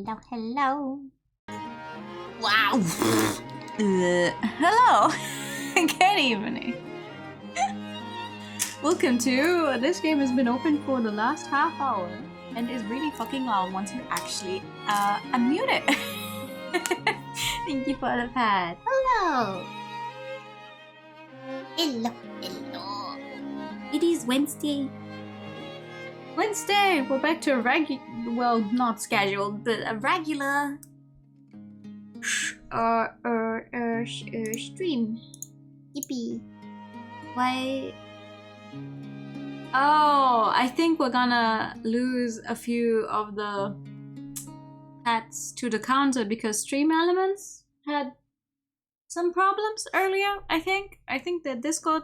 Hello. Wow. Hello. Good evening. Welcome to this game has been open for the last half hour and is really fucking loud once you actually unmute it. Thank you for the pad. Hello. Hello. It is Wednesday. We're back to a well, not scheduled, but a regular stream. Yippee. Why? Oh, I think we're gonna lose a few of the pets to the counter because Stream Elements had some problems earlier, I think. I think that Discord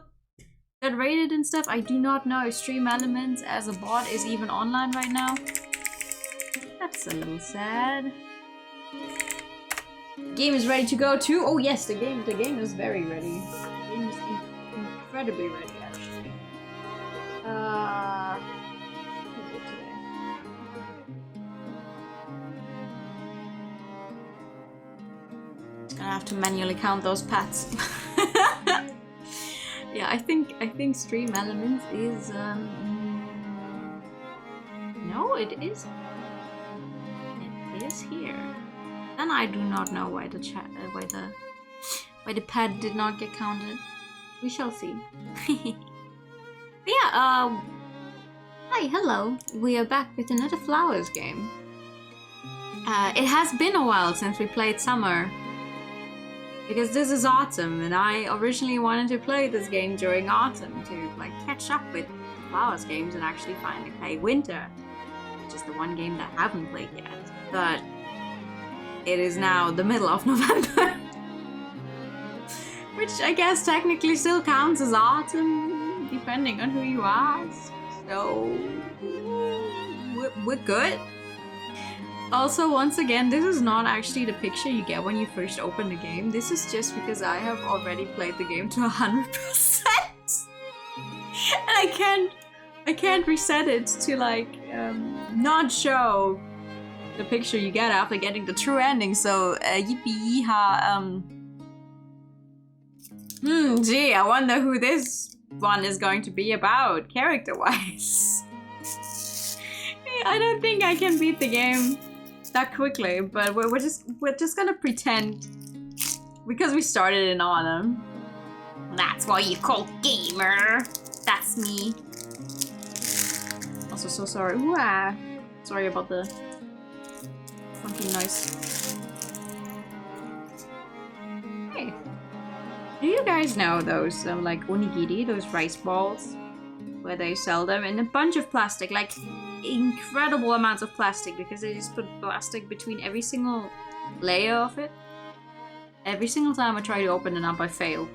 got raided and stuff. I do not know if Stream Elements as a bot is even online right now. That's a little sad. Game is ready to go too. Oh yes, the game is very ready. The game is incredibly ready actually. What is it today? Just gonna have to manually count those pets. Yeah, I think Stream Elements is no, it is here. Then I do not know why the pad did not get counted. We shall see. Yeah, hi, hello. We are back with another Flowers game. It has been a while since we played Summer. Because this is autumn, and I originally wanted to play this game during autumn to like catch up with Flowers games and actually finally play Winter, which is the one game that I haven't played yet. But it is now the middle of November, which I guess technically still counts as autumn, depending on who you ask. So we're good. Also, once again, this is not actually the picture you get when you first open the game. This is just because I have already played the game to 100%. And I can't reset it to like not show the picture you get after getting the true ending. So yippee yeehaw. Gee, I wonder who this one is going to be about character-wise. I don't think I can beat the game that quickly, but we're just gonna pretend because we started in autumn. That's why you call gamer. That's me. Also, so sorry. Ooh, sorry about the funky noise. Hey, do you guys know those like onigiri, those rice balls, where they sell them in a bunch of plastic, like incredible amounts of plastic, because they just put plastic between every single layer of it. Every single time I try to open it up, I fail.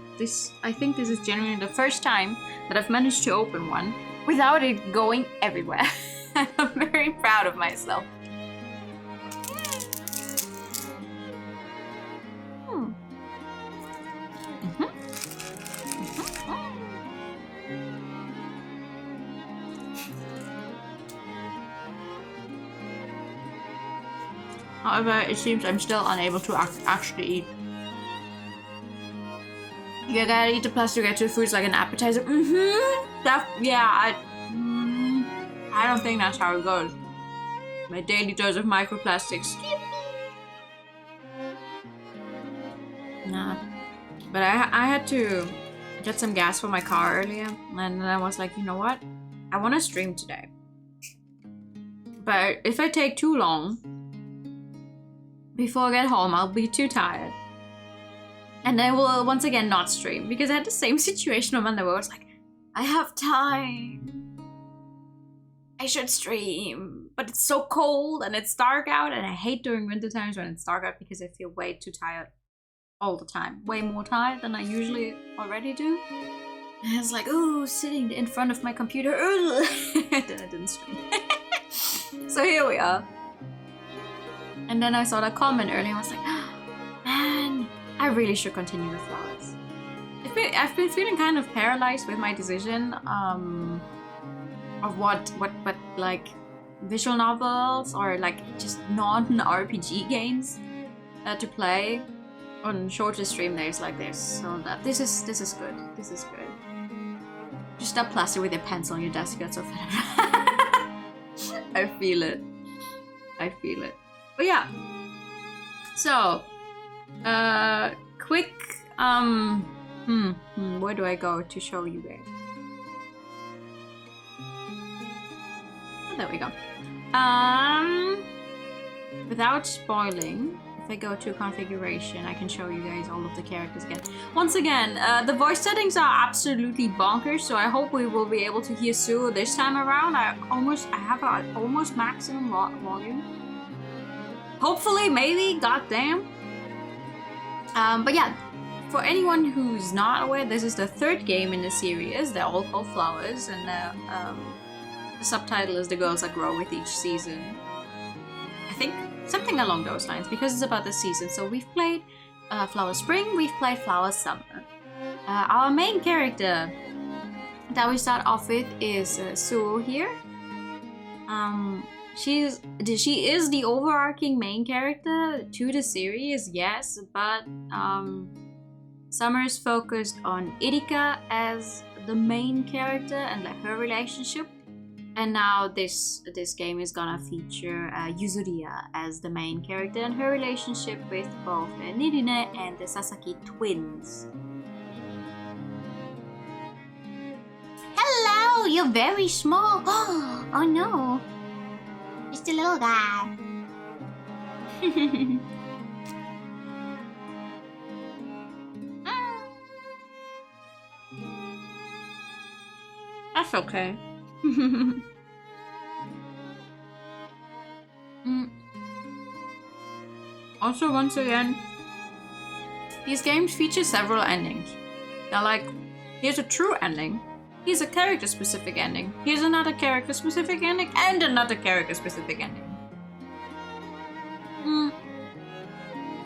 I think this is genuinely the first time that I've managed to open one without it going everywhere. I'm very proud of myself. However, it seems I'm still unable to actually eat. You gotta eat the plastic to get to the foods like an appetizer. I don't think that's how it goes. My daily dose of microplastics. Nah. But I had to get some gas for my car earlier, and then I was like, you know what? I want to stream today. But if I take too long before I get home, I'll be too tired. And I will once again not stream, because I had the same situation on Monday where I was like, I have time. I should stream. But it's so cold and it's dark out, and I hate during winter times when it's dark out because I feel way too tired all the time. Way more tired than I usually already do. And I was like, ooh, sitting in front of my computer. Then I didn't stream. So here we are. And then I saw that comment earlier and I was like, man, I really should continue with Flowers. I've been feeling kind of paralyzed with my decision of what like visual novels or like just non-RPG games to play on shorter stream days like this. So that this is good. This is good. Just stop plaster with your pencil on your desk. That's so fed. I feel it. I feel it. But yeah. So, quick. Where do I go to show you guys? Oh, there we go. Without spoiling, if I go to configuration, I can show you guys all of the characters again. Once again, the voice settings are absolutely bonkers, so I hope we will be able to hear Sue this time around. I have an almost maximum volume. Hopefully, maybe, goddamn. But yeah, for anyone who's not aware, this is the third game in the series. They're all called Flowers, and the subtitle is The Girls That Grow with Each Season. I think something along those lines, because it's about the season. So we've played Flower Spring, we've played Flower Summer. Our main character that we start off with is Sue here. She is the overarching main character to the series, yes, but Summer's focused on Irika as the main character and like her relationship. And now this game is gonna feature Yuzuriya as the main character and her relationship with both Nirine and the Sasaki twins. Hello, you're very small. Oh no, just a little guy. That's okay. Also, once again, these games feature several endings. Now, like, here's a true ending, here's a character-specific ending, here's another character-specific ending, and another character-specific ending.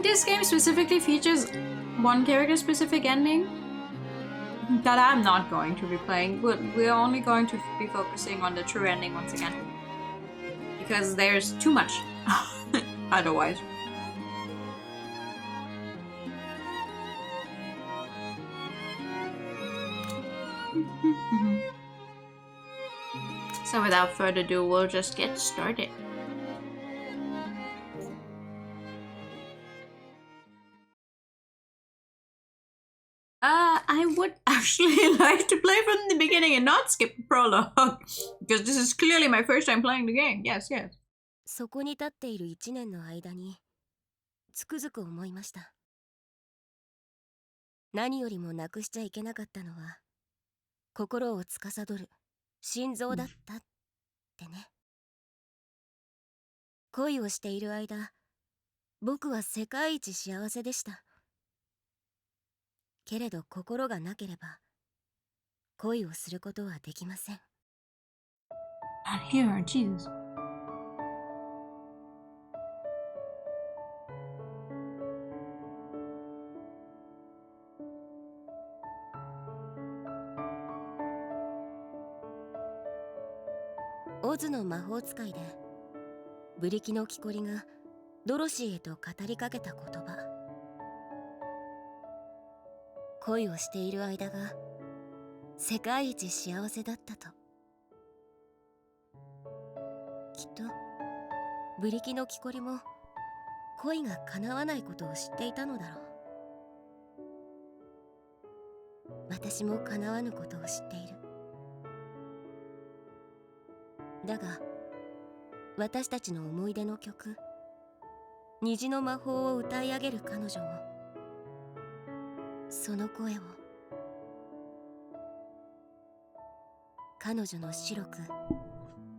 This game specifically features one character-specific ending that I'm not going to be playing. We're only going to be focusing on the true ending once again, because there's too much otherwise. So without further ado, we'll just get started. I would actually like to play from the beginning and not skip the prologue, because this is clearly my first time playing the game. Yes, yes. そこに立っている1年の間につくづく思いました。何よりもなくしちゃいけなかったのは心を司る心臓だったってね。恋をしている間、僕は世界一幸せでした。けれど心がなければ恋をすることはできません。And here are Jesus.オズの魔法使いでブリキの木こりがドロシーへと語りかけた言葉。恋をしている間が世界一幸せだったと。きっとブリキの木こりも恋が叶わないことを知っていたのだろう。私も叶わぬことを知っている。だが私たちの思い出の曲、虹の魔法を歌い上げる彼女を、その声を、彼女の白く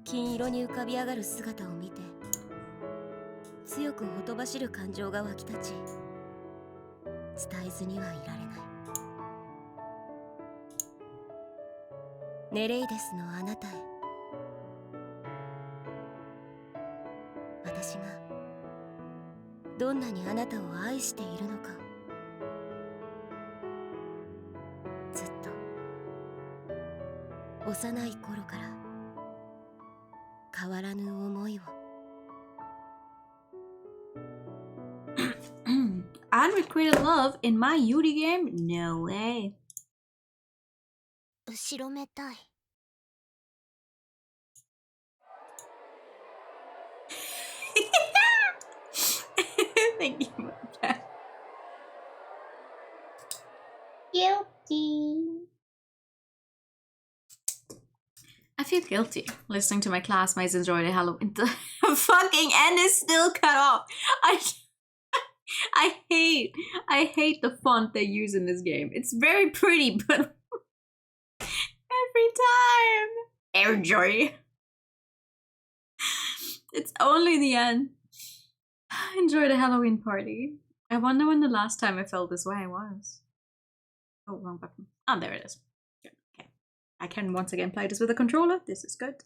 金色に浮かび上がる姿を見て、強くほとばしる感情が湧き立ち、伝えずにはいられない。ネレイデスのあなたへ、私がどんなにあなたを愛しているのか、ずっと幼い頃から変わらぬ思いを。Unrequited love in my Yuri game? No way. 後ろめたい。Thank you for that. Guilty. I feel guilty listening to my classmates enjoy the Halloween. The fucking end is still cut off. I hate the font they use in this game. It's very pretty, but every time. Airjoy. It's only the end. Enjoy the Halloween party. I wonder when the last time I felt this way was. Oh, wrong button. Oh, there it is. Good. Okay. I can once again play this with a controller. This is good.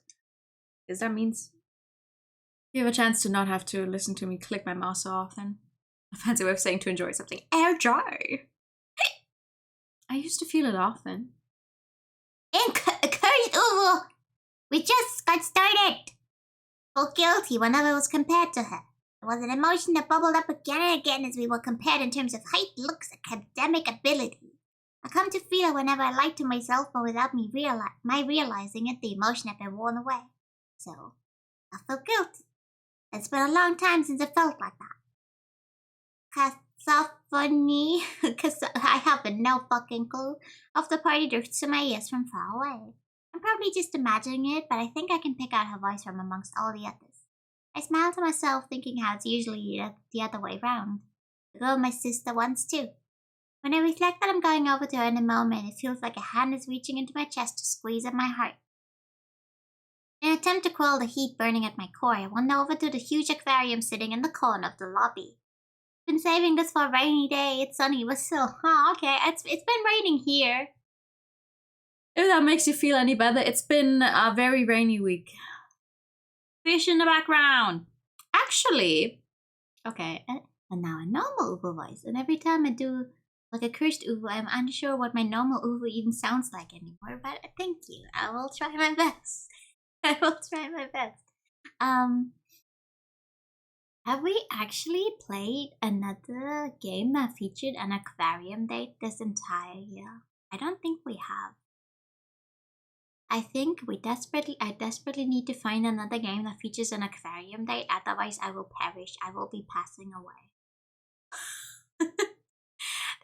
Because that means you have a chance to not have to listen to me click my mouse so often. A fancy way of saying to enjoy something. Airjoy. I used to feel it often. Encourage Uwu. We just got started. Felt guilty whenever I was compared to her. It was an emotion that bubbled up again and again as we were compared in terms of height, looks, academic ability. I come to feel it whenever I lied to myself, but without me realizing it, the emotion had been worn away. So, I felt guilty. It's been a long time since it felt like that. Cacophony, because I have no fucking clue of the party drifts to my ears from far away. I'm probably just imagining it, but I think I can pick out her voice from amongst all the others. I smile to myself, thinking how it's usually the other way round. The girl my sister wants too. When I reflect that I'm going over to her in a moment, it feels like a hand is reaching into my chest to squeeze at my heart. In an attempt to quell the heat burning at my core, I wander over to the huge aquarium sitting in the corner of the lobby. Been saving this for a rainy day. It's sunny, but still. Oh, okay. It's been raining here. If that makes you feel any better, it's been a very rainy week. Fish in the background. Actually, okay, and now a normal Uvu voice. And every time I do like a cursed Uvu, I'm unsure what my normal Uvu even sounds like anymore. But thank you. I will try my best. I will try my best. Have we actually played another game that featured an aquarium date this entire year? I don't think we have. I think I desperately need to find another game that features an aquarium date, otherwise I will perish. I will be passing away.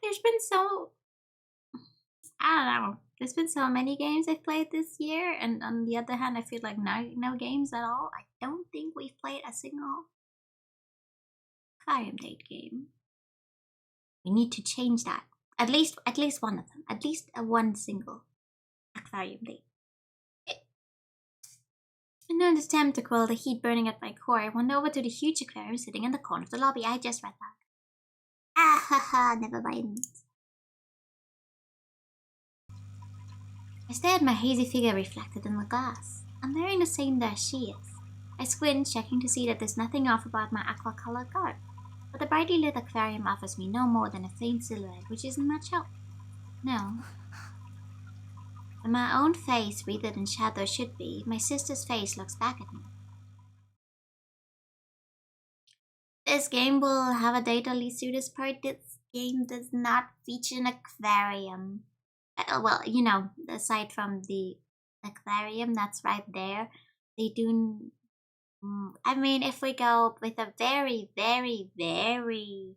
There's been there's been so many games I've played this year, and on the other hand, I feel like no games at all. I don't think we've played a single aquarium date game. We need to change that. At least one of them. At least one single aquarium date. In an attempt to quell the heat burning at my core, I wander over to the huge aquarium sitting in the corner of the lobby. I just read that. Ah ha ha, never mind. I stare at my hazy figure reflected in the glass. I'm wearing the same dress she is. I squint, checking to see that there's nothing off about my aqua-colored garb. But the brightly lit aquarium offers me no more than a faint silhouette, which isn't much help. No. When my own face, wreathed in shadow, should be, my sister's face looks back at me. This game will have a date only suitors part. This game does not feature an aquarium. Well, you know, aside from the aquarium that's right there, they do. I mean, if we go with a very, very, very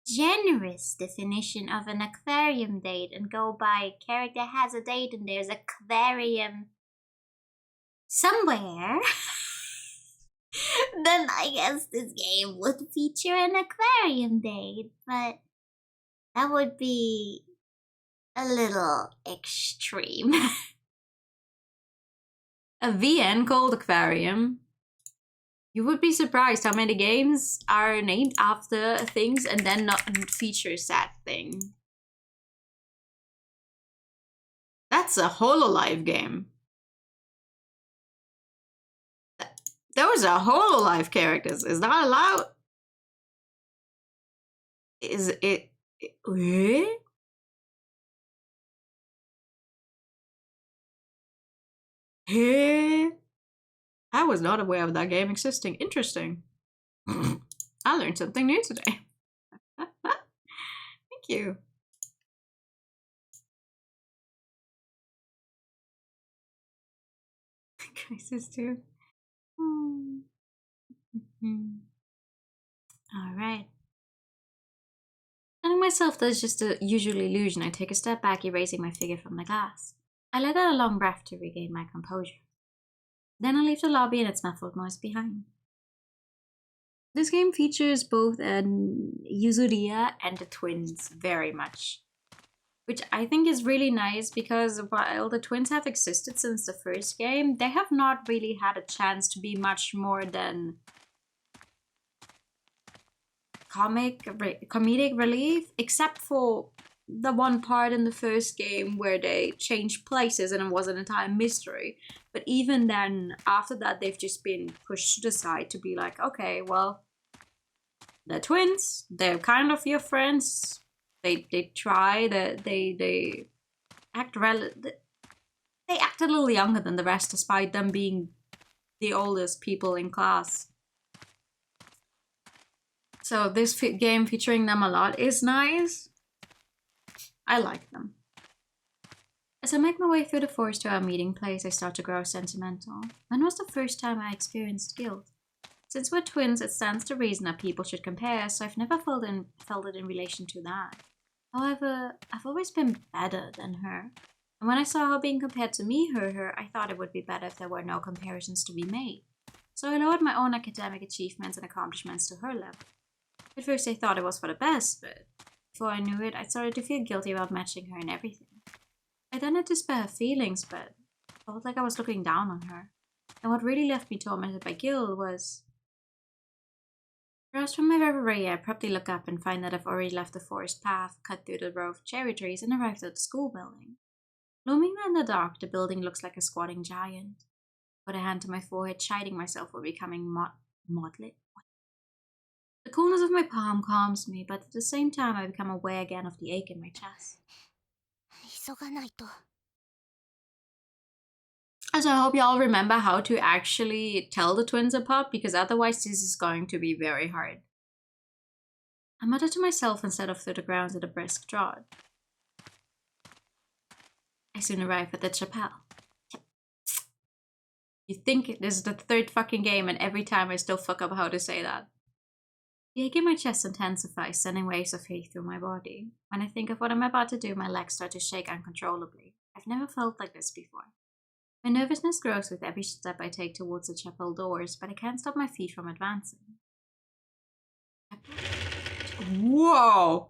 generous definition of an aquarium date and go by character has a date and there's an aquarium somewhere, then I guess this game would feature an aquarium date, but that would be a little extreme. A VN called Aquarium. You would be surprised how many games are named after things and then not feature that thing. That's a HoloLive game. Those are HoloLive characters. Is that allowed? Is it? Eh? Eh? I was not aware of that game existing. Interesting. I learned something new today. Thank you. Crisis 2. Alright. Telling myself that it's just a usual illusion, I take a step back, erasing my figure from the glass. I let out a long breath to regain my composure. Then I leave the lobby and its muffled noise behind. This game features both Yuzuriya and the twins very much, which I think is really nice because while the twins have existed since the first game, they have not really had a chance to be much more than comedic relief, except for the one part in the first game where they changed places and it was an entire mystery. But even then, after that, they've just been pushed to the side to be like, okay, well, they're twins, they're kind of your friends, they try, they act they act a little younger than the rest despite them being the oldest people in class. So this game featuring them a lot is nice. I like them. As I make my way through the forest to our meeting place, I start to grow sentimental. When was the first time I experienced guilt? Since we're twins, it stands to reason that people should compare, so I've never felt it in relation to that. However, I've always been better than her. And when I saw her being compared to me, her, I thought it would be better if there were no comparisons to be made. So I lowered my own academic achievements and accomplishments to her level. At first I thought it was for the best, but before I knew it, I started to feel guilty about matching her in everything. I done it to spare her feelings, but I felt like I was looking down on her. And what really left me tormented by guilt was... Roused from my reverie, I abruptly look up and find that I've already left the forest path, cut through the row of cherry trees, and arrived at the school building. Looming in the dark, the building looks like a squatting giant. I put a hand to my forehead, chiding myself for becoming maudlin. The coolness of my palm calms me, but at the same time I become aware again of the ache in my chest. So I hope y'all remember how to actually tell the twins apart, because otherwise this is going to be very hard. I mutter to myself and set off through the grounds at a brisk trot. I soon arrive at the chapel. You think this is the third fucking game and every time I still fuck up how to say that. The ache in my chest intensifies, sending waves of hate through my body. When I think of what I'm about to do, my legs start to shake uncontrollably. I've never felt like this before. My nervousness grows with every step I take towards the chapel doors, but I can't stop my feet from advancing. Whoa!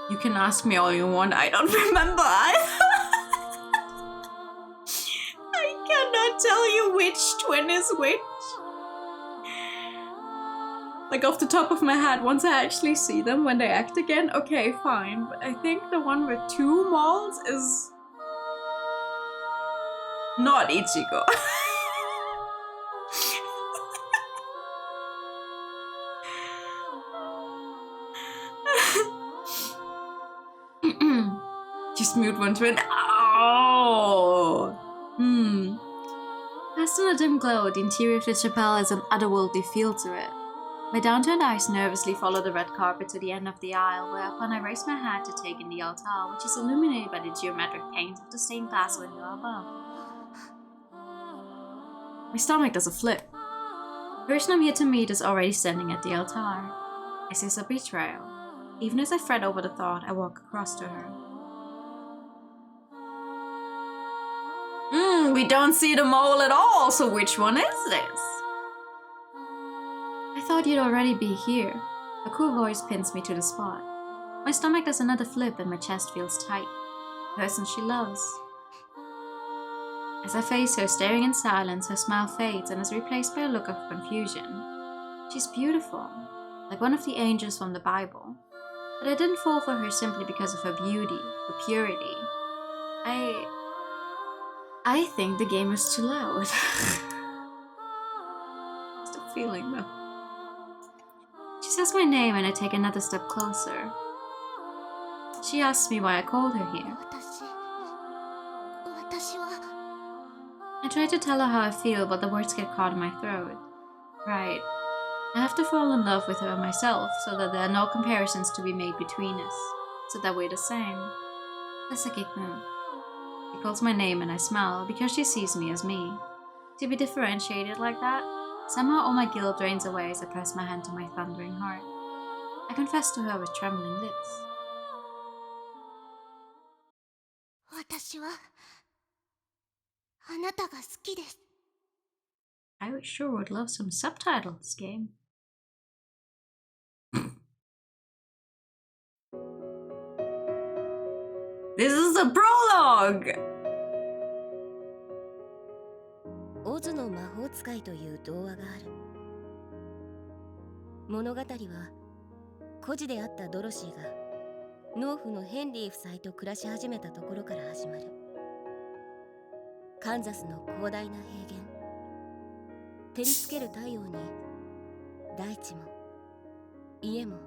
You can ask me all you want, I don't remember. I cannot tell you which twin is which. Like off the top of my head, once I actually see them when they act again, okay, fine. But I think the one with 2 moles is not Ichigo. Just mute one twin. Oh! Cast in a dim glow, the interior of the chapel has an otherworldly feel to it. My downturned eyes nervously follow the red carpet to the end of the aisle, whereupon I raise my hand to take in the altar, which is illuminated by the geometric paint of the stained glass window above. My stomach does a flip. The person I'm here to meet is already standing at the altar. I sense a betrayal. Even as I fret over the thought, I walk across to her. We don't see the mole at all, so which one is this? I thought you'd already be here. A cool voice pins me to the spot. My stomach does another flip and my chest feels tight. The person she loves. As I face her, staring in silence, her smile fades and is replaced by a look of confusion. She's beautiful, like one of the angels from the Bible. But I didn't fall for her simply because of her beauty, her purity. I think the game is too loud. Just a feeling though. She says my name and I take another step closer. She asks me why I called her here. 私は I try to tell her how I feel, but the words get caught in my throat. Right. I have to fall in love with her myself, so that there are no comparisons to be made between us, so that we're the same. Tasakitnu. She calls my name and I smile, because she sees me as me. To be differentiated like that, somehow all my guilt drains away as I press my hand to my thundering heart. I confess to her with trembling lips. 私はあなたが好きです I sure would love some subtitles, game. This is a prologue! オズの魔法使いという童話がある物語は孤児であったドロシーが農夫のヘンリー夫妻と暮らし始めたところから始まるカンザスの広大な平原照りつける太陽に大地も家も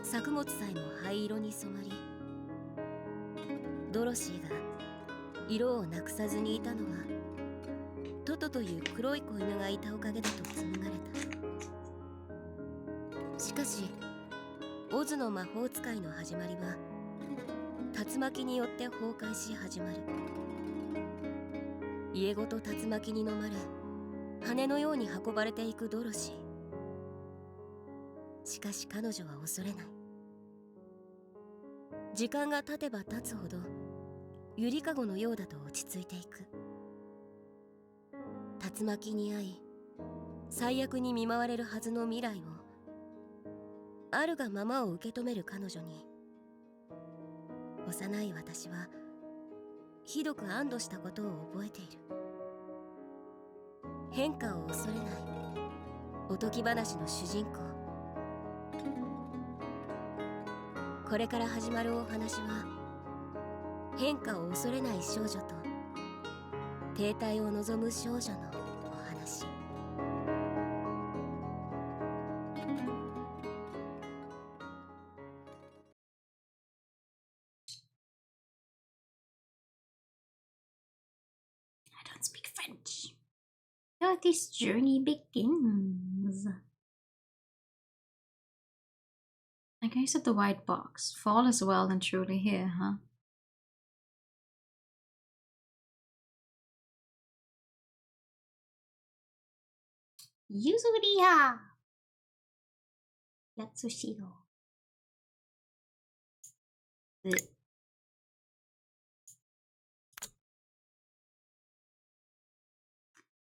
作物さえも灰色に染まりドロシーが色をなくさずにいたのはトトという黒い子犬がいたおかげだと紡がれたしかしオズの魔法使いの始まりは竜巻によって崩壊し始まる家ごと竜巻に飲まれ羽のように運ばれていくドロシーしかし彼女は恐れない時間が経てば経つほどゆりかごのようだと落ち着いていく竜巻に遭い最悪に見舞われるはずの未来をあるがままを受け止める彼女に幼い私はひどく安堵したことを覚えている変化を恐れないおとぎ話の主人公これから始まるお話は変化を恐れない少女と停滞を望む少女のお話I don't speak French. So this journey begins. I gaze at the white box. Fall is well and truly here, huh? Yuzuriya! Yatsushiro. The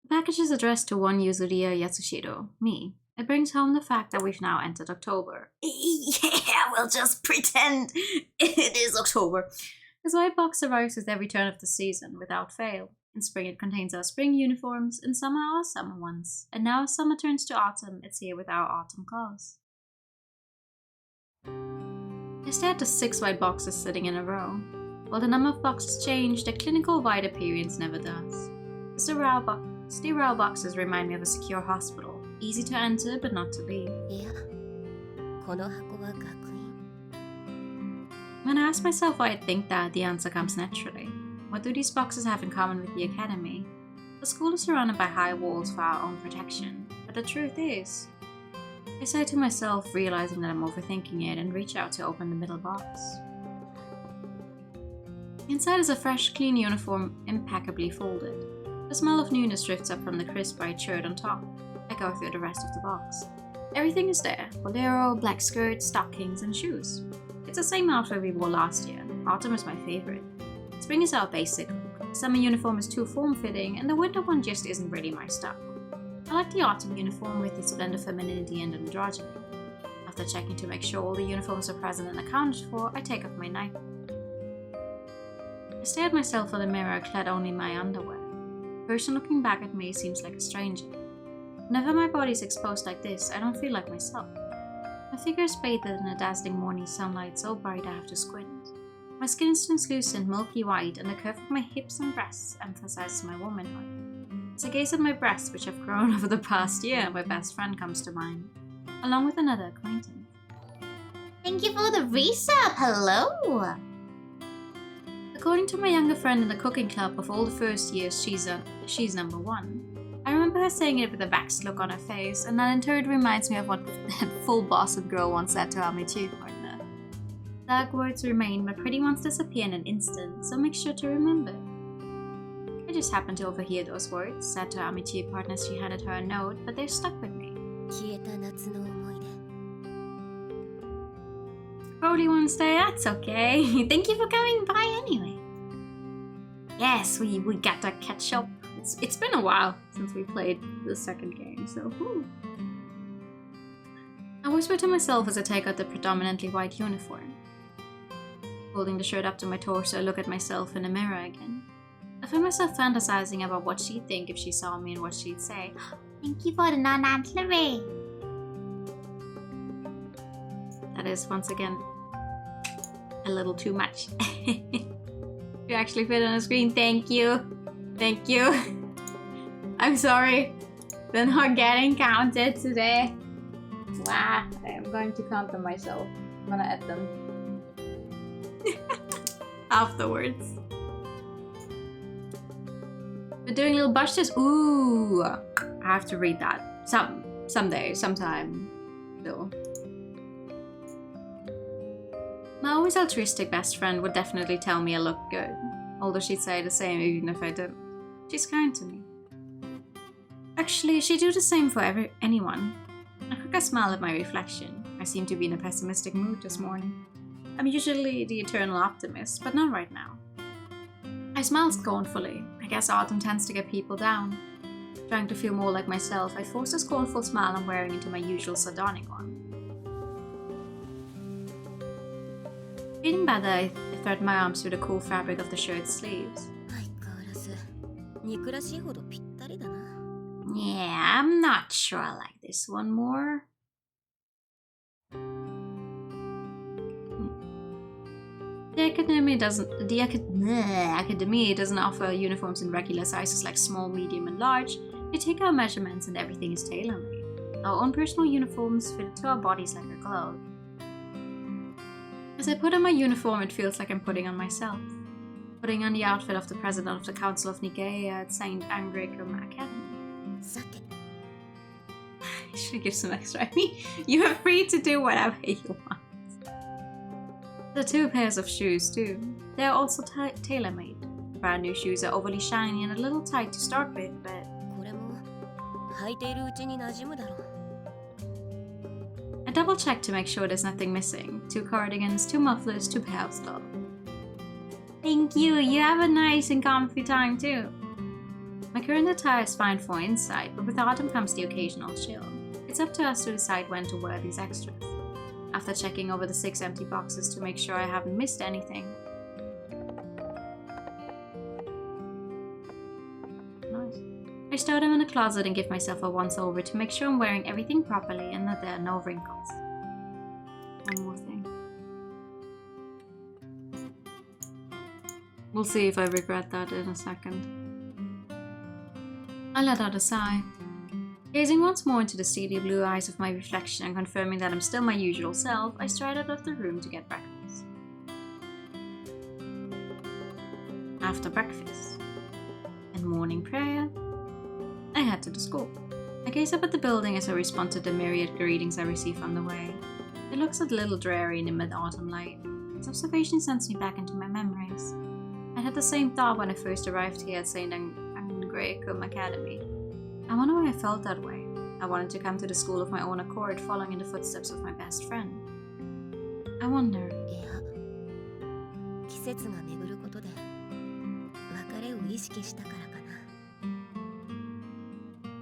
package is addressed to one Yuzuriya Yatsushiro, me. It brings home the fact that we've now entered October. Yeah, we'll just pretend it is October. This white box arrives with every turn of the season, without fail. In spring it contains our spring uniforms, in summer our summer ones. And now as summer turns to autumn, it's here with our autumn clothes. I stare at the 6 white boxes sitting in a row. While the number of boxes change, the clinical white appearance never does. The sterile boxes remind me of a secure hospital. Easy to enter, but not to leave. いやこの箱は学院 When I ask myself why I think that, the answer comes naturally. What do these boxes have in common with the academy? The school is surrounded by high walls for our own protection, but the truth is... I sigh to myself, realizing that I'm overthinking it, and reach out to open the middle box. Inside is a fresh, clean uniform, impeccably folded. The smell of newness drifts up from the crisp white shirt on top. I go through the rest of the box. Everything is there: bolero, black skirts, stockings, and shoes. It's the same outfit we wore last year. Autumn is my favorite. Spring is our basic look. Summer uniform is too form-fitting, and the winter one just isn't really my style. I like the autumn uniform with its blend of femininity and androgyny. After checking to make sure all the uniforms are present and accounted for, I take off my night. I stare at myself in the mirror, clad only in my underwear. The person looking back at me seems like a stranger. Whenever my body is exposed like this, I don't feel like myself. My figure is bathed in a dazzling morning sunlight so bright I have to squint. My skin is translucent, milky white, and the curve of my hips and breasts emphasizes my womanhood. As I gaze at my breasts, which have grown over the past year, my best friend comes to mind, along with another acquaintance. Thank you for the resub. Hello. According to my younger friend in the cooking club, of all the first years, she's number one. I remember her saying it with a vexed look on her face, and that in turn reminds me of what that full bossed girl once said to our mature partner. Dark words remain, but pretty ones disappear in an instant, so make sure to remember. I just happened to overhear those words, said to our mature partner as she handed her a note, but they're stuck with me. 消えた夏の思い出 Probably won't stay, that's okay. Thank you for coming by anyway. Yes, we got to catch up. It's been a while since we played the second game, so whew. I whisper to myself as I take out the predominantly white uniform. Holding the shirt up to my torso, I look at myself in the mirror again. I find myself fantasizing about what she'd think if she saw me and what she'd say. Thank you for the non-ancillary. That is, once again, a little too much. You actually fit on the screen, thank you. Thank you. I'm sorry. They're not getting counted today. Wow, I am going to count them myself. I'm gonna add them. Afterwards. We're doing little bushes. Ooh, I have to read that. Someday, sometime. Still. My always altruistic best friend would definitely tell me I look good. Although she'd say the same even if I didn't. She's kind to me. Actually, she'd do the same for anyone. I cook a smile at my reflection. I seem to be in a pessimistic mood this morning. I'm usually the eternal optimist, but not right now. I smile scornfully. I guess autumn tends to get people down. Trying to feel more like myself, I force a scornful smile I'm wearing into my usual sardonic one. Feeling better, I thread my arms through the cool fabric of the shirt's sleeves. 相変わらず憎らしいほどぴったりだな Yeah, I'm not sure I like this one more. The academy doesn't offer uniforms in regular sizes like small, medium, and large. They take our measurements and everything is tailor-made. Our own personal uniforms fit to our bodies like a glove. As I put on my uniform, it feels like I'm putting on myself. Putting on the outfit of the president of the Council of Nicaea at St. Anglicum Academy. さて I should give some extra. I mean, you are free to do whatever you want. The two pairs of shoes too. They are also tailor-made. Brand new shoes are overly shiny and a little tight to start with, but これも履いているうちに馴染むだろう I double check to make sure there's nothing missing. 2 cardigans, 2 mufflers, 2 pair of gloves. Thank you, you have a nice and comfy time too. My current attire is fine for inside, but with autumn comes the occasional chill. It's up to us to decide when to wear these extras. After checking over the 6 empty boxes to make sure I haven't missed anything. Nice. I stow them in a closet and give myself a once-over to make sure I'm wearing everything properly and that there are no wrinkles. One more thing. We'll see if I regret that in a second. I let out a sigh. Gazing once more into the steely blue eyes of my reflection and confirming that I'm still my usual self, I stride out of the room to get breakfast. After breakfast and morning prayer, I head to the school. I gaze up at the building as I respond to the myriad greetings I receive on the way. It looks a little dreary in the mid-autumn light. Its observation sends me back into my memories. I had the same thought when I first arrived here at St. Anglicum Academy. I wonder why I felt that way. I wanted to come to the school of my own accord, following in the footsteps of my best friend. I wonder. いや季節が巡ることで別れを意識したからかな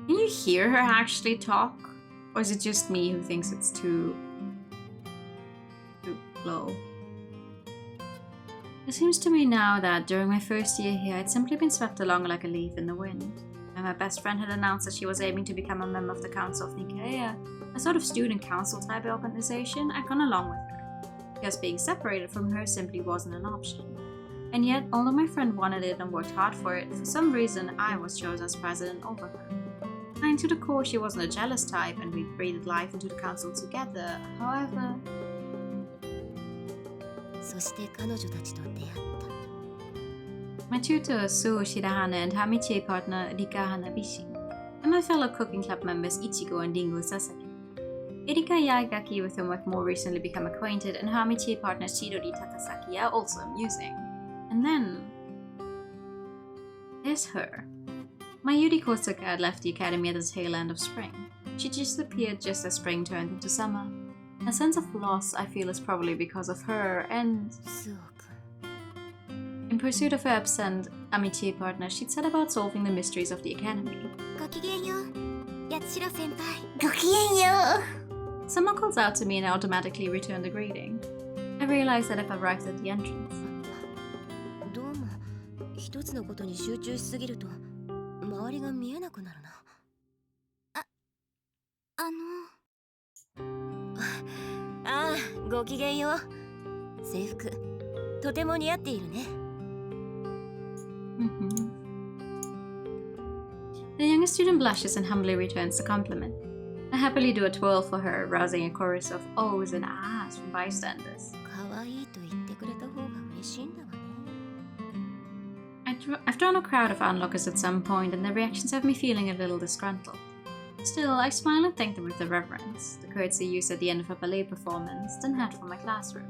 Can you hear her actually talk? Or is it just me who thinks it's too low? It seems to me now that during my first year here, I'd simply been swept along like a leaf in the wind. When my best friend had announced that she was aiming to become a member of the Council of Nicaea, a sort of student council type of organization, I'd gone along with her, because being separated from her simply wasn't an option. And yet, although my friend wanted it and worked hard for it, for some reason I was chosen as president over her. And to the core, she wasn't a jealous type, and we breathed life into the council together. However, そして彼女たちと出会った。 My tutor Su Shirahane and Hamichi partner Rika Hanabishi, and my fellow cooking club members Ichigo and Ringo Sasaki. Erika Yaigaki, with whom I've more recently become acquainted, and Hamichi partner Shirori Takasaki are also amusing. And then there's her. My Yuri Kosuka had left the academy at the tail end of spring. She disappeared just as spring turned into summer. A sense of loss I feel is probably because of her, and スオ君。 in pursuit of her absent amitié partner, she'd set about solving the mysteries of the academy. ごきげんよう、八代先輩。ごきげんよ Someone calls out to me and I automatically return the greeting. I realize that I've arrived at the entrance. どうも一つのことに集中しすぎると周りが見えなくなるな。ああ、ごきげんよう。制服とても似合っているね。The youngest student blushes and humbly returns the compliment. I happily do a twirl for her, rousing a chorus of ohs and ahs from bystanders. 可愛いと言ってくれた方が嬉しいんだわね。I've drawn a crowd of onlookers at some point, and their reactions have me feeling a little disgruntled. Still, I smile and thank them with the reverence, the courtesy used at the end of a ballet performance, then had for my classroom.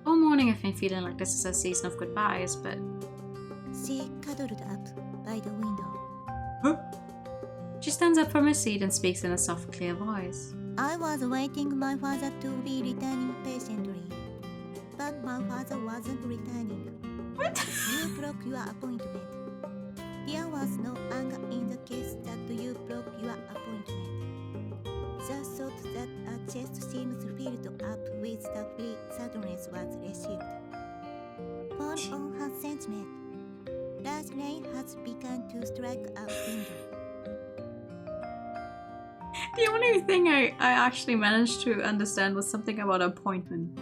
All morning I've been feeling like this is a season of goodbyes, but... She cuddled up by the window. Huh? She stands up from her seat and speaks in a soft, clear voice. I was waiting my father to be returning patiently, but my father wasn't returning. What? You broke your appointment. There was no anger in the case that you broke your appointment. The thought that a chest seems filled up with the free sadness was received. Fall on her sentiment. Large rain has begun to strike our window. The only thing I actually managed to understand was something about appointment.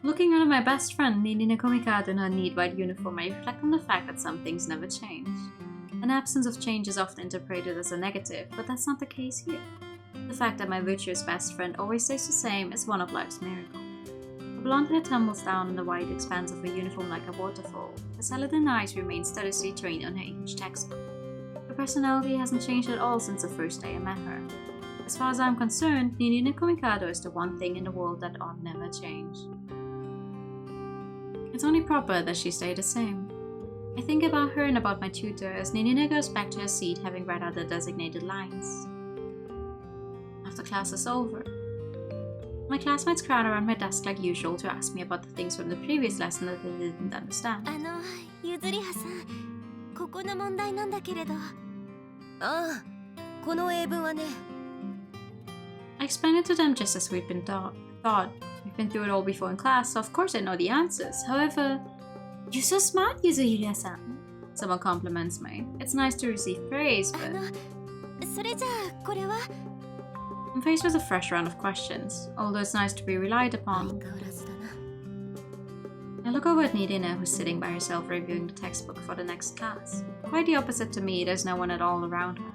Looking at my best friend, Ninina Komikado, in her neat white uniform, I reflect on the fact that some things never change. An absence of change is often interpreted as a negative, but that's not the case here. The fact that my virtuous best friend always stays the same is one of life's miracles. Her blonde hair tumbles down in the wide expanse of her uniform like a waterfall. Her celadon eyes remain studiously trained on her English textbook. Her personality hasn't changed at all since the first day I met her. As far as I'm concerned, Ninina Komikado is the one thing in the world that ought never change. It's only proper that she stay the same. I think about her and about my tutor as Ninina goes back to her seat, having read out the designated lines. After class is over, my classmates crowd around my desk like usual to ask me about the things from the previous lesson that they didn't understand. ゆずりはさん、ここの問題なんだけれど。ああ、この英文はね。I explained it to them just as we'd been taught. We've been through it all before in class, so of course I know the answers. However, you're so smart, Yuzu-Yuria-san. Someone compliments me. It's nice to receive praise, but... それじゃあ、これは I'm faced with a fresh round of questions, although it's nice to be relied upon. I look over at Nirina, who's sitting by herself reviewing the textbook for the next class. Quite the opposite to me, there's no one at all around her.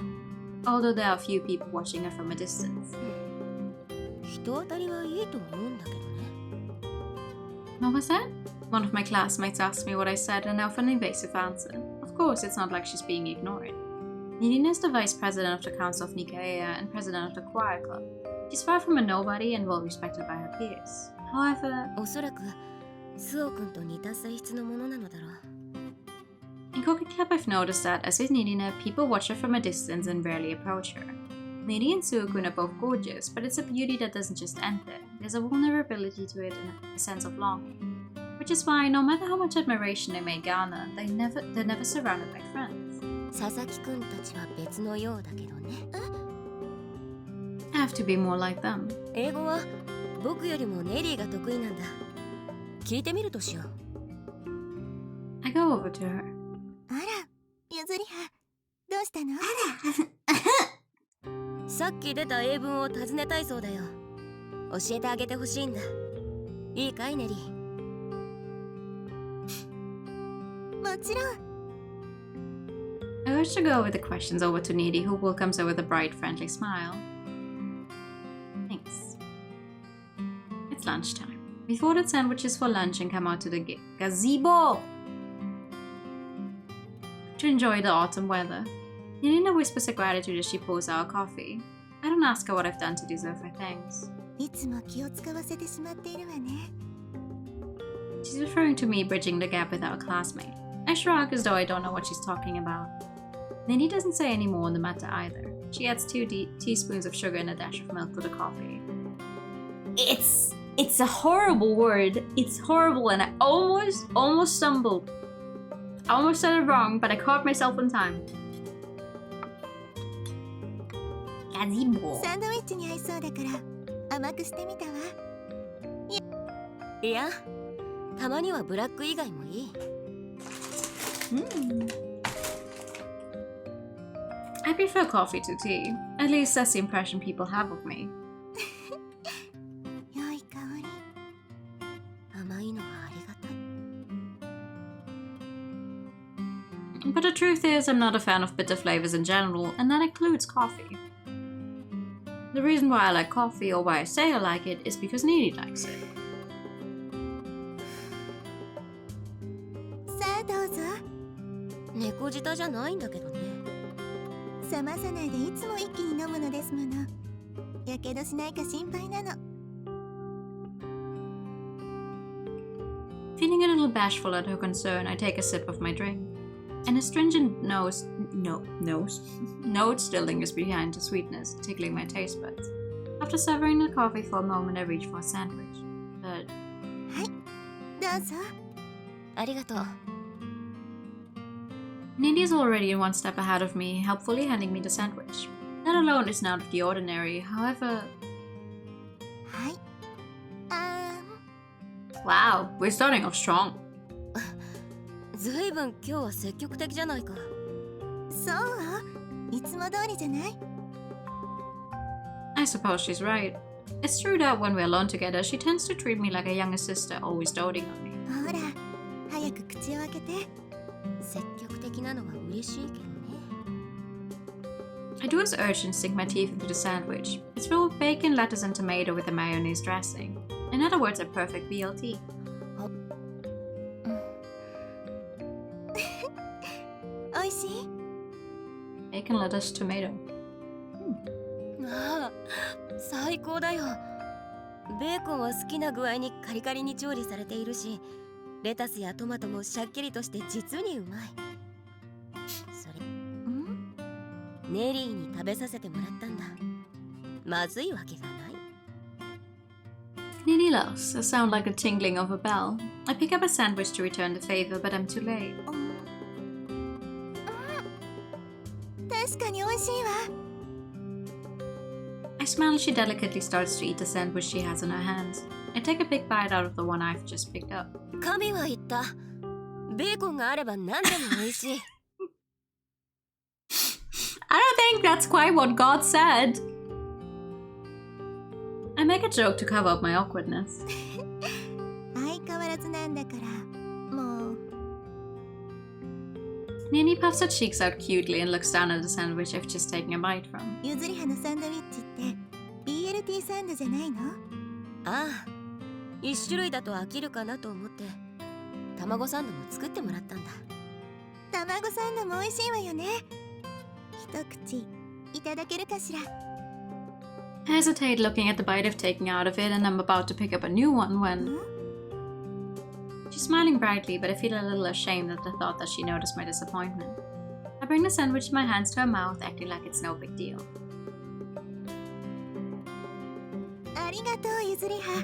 Although there are a few people watching her from a distance. 人当たりはいいと思うんだけどね。 What was that? One of my classmates asked me what I said and now for an evasive answer. Of course, it's not like she's being ignored. Nirina is the vice president of the Council of Nikaea and president of the choir club. She's far from a nobody and well respected by her peers. However, おそらくスオ君と似た性質のものなのだろう。 in Cooking Club I've noticed that, as with Nirina, people watch her from a distance and rarely approach her. Niri and Suokun are both gorgeous, but it's a beauty that doesn't just end there. There's a vulnerability to it and a sense of longing. Which is why, no matter how much admiration they may garner, they're never surrounded by friends. 佐々木君たちは別のようだけどね。I have to be more like them. 英語は僕よりもネリーが得意なんだ。聞いてみるとしよう。I go over to her. あら、ゆずりは、どうしたの？さっき出た英文を尋ねたいそうだよ。教えてあげてほしいんだ。いいかい、ネリー？もちろん。I wish to go with the questions over to Niri, who welcomes her with a bright, friendly smile. Thanks. It's lunchtime. We've ordered sandwiches for lunch and come out to the gazebo to enjoy the autumn weather. Nina whispers her gratitude as she pours our coffee. I don't ask her what I've done to deserve her thanks. いつも気を使わせてしまっているわね。 She's referring to me bridging the gap with our classmate. I shrug as though I don't know what she's talking about. Nini doesn't say any more on the matter either. She adds 2 teaspoons of sugar and a dash of milk to the coffee. It's a horrible word. It's horrible, and I almost stumbled. I almost said it wrong, but I caught myself in time. Gazebo. サンドイッチに合いそうだから甘くしてみたわ。いや、たまにはブラック以外もいい。I prefer coffee to tea. At least that's the impression people have of me. 良い香り。甘いのはありがたい。 But the truth is, I'm not a fan of bitter flavors in general, and that includes coffee. The reason why I like coffee, or why I say I like it, is because Nini likes it. さあどうぞ。猫舌じゃないんだけどね。冷まさないでいつも一気に飲むのですもの。やけどしないか心配なの。 Feeling a little bashful at her concern, I take a sip of my drink. An astringent note still lingers behind the sweetness, tickling my taste buds. After savoring the coffee for a moment, I reach for a sandwich. But はい、どうぞ。ありがとう。 Nini's already one step ahead of me, helpfully handing me the sandwich. That alone isn't out of the ordinary, however... はい。Wow, we're starting off strong. ずいぶん今日は積極的じゃないか。そう？いつも通りじゃない？ I suppose she's right. It's true that when we're alone together, she tends to treat me like a younger sister, always doting on me. ほら、早く口を開けて。積極的なのは嬉しいけどね。 I do as urged and sink my teeth into the sandwich. It's filled with bacon, lettuce, and tomato with a mayonnaise dressing. In other words, a perfect BLT. おいしい？ Bacon, lettuce, tomato. ああ、最高だよ。ベーコンは好きな具合にカリカリに調理されているし、レタスやトマトもシャッキリとして実にうまい。それ、ネリーに食べさせてもらったんだ。まずいわけがない。 Nini laughs, a sound like the tinkling of a bell. I pick up a sandwich to return the favor, but I'm too late. 確かに美味しいわ。 I smile as she delicately starts to eat the sandwich she has in her hands. I take a big bite out of the one I've just picked up. 神は言った。ベーコンがあれば何でも美味しい。I don't think that's quite what God said. I make a joke to cover up my awkwardness. 相変わらずなんだから、もう。 Nini puffs her cheeks out cutely and looks down at the sandwich I've just taken a bite from. ゆずりはのサンドイッチって BLT サンドじゃないの？ああ、一種類だと飽きるかなと思って卵サンドも作ってもらったんだ。卵サンドも美味しいわよね。一口いただけるかしら。 I hesitate looking at the bite I've taken out of it, and I'm about to pick up a new one when... She's smiling brightly, but I feel a little ashamed at the thought that she noticed my disappointment. I bring the sandwich in my hands to her mouth, acting like it's no big deal. ありがとう、ゆずりは。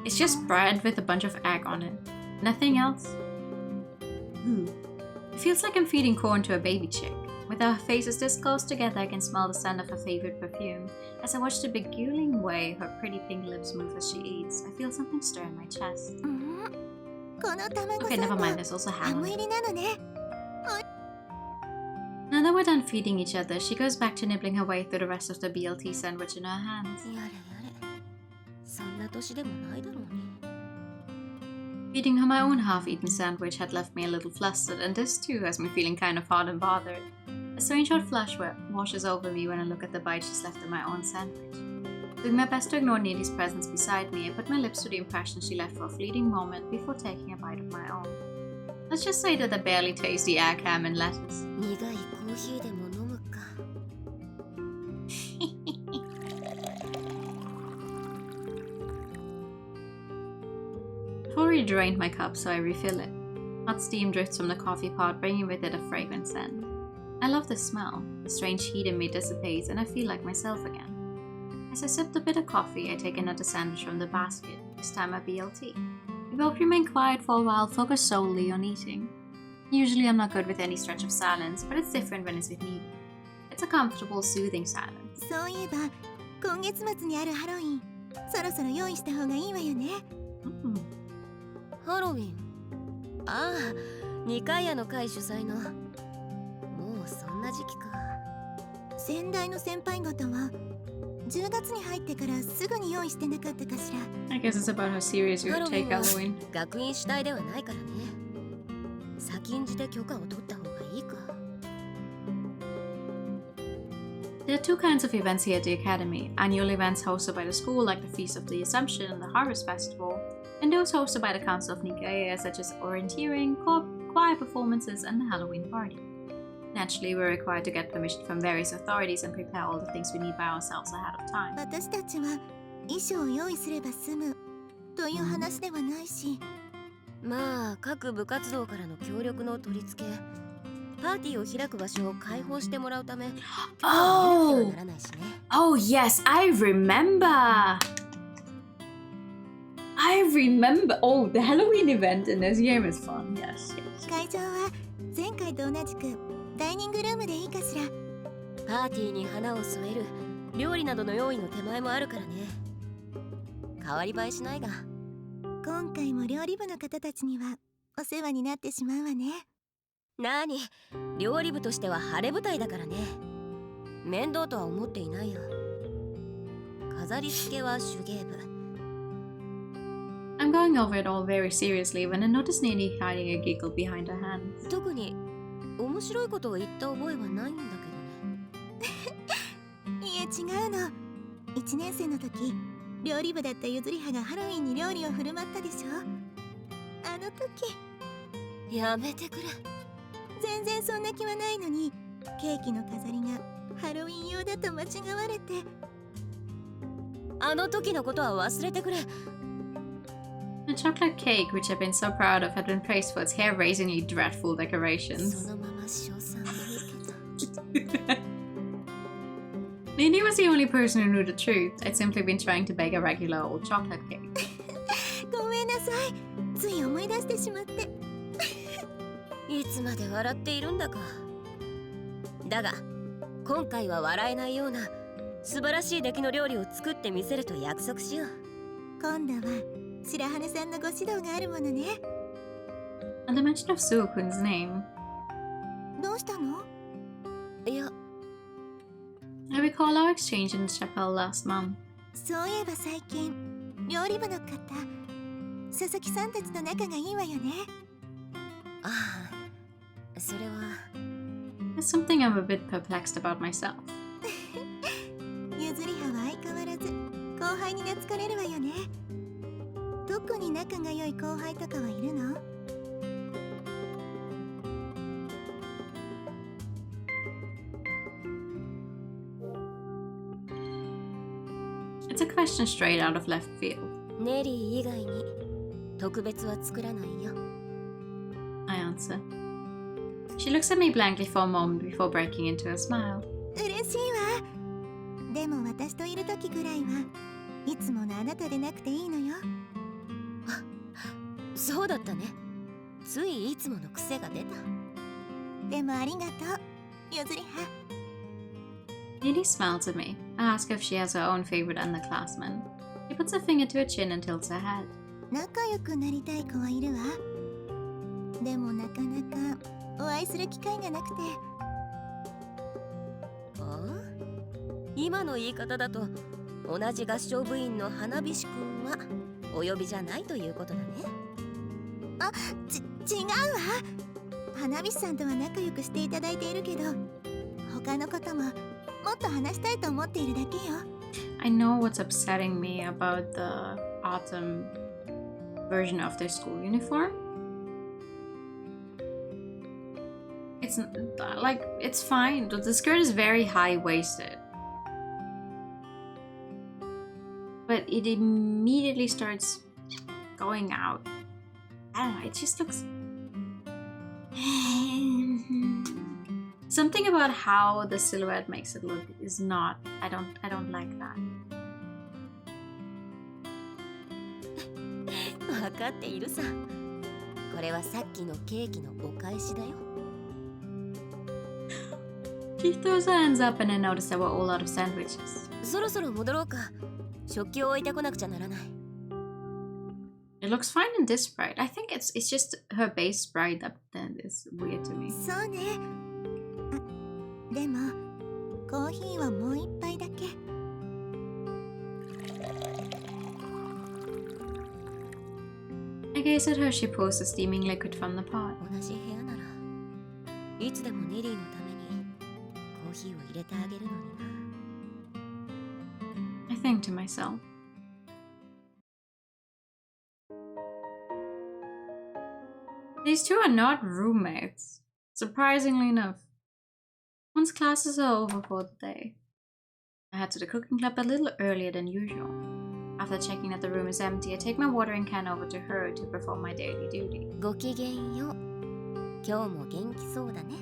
It's just bread with a bunch of egg on it. Nothing else. Ooh. It feels like I'm feeding corn to a baby chick. With our faces this close together, I can smell the scent of her favorite perfume. As I watch the beguiling way her pretty pink lips move as she eats, I feel something stir in my chest. この卵 Okay, サ never ン mind, ド there's also ham ハ on ム it. 入りなのね。 Now that we're done feeding each other, she goes back to nibbling her way through the rest of the BLT sandwich in her hands. やれやれ。そんな年でもないだろうね。 Feeding her my own half-eaten sandwich had left me a little flustered, and this too has me feeling kind of hot and bothered. A strange hot flush washes over me when I look at the bite she's left in my own sandwich. Doing my best to ignore Neely's presence beside me, I put my lips to the impression she left for a fleeting moment before taking a bite of my own. Let's just say that I barely taste the egg, ham, and lettuce. 苦いコーヒーでも飲むか。I've already drained my cup, so I refill it. Hot steam drifts from the coffee pot, bringing with it a fragrant scent. I love the smell. The strange heat in me dissipates, and I feel like myself again. As I sip the bitter coffee, I take another sandwich from the basket, this time a BLT. We both remain quiet for a while, focused solely on eating. Usually I'm not good with any stretch of silence, but it's different when it's with Neely. It's a comfortable, soothing silence. そういえば、今月末にあるハロウィン、そろそろ用意した方がいいわよね。ハロウィン。ああ、2階屋の会主催の。もうそんな時期か。先代の先輩方は10月に入ってからすぐに用意してなかったかしら。I guess it's about how serious you take Halloween. 学院主体ではないからね。先んじて許可を取った方がいいか。There are two kinds of events here at the Academy. Annual events hosted by the school like the Feast of the Assumption and the Harvest Festival, and those hosted by the Council of Nicaea such as orienteering, choir performances, and the Halloween party. Naturally, we're required to get permission from various authorities and prepare all the things we need by ourselves ahead of time. 私たちは衣装を用意すれば済むという話ではないし、まあ各部活動からの協力の取り付け、パーティーを開く場所を開放してもらうため、許可を得なくてはならないしね。Oh yes, I remember. Oh, the Halloween event in this game is fun. Yes. 会場は前回と同じくダイニングルームでいいかしら。パーティーに花を添える料理などの用意の手前もあるからね。代わり映えしないが。今回も料理部の方たちにはお世話になってしまうわね。なに、料理部としては晴れ舞台だからね。面倒とは思っていないよ。飾り付けは手芸部。I'm going over it all very seriously when I notice Neely hiding a giggle behind her hands. 特に面白いことを言った覚えはないんだけどね。いえ、違うの。1年生の時、料理部だったゆずりはがハロウィンに料理を振る舞ったでしょ。あの時。やめてくれ。全然そんな気はないのに、ケーキの飾りがハロウィン用だと間違われて。あの時のことは忘れてくれ。The chocolate cake, which I've been so proud of, had been praised for its hair-raisingly dreadful decorations. そのまま称賛を受けた。Neely was the only person who knew the truth. I'd simply been trying to bake a regular old chocolate cake. ごめんなさい。つい思い出してしまって。いつまで笑っているんだか。だが、今回は笑えないような素晴らしい出来の料理を作ってみせると約束しよう。今度は白羽さんのご指導があるものね。At the mention of Suokun's name, どうしたの？いや、I recall our exchange in the chapel last month. そういえば最近、料理部の方、佐々木さんたちと仲がいいわよね。ああ、それは。There's something I'm a bit perplexed about myself. ゆずりはは相変わらず後輩に懐かれるわよね。特に仲が良い後輩とかはいるの？ It's a question straight out of left field. ネリー以外に特別は作らないよ。I answer. She looks at me blankly for a moment before breaking into a smile. 嬉しいわ。でも私といる時ぐらいはいつものあなたでなくていいのよ。あ、そうだったね。ついいつもの癖が出た。でもありがとう、ゆずりは。Neely smiles at me. I ask her if she has her own favorite underclassman. She puts her finger to her chin and tilts her head. 仲良くなりたい子はいるわ。でもなかなかお会いする機会がなくて。あ？今の言い方だと同じ合唱部員の花火師くんはお呼びじゃないということだね。あ、違うわ。花火師さんとは仲良くしていただいているけど、他のことももっと話したいと思っているだけよ。I know what's upsetting me about the autumn version of their school uniform. It's like, it's fine, but the skirt is very high-waisted. But it immediately starts going out. I don't know, it just looks... Something about how the silhouette makes it look is not... I don't like that. 分かっているさ。これはさっきのケーキのお返しだよ。 She throws her hands up and I noticed there were all out of sandwiches. そろそろ戻ろうか。食器を置いてこなくちゃならない。 It looks fine in this sprite. I think it's just her base sprite that is weird to me. そうね。でも、コーヒーはもう一杯だけ。I gaze at her, she pours the steaming liquid from the pot. 同じ部屋ならいつでもネリーのためにコーヒーを入れてあげるのにな。 I think to myself. These two are not roommates, surprisingly enough. Once classes are over for the day, I head to the cooking club a little earlier than usual. After checking that the room is empty, I take my watering can over to her to perform my daily duty. ごきげんよう。今日も元気そうだね。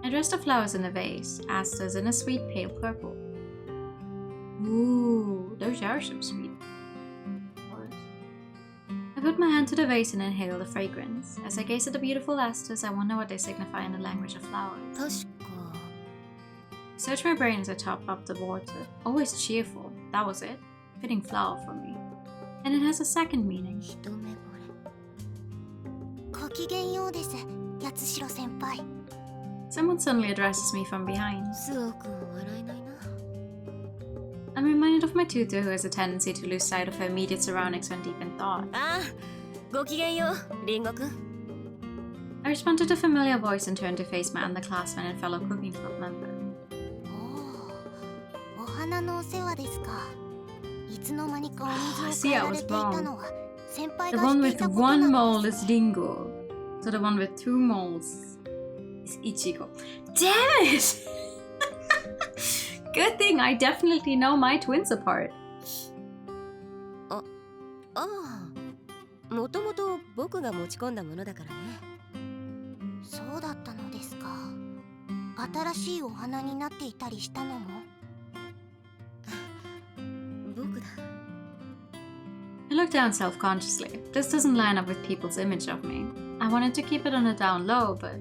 I dress the flowers in a vase, asters in a sweet pale purple. Ooh, those are some sweet flowers. I put my hand to the vase and inhale the fragrance. As I gaze at the beautiful asters, I wonder what they signify in the language of flowers. 確か Search my brain as I top up the water. Always cheerful, that was it. Fitting flower for me. And it has a second meaning. 一目惚れ。ごきげんようです、八代先輩。Someone suddenly addresses me from behind. スオ君笑えないな。 I'm reminded of my tutor who has a tendency to lose sight of her immediate surroundings when deep in thought. ああ、ごきげんよう、リンゴ君。 I respond to the familiar voice and turn to face my underclassmen and fellow cooking club member. お花のお世話ですか。いつの間にかお水 See, を I 変えら was れていたのは先輩 The が one してい with たことな one の mole で is す。 Dingo. So the one with 2 moles is Ichigo. Damn it! Good thing I definitely know my twins apart. ああ、もともと僕が持ち込んだものだからね。そうだったのですか。新しいお花になっていたりしたのも。僕だ。 I look down self-consciously. This doesn't line up with people's image of me. I wanted to keep it on a down low, but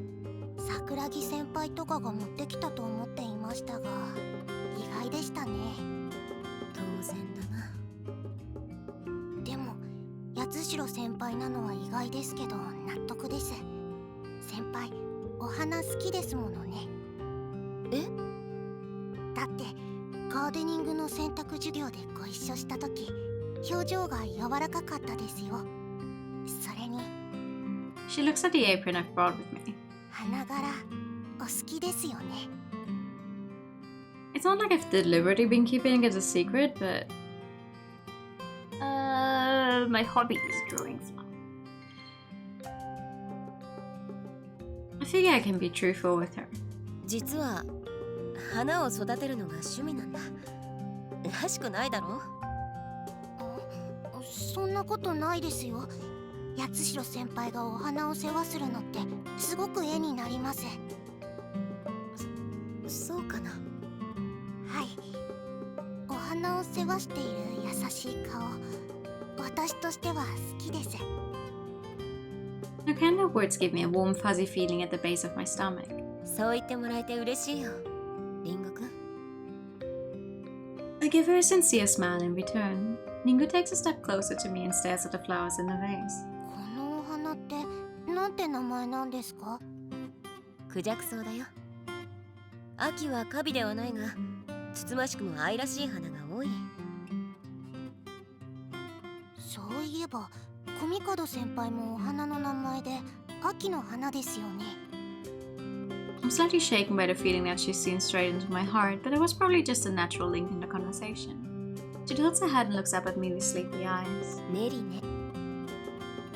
桜木先輩とかが持ってきたと思っていましたが、意外でしたね。当然だな。でも、八代先輩なのは意外ですけど納得です。先輩、お花好きですものね。え？だってガーデニングの選択授業でご一緒した時、表情が柔らかかったですよ。それに she looks at the apron I've brought with me. 花柄お好きですよね。 It's not like I've deliberately been keeping it a secret, but my hobby is growing flowers. I figure I can be truthful with her. 実は花を育てるのが趣味なんだ。らしくないだろ？そんなことないですよ。八代先輩がお花を世話するのってすごく絵になります。そうかな。はい。お花を世話している優しい顔、私としては好きです。 No kind of words give me a warm fuzzy feeling at the base of my stomach. そう言ってもらえて嬉しいよ、リンゴくん。 I give her a sincere smile in return. Ningo takes a step closer to me and stares at the flowers in the vase. このお花ってなんて名前なんですか？クジャクソウだよ。秋はカビではないが、つつましくも愛らしい花が多い。そういえば、小見門先輩もお花の名前で秋の花ですよね。I'm slightly shaken by the feeling that she's seen straight into my heart, but it was probably just a natural link in the conversation. She tilts her head and looks up at me with sleepy eyes. ネリね。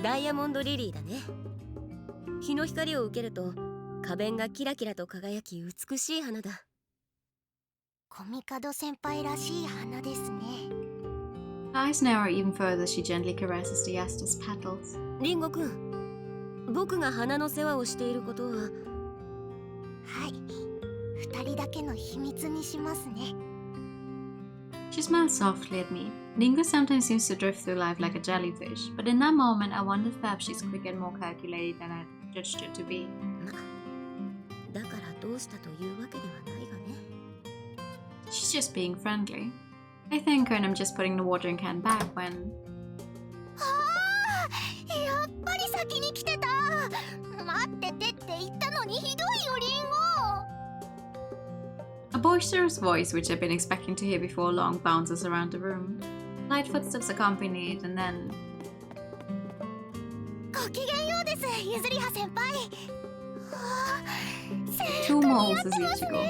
ダイヤモンドリリーだね。日の光を受けると花弁がキラキラと輝き美しい花だ。コミカド先輩らしい花ですね。Her eyes narrow even further as she gently caresses the Aster's petals. リンゴくん、僕が花の世話をしていることは。はい、二人だけの秘密にしますね。She smiles softly at me. Ringo sometimes seems to drift through life like a jellyfish, but in that moment I wondered if perhaps she's quicker and more calculated than I judged her to be. だからどうしたというわけではないがね。She's just being friendly. I thank her and I'm just putting the watering can back when... やっぱり先に来てた。待っててって言ったのにひどいよリンゴ。A boisterous voice, which I've been expecting to hear before long, bounces around the room. Light footsteps accompany it, and then... ごきげんようです、ゆずりは先輩。Two moles as Ichigo.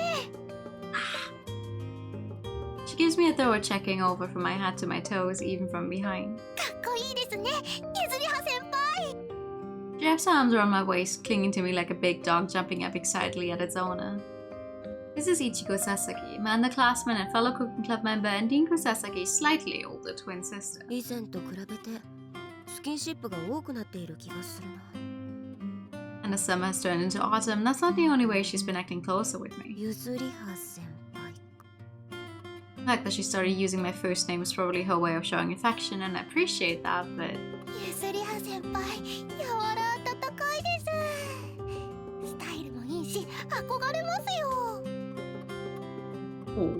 She gives me a thorough checking over from my head to my toes, even from behind. かっこいいですね、ゆずりは先輩。 She wraps her arms around my waist, clinging to me like a big dog jumping up excitedly at its owner. This is Ichigo Sasaki, my underclassman and fellow cooking club member, and Rinko Sasaki's slightly older twin sister. 以前と比べてスキンシップが多くなっている気がするな。And the summer has turned into autumn. That's not the only way she's been acting closer with me. ゆずりは先輩。 The fact that she started using my first name was probably her way of showing affection, and I appreciate that, but... ゆずりは先輩、柔ら温かいです。スタイルもいいし、憧れますよ。Oh.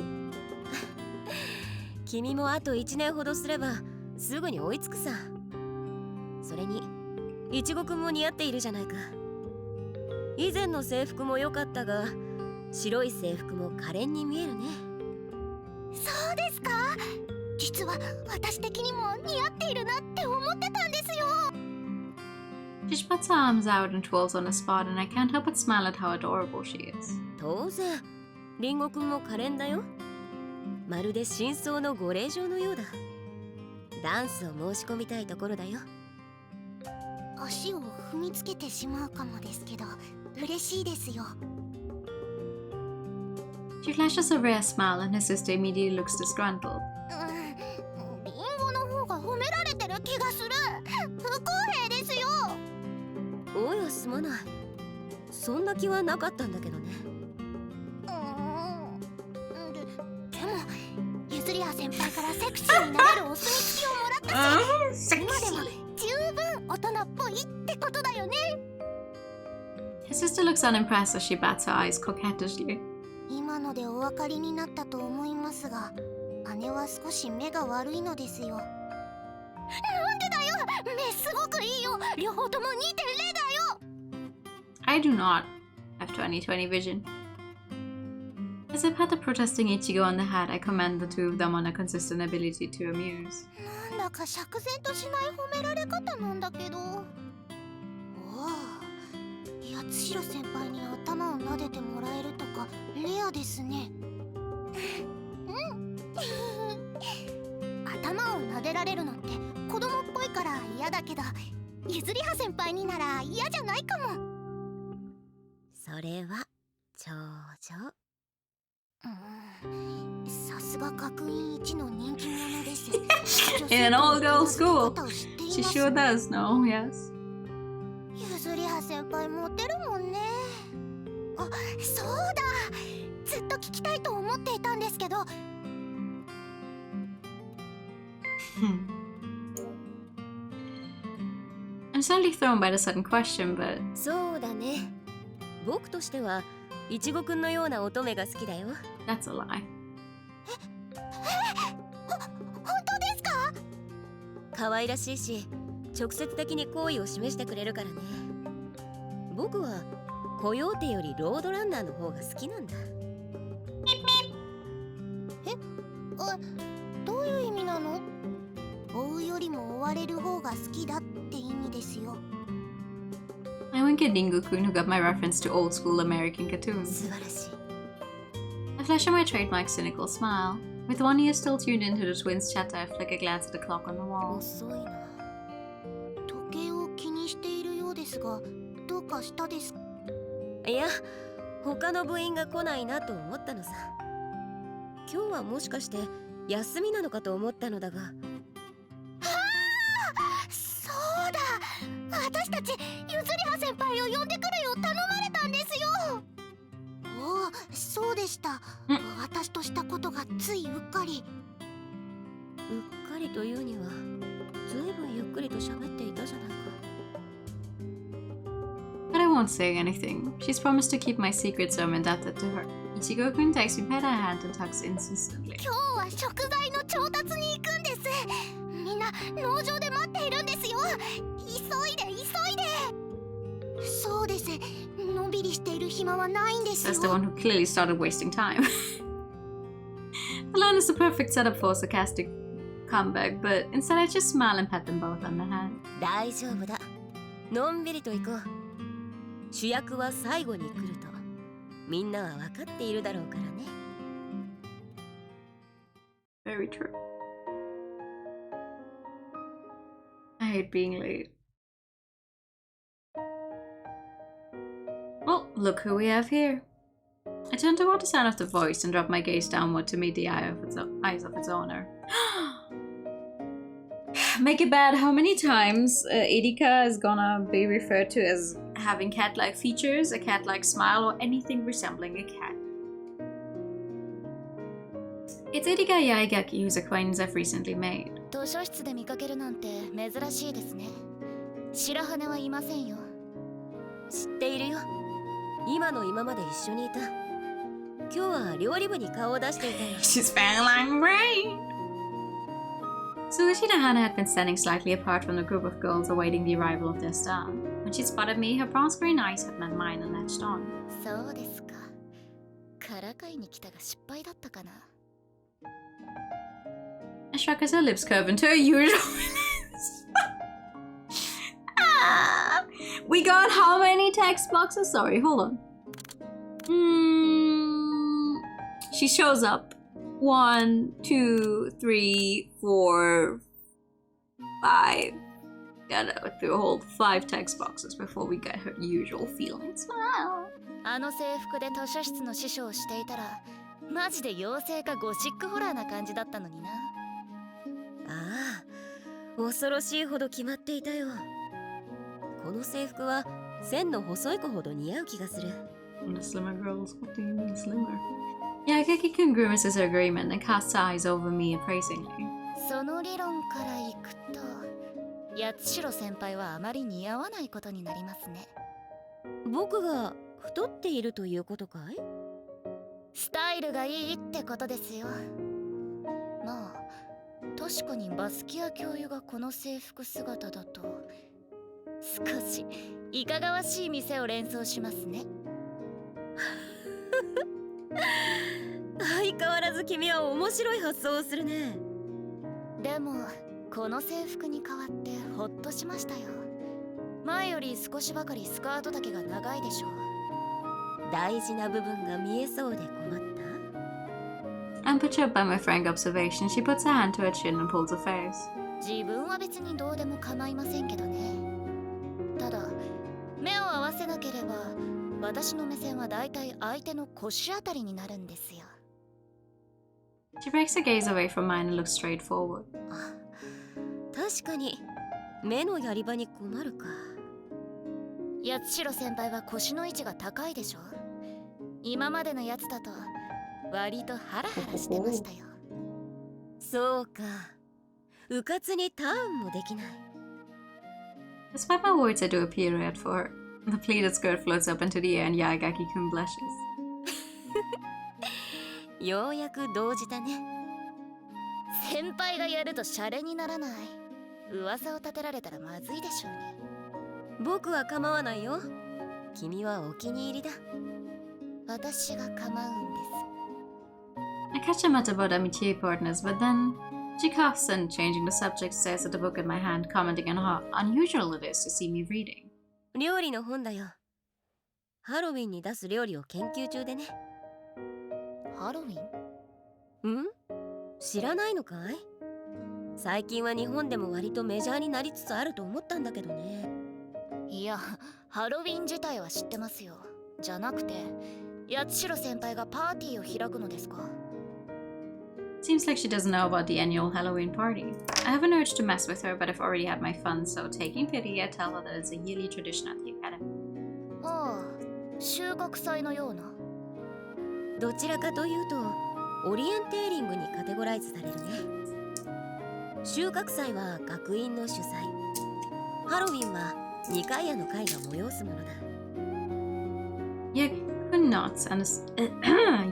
君もあと1年ほどすればすぐに追いつくさ。それにいちごくんも似合っているじゃないか。以前の制服も良かったが白い制服も可憐に見えるね。そうですか。実は私的にも似合っているなって思ってたんですよ。She spreads her arms out and twirls on the spot, and I can't help but smile at how adorable she is. 当然リンゴくんも可憐だよ。まるで真相のご令嬢のようだ。ダンスを申し込みたいところだよ。足を踏みつけてしまうかもですけど、嬉しいですよ。She flashes a rare smile, and her sister immediately looks disgruntled. リンゴの方が褒められてる気がする。不公平ですよ。おやすまない。そんな気はなかったんだけどね。でもゆずりは先輩からセクシーになれるお墨付きをもらったし、今では十分大人っぽいってことだよね。Her sister looks unimpressed as she bats her eyes coquettishly. 今のでお分かりになったと思いますが、姉は少し目が悪いのですよ。なんでだよ、目すごくいいよ。両方とも 2.0 だよ。 I do not have 20/20 vision. As I pat the protesting Ichigo on the head, I commend the two of them on their consistent ability to amuse. なんだか釈然としない褒められ方なんだけど。おお、八代先輩に頭を撫でてもらえるとかレアですね。うん頭を撫でられるのって子供っぽいから嫌だけど、ゆずりは先輩になら嫌じゃないかも。それは長女。さすが学院一の人気者です。In an all-girl school, 女性と she いう sure 姿を does know, yes. ゆずりは先輩モテるもんね。あ、そうだ。ずっと聞きたいと思っていたんですけど。I'm suddenly thrown by the sudden question, but そうだね。僕としてはいちごくんのような乙女が好きだよ。 that's a lie. 本当ですか？可愛らしいし直接的に好意を示してくれるからね。僕はコヨーテよりロードランナーの方が好きなんだ。どういう意味なの？追うよりも追われる方が好きだって意味ですよ。I wink Kid Ringo-kun who got my reference to old school American cartoons. 素晴らしい I flash on my trademark cynical smile. With one ear still tuned into the twins' chatter, I flick a glance at the clock on the wall. 遅いな時計を気にしているようですが、どうかしたですか？いや他の部員が来ないなと思ったのさ今日はもしかして休みなのかと思ったのだがそうだ、私たちゆずりは先輩を呼んでくるよう頼まれたんですよ。おお、そうでした。私としたことがついうっかり。うっかりというにはずいぶんゆっくりと喋っていたじゃないか But I won't say anything. She's promised to keep my secret, so I'm indebted to her. Ichigo-kun takes me by the hand and tugs insistently. 今日は食材の調達に行くんです。みんな農場で待っているんですよ。急いで急いで。そうです。のんびりしている暇はないんですよ。 Says the one who clearly started wasting time. The line is the perfect setup for a sarcastic comeback, but instead I just smile and pat them both on the hand. 大丈夫だのんびりと行こう主役は最後に来るとみんなは分かっているだろうからね Very true. I hate being late. Well, look who we have here. I turn toward the sound of the voice and drop my gaze downward to meet the eyes of its owner. Make it bad. How many times Erika is gonna be referred to as having cat-like features, a cat-like smile, or anything resembling a cat? It's Erika Yaigaki, whose acquaintance I've recently made. 図書室で見かけるなんて珍しいですね。白羽はいませんよ。知っているよ今の今まで一緒にいた今日は料理部に顔を出していたよ She's feeling great! Tsuyoshi and Hana had been standing slightly apart from the group of girls awaiting the arrival of their star. When she spotted me, her bronze green eyes had met mine and latched on. そうですか。からかいに来たが失敗だったかな。I shrug as her lips curve into her usual Ah, we got how many text boxes? Sorry, hold on. She shows up. 1, 2, 3, 4, 5. Gotta go through a whole 5 text boxes before we get her usual feelings. Wow. あの制服で図書室の師匠をしていたら、マジで妖精かゴシックホラーな感じだったのにな。ああ恐ろしいほど決まっていたよこの制服は線の細い子ほど似合う気がする The slimmer girls, what do you mean slimmer? Yaigaki-kun grimaces her agreement and casts her eyes over me appraisingly. その理論からいくと、八代先輩はあまり似合わないことになりますね。僕が太っているということかいスタイルがいいってことですよ。まあ確かにバスキア教諭がこの制服姿だと少しいかがわしい店を連想しますね相変わらず君は面白い発想をするねでもこの制服に代わってホッとしましたよ。前より少しばかりスカート丈が長いでしょう。大事な部分が見えそうで困った I'm perturbed by my frank observation. She puts her hand to her chin and pulls her face. 自分は別にどうでも構いませんけどね。ただ目を合わせなければ私の目線はだいたい相手の腰あたりになるんですよ。 She breaks her gaze away from mine and looks straight forward. あ確かに目のやり場に困るか八代先輩は腰の位置が高いでしょ。今までのやつだと割とハラハラしてましたよ。そうかうかつにターンもできない Despite my words, I do a pirouette for her. The pleated skirt floats up into the air and Yaigaki-kun blushes. ようやく動じたね先輩がやるとシャレにならない。噂を立てられたらまずいでしょうね。僕は構わないよ君はお気に入りだ私が構うんです。 I catch a mutter about amitié partners, but then she coughs and, changing the subject, stares at the book in my hand, commenting on how unusual it is to see me reading. 料理の本だよ。ハロウィンに出す料理を研究中でね。ハロウィン？ん？知らないのかい？最近は日本でも割とメジャーになりつつあると思ったんだけどね。いや、ハロウィン自体は知ってますよ。じゃなくて、八代先輩がパーティーを開くのですか？ Seems like she doesn't know about the annual Halloween party. I have an urge to mess with her, but I've already had my fun, so taking pity, I tell her that it's a yearly tradition at the academy. ああ、収穫祭のような。どちらかというとオリエンテーリングにカテゴライズされるね。収穫祭は学院の主催、ハロウィンは二階屋の会が催すものだ。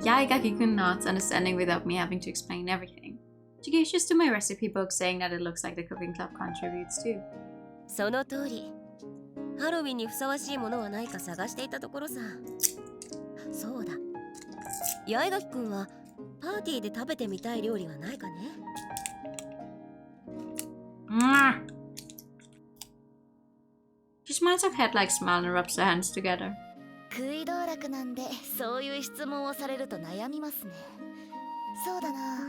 Yaigaki-kun nods, understanding without me having to explain everything. She gestures to my recipe book, saying that it looks like the cooking club contributes too. その通り。ハロウィンにふさわしいものはないか探していたところさ。そうだ。八重垣くんはパーティーで食べてみたい料理はないかね。She smiles her head-like smile and rubs her hands together. 食い道楽なんで、そういう質問をされると悩みますね。そうだな。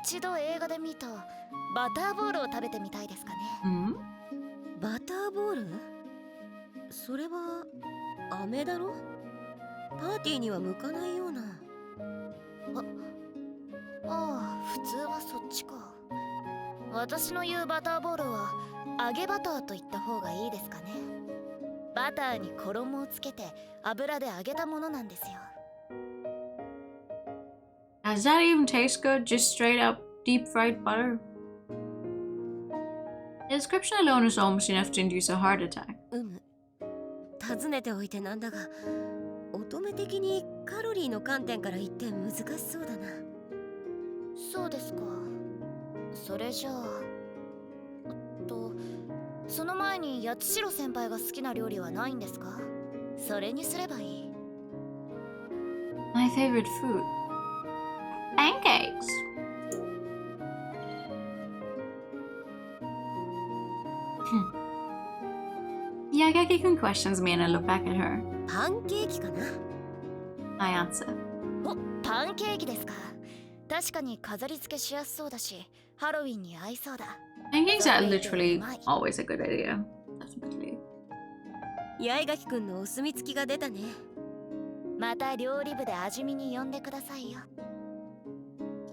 一度映画で見たバターボールを食べてみたいですかね。バターボール？それは飴だろ？パーティーには向かないような。ああ、普通はそっちか。私の言うバターボールは揚げバターと言った方がいいですかね。バターに衣をつけて油で揚げたものなんですよ。Does that even taste good? Just straight up deep fried butter? The description alone is almost enough to induce a heart attack. 尋ねておいてなんだが、乙女的にカロリーの観点から言って難しそうだな。そうですか。それじゃあその前に八代先輩が好きな料理はないんですか？それにすればいい。 My favorite food. Pancakes. Yaigaki-kun questions me and I look back at her. パンケーキかな？ I answer. お、パンケーキですか。確かに飾り付けしやすそうだし、ハロウィンに合いそうだ。Pancakes are literally always a good idea. Definitely. 八重垣くんのお墨付きが出たね。また料理部で味見に呼んでくださいよ。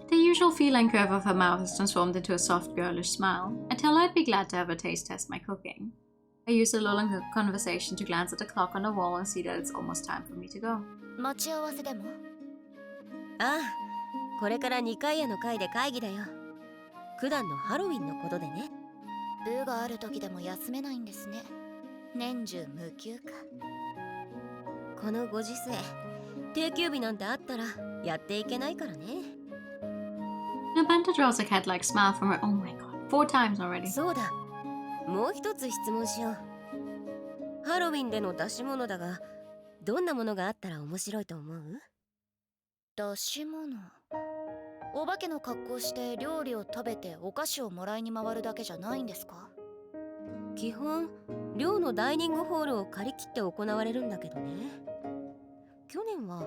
The usual feline curve of her mouth is transformed into a soft girlish smile. I tell her I'd be glad to have her taste test my cooking. I use a lull in conversation to glance at the clock on the wall and see that it's almost time for me to go. 待ち合わせでも？ああ、これから二階屋の会で会議だよ。普段のハロウィンのことでね。部がある時でも休めないんですね。年中無休か。このご時世、定休日なんてあったらやっていけないからね。Nabanta draws a cat-like smile from her. Oh my god, 4 times already. そうだ。もう一つ質問しよう。ハロウィンでの出し物だが、どんなものがあったら面白いと思う？出し物。お化けの格好して料理を食べてお菓子をもらいに回るだけじゃないんですか？基本、寮のダイニングホールを借り切って行われるんだけどね。去年は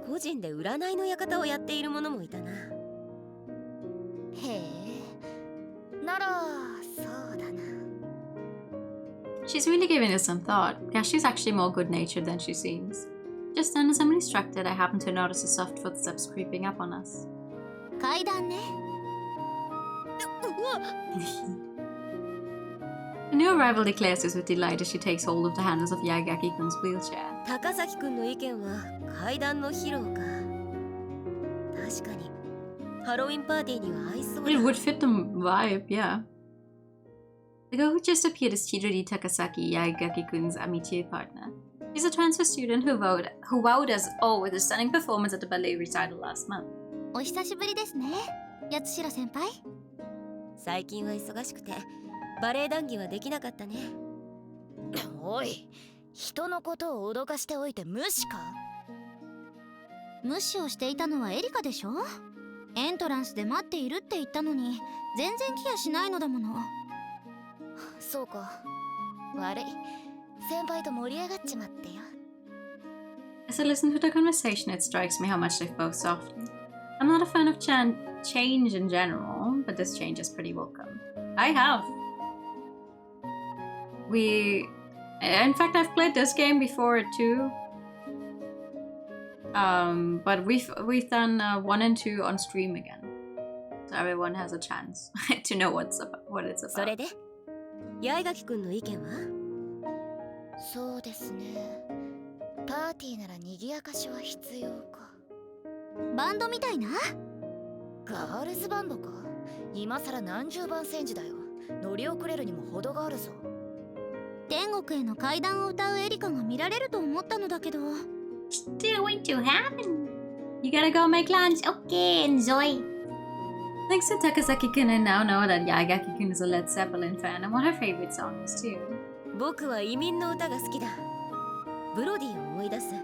個人で占いの館をやっている者もいたな。へえ、ならそうだな。She's really giving it some thought. Gashi's actually more good-natured than she seems. Just then, as I'm distracted, I happen to notice the soft footsteps creeping up on us. 階段ね。The new arrival declares this with delight as she takes hold of the handles of Yaigaki-kun's wheelchair. 高崎くんの意見は階段の披露か。確かにハロウィンパーティーには合いそうだ。 It would fit the vibe, yeah. The girl who just appeared is Chidori Takasaki, Yaigaki-kun's amitié partner. She's a transfer student who wowed us all with a stunning performance at the ballet recital last month. お久しぶりですね、八代先輩。最近は忙しくてバレエ談義はできなかったね。おい、人のことを脅かしておいて無視か？無視をしていたのはエリカでしょ？エントランスで待っているって言ったのに全然来やしないのだもの。そうか、悪い。先輩と盛り上がっちまってよ。 As I listen to the conversation, it strikes me how much they've both softened. I'm not a fan of change in general, but this change is pretty welcome. I have. In fact, I've played this game before too. But we've done 1 and 2 on stream again, so everyone has a chance to know what it's about. それで八重垣くんの意見は？そうですね。パーティーなら賑やかしは必要か。バンドみたいな？ガールズバンドか。今さら何十番煎じだよ。乗り遅れるにも程があるぞ。天国への階段を歌うエリカが見られると思ったのだけど。Still going to happen. You gotta go make lunch. Okay, enjoy. Thanks to Takasaki-kun, I now know that Yaegaki-kun is a Led Zeppelin fan and what her favorite song is too. 僕は移民の歌が好きだ。ブロディを思い出す。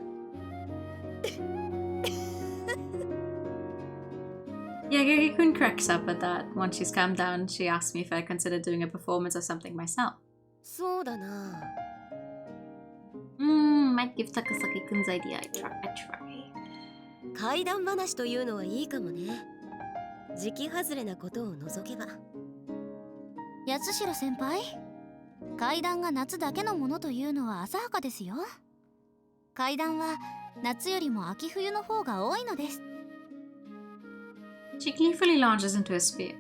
Yaegaki-kun cracks up at that. Once she's calmed down, she asks me if I consider doing a performance or something myself. そうだな。Might give Takasaki-kun's idea a try. 怪談話というのはいいかもね。時期外れなことを除けば。八代先輩、怪談が夏だけのものというのは浅はかですよ。怪談は夏よりも秋冬の方が多いのです。She gleefully launches into a spear.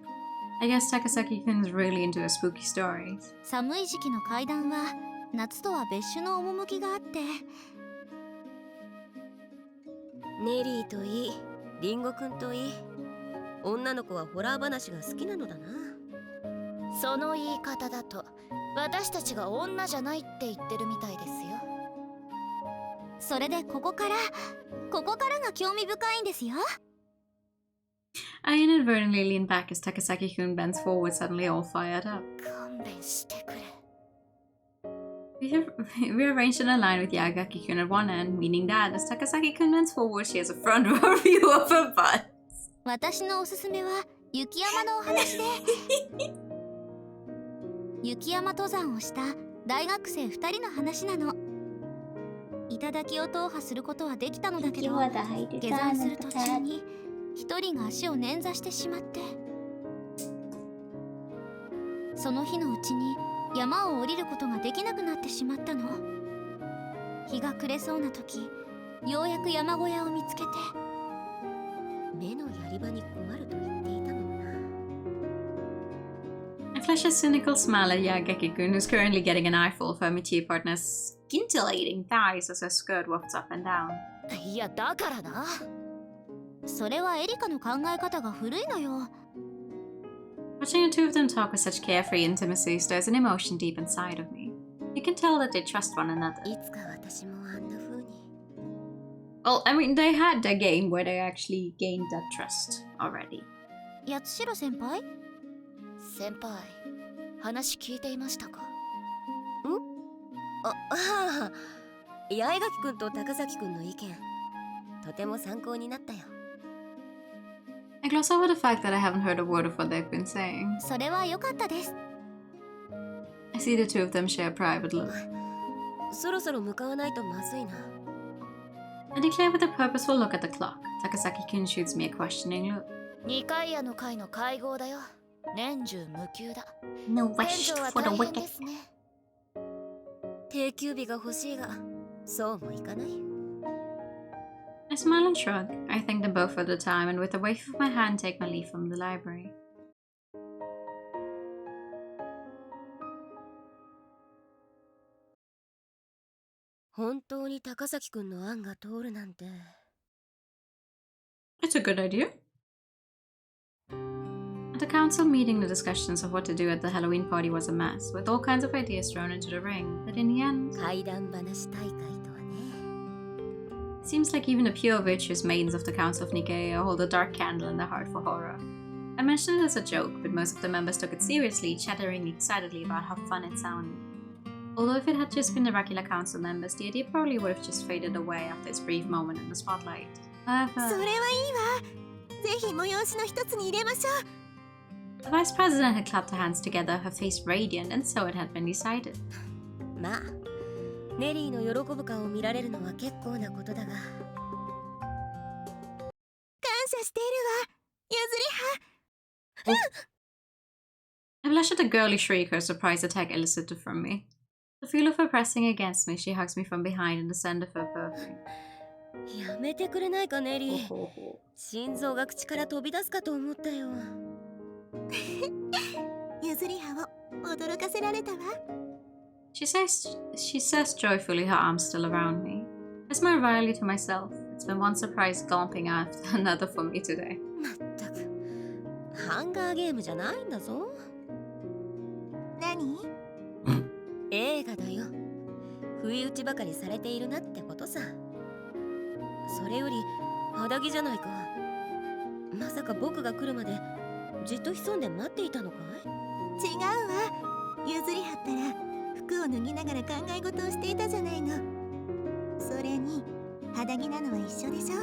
I guess Takasaki-kun's really into her spooky stories. 寒い時期の怪談は夏とは別種の趣があって、ネリーといい、リンゴくんといい、女の子はホラー話が好きなのだな。その言い方だと私たちが女じゃないって言ってるみたいですよ。それでここからが興味深いんですよ。I inadvertently lean back as Takasaki-kun bends forward, suddenly all fired up. 勘弁してくれ。We arranged in a line with Yaegaki-kun at one end, meaning that as Takasaki-kun bends forward, she has a front row view of her butt. 私のおすすめは雪山のお話で雪山登山をした大学生2人の話なの。頂を踏破することはできたのだけど、下山する途中に1人が足を捻挫してしまって、その日のうちに山を降りることができなくなってしまったの。日が暮れそうな時、ようやく山小屋を見つけて、目のやり場に困ると言っていたのな。I flash a cynical smile at Yaegaki-kun, who's currently getting an eyeful of her mature partner's scintillating thighs as her skirt wafts up and down. いやだからな。それはエリカの考え方が古いのよ。Watching the two of them talk with such carefree intimacy stirs an emotion deep inside of me. You can tell that they trust one another. いつか私もあんな風に。Well, I mean, they had a game where they actually gained that trust already. 八代先輩？先輩、話聞いていましたか？ああ、八重垣くんと高崎くんの意見、とても参考になったよ。I gloss over the fact that I haven't heard a word of what they've been saying. それは良かったです。I see the two of them share a private look. そろそろ向かわないとまずいな。I declare with a purposeful look at the clock. Takasaki-kun shoots me a questioning look. 2階屋の会の会合だよ。年中無休だ。 No 店 rest 長は for the 大変 wicked. ですね。定休日が欲しいが、そうもいかない。I smile and shrug. I thank them both for the time and with a wave of my hand take my leave from the library. 本当に高崎くんの案が通るなんて。It's a good idea. At the council meeting, the discussions of what to do at the Halloween party was a mess, with all kinds of ideas thrown into the ring. But in the end, 怪談話大会とはね。it seems like even the pure virtuous maidens of the Council of Nicaea hold a dark candle in their heart for horror. I mentioned it as a joke, but most of the members took it seriously, chattering excitedly about how fun it sounded. Although if it had just been the regular council members, the idea probably would have just faded away after its brief moment in the spotlight. それはいいわ。ぜひ催しの一つに入れましょう。 The vice president had clapped her hands together, her face radiant, and so it had been decided. まあ、ネリーの喜ぶ顔を見られるのは結構なことだが、感謝しているわ、ゆずりは。I blushed at the girly shriek her surprise attack elicited from me. The feel of her pressing against me, she hugs me from behind and the scent of her perfume. やめてくれないかネリー。 Ho, ho, ho. 心臓が口から飛び出すかと思ったよ。ゆずりはを驚かせられたわ。She says joyfully, her arms still around me. I smile wryly to myself. It's been one surprise gulping after another for me today. まったく、ハンガーゲームじゃないんだぞ。何？映画だよ。不意打ちばかりされているなってことさ。それより肌着じゃないか。まさか僕が来るまでじっと潜んで待っていたのかい？違うわ。ゆずりはったら服を脱ぎながら考え事をしていたじゃないの。それに肌着なのは一緒でしょ。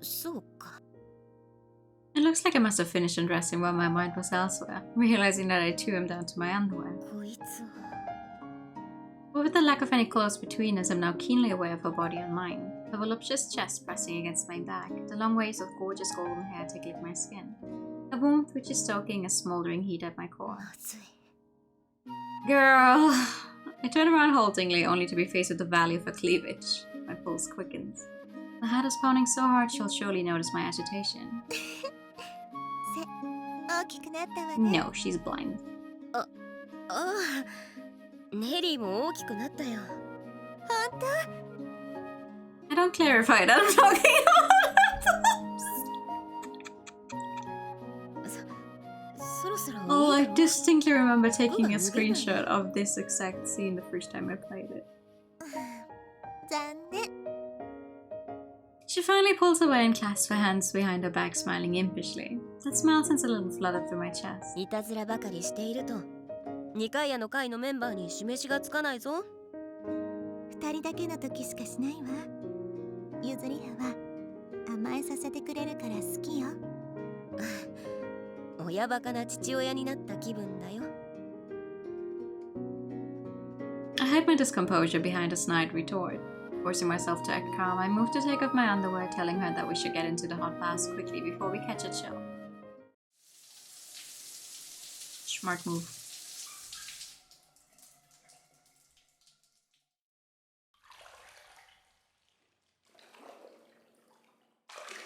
そうか。It looks like I must have finished undressing while my mind was elsewhere, realizing that I too am down to my underwear. こいつは。 But with the lack of any clothes between us, I'm now keenly aware of her body and mine. Her voluptuous chest pressing against my back, the long waves of gorgeous golden hair tickling my skin. A warmth which is stoking a smoldering heat at my core. まずい。 Girl! I turn around haltingly, only to be faced with the valley of her cleavage. My pulse quickens. The heart is pounding so hard she'll surely notice my agitation. 大きくなったわね。 No, she's blind. ああ、ネリーも大きくなったよ。本当？ I don't clarify that I'm talking Oh, I distinctly remember taking a screenshot of this exact scene the first time I played it. 残念。 She finally pulls away and clasps her hands behind her back, smiling impishly. That smile sends a little flutter through my chest. いたずらばかりしていると、二階屋の会のメンバーに示しがつかないぞ。二人だけの時しかしないわ。ゆずりはは甘えさせてくれるから好きよ。親バカな父親になった気分だよ。 I hide my discomposure behind a snide retort. Forcing myself to act calm, I move to take off my underwear, telling her that we should get into the hot baths quickly before we catch a chill. Smart move.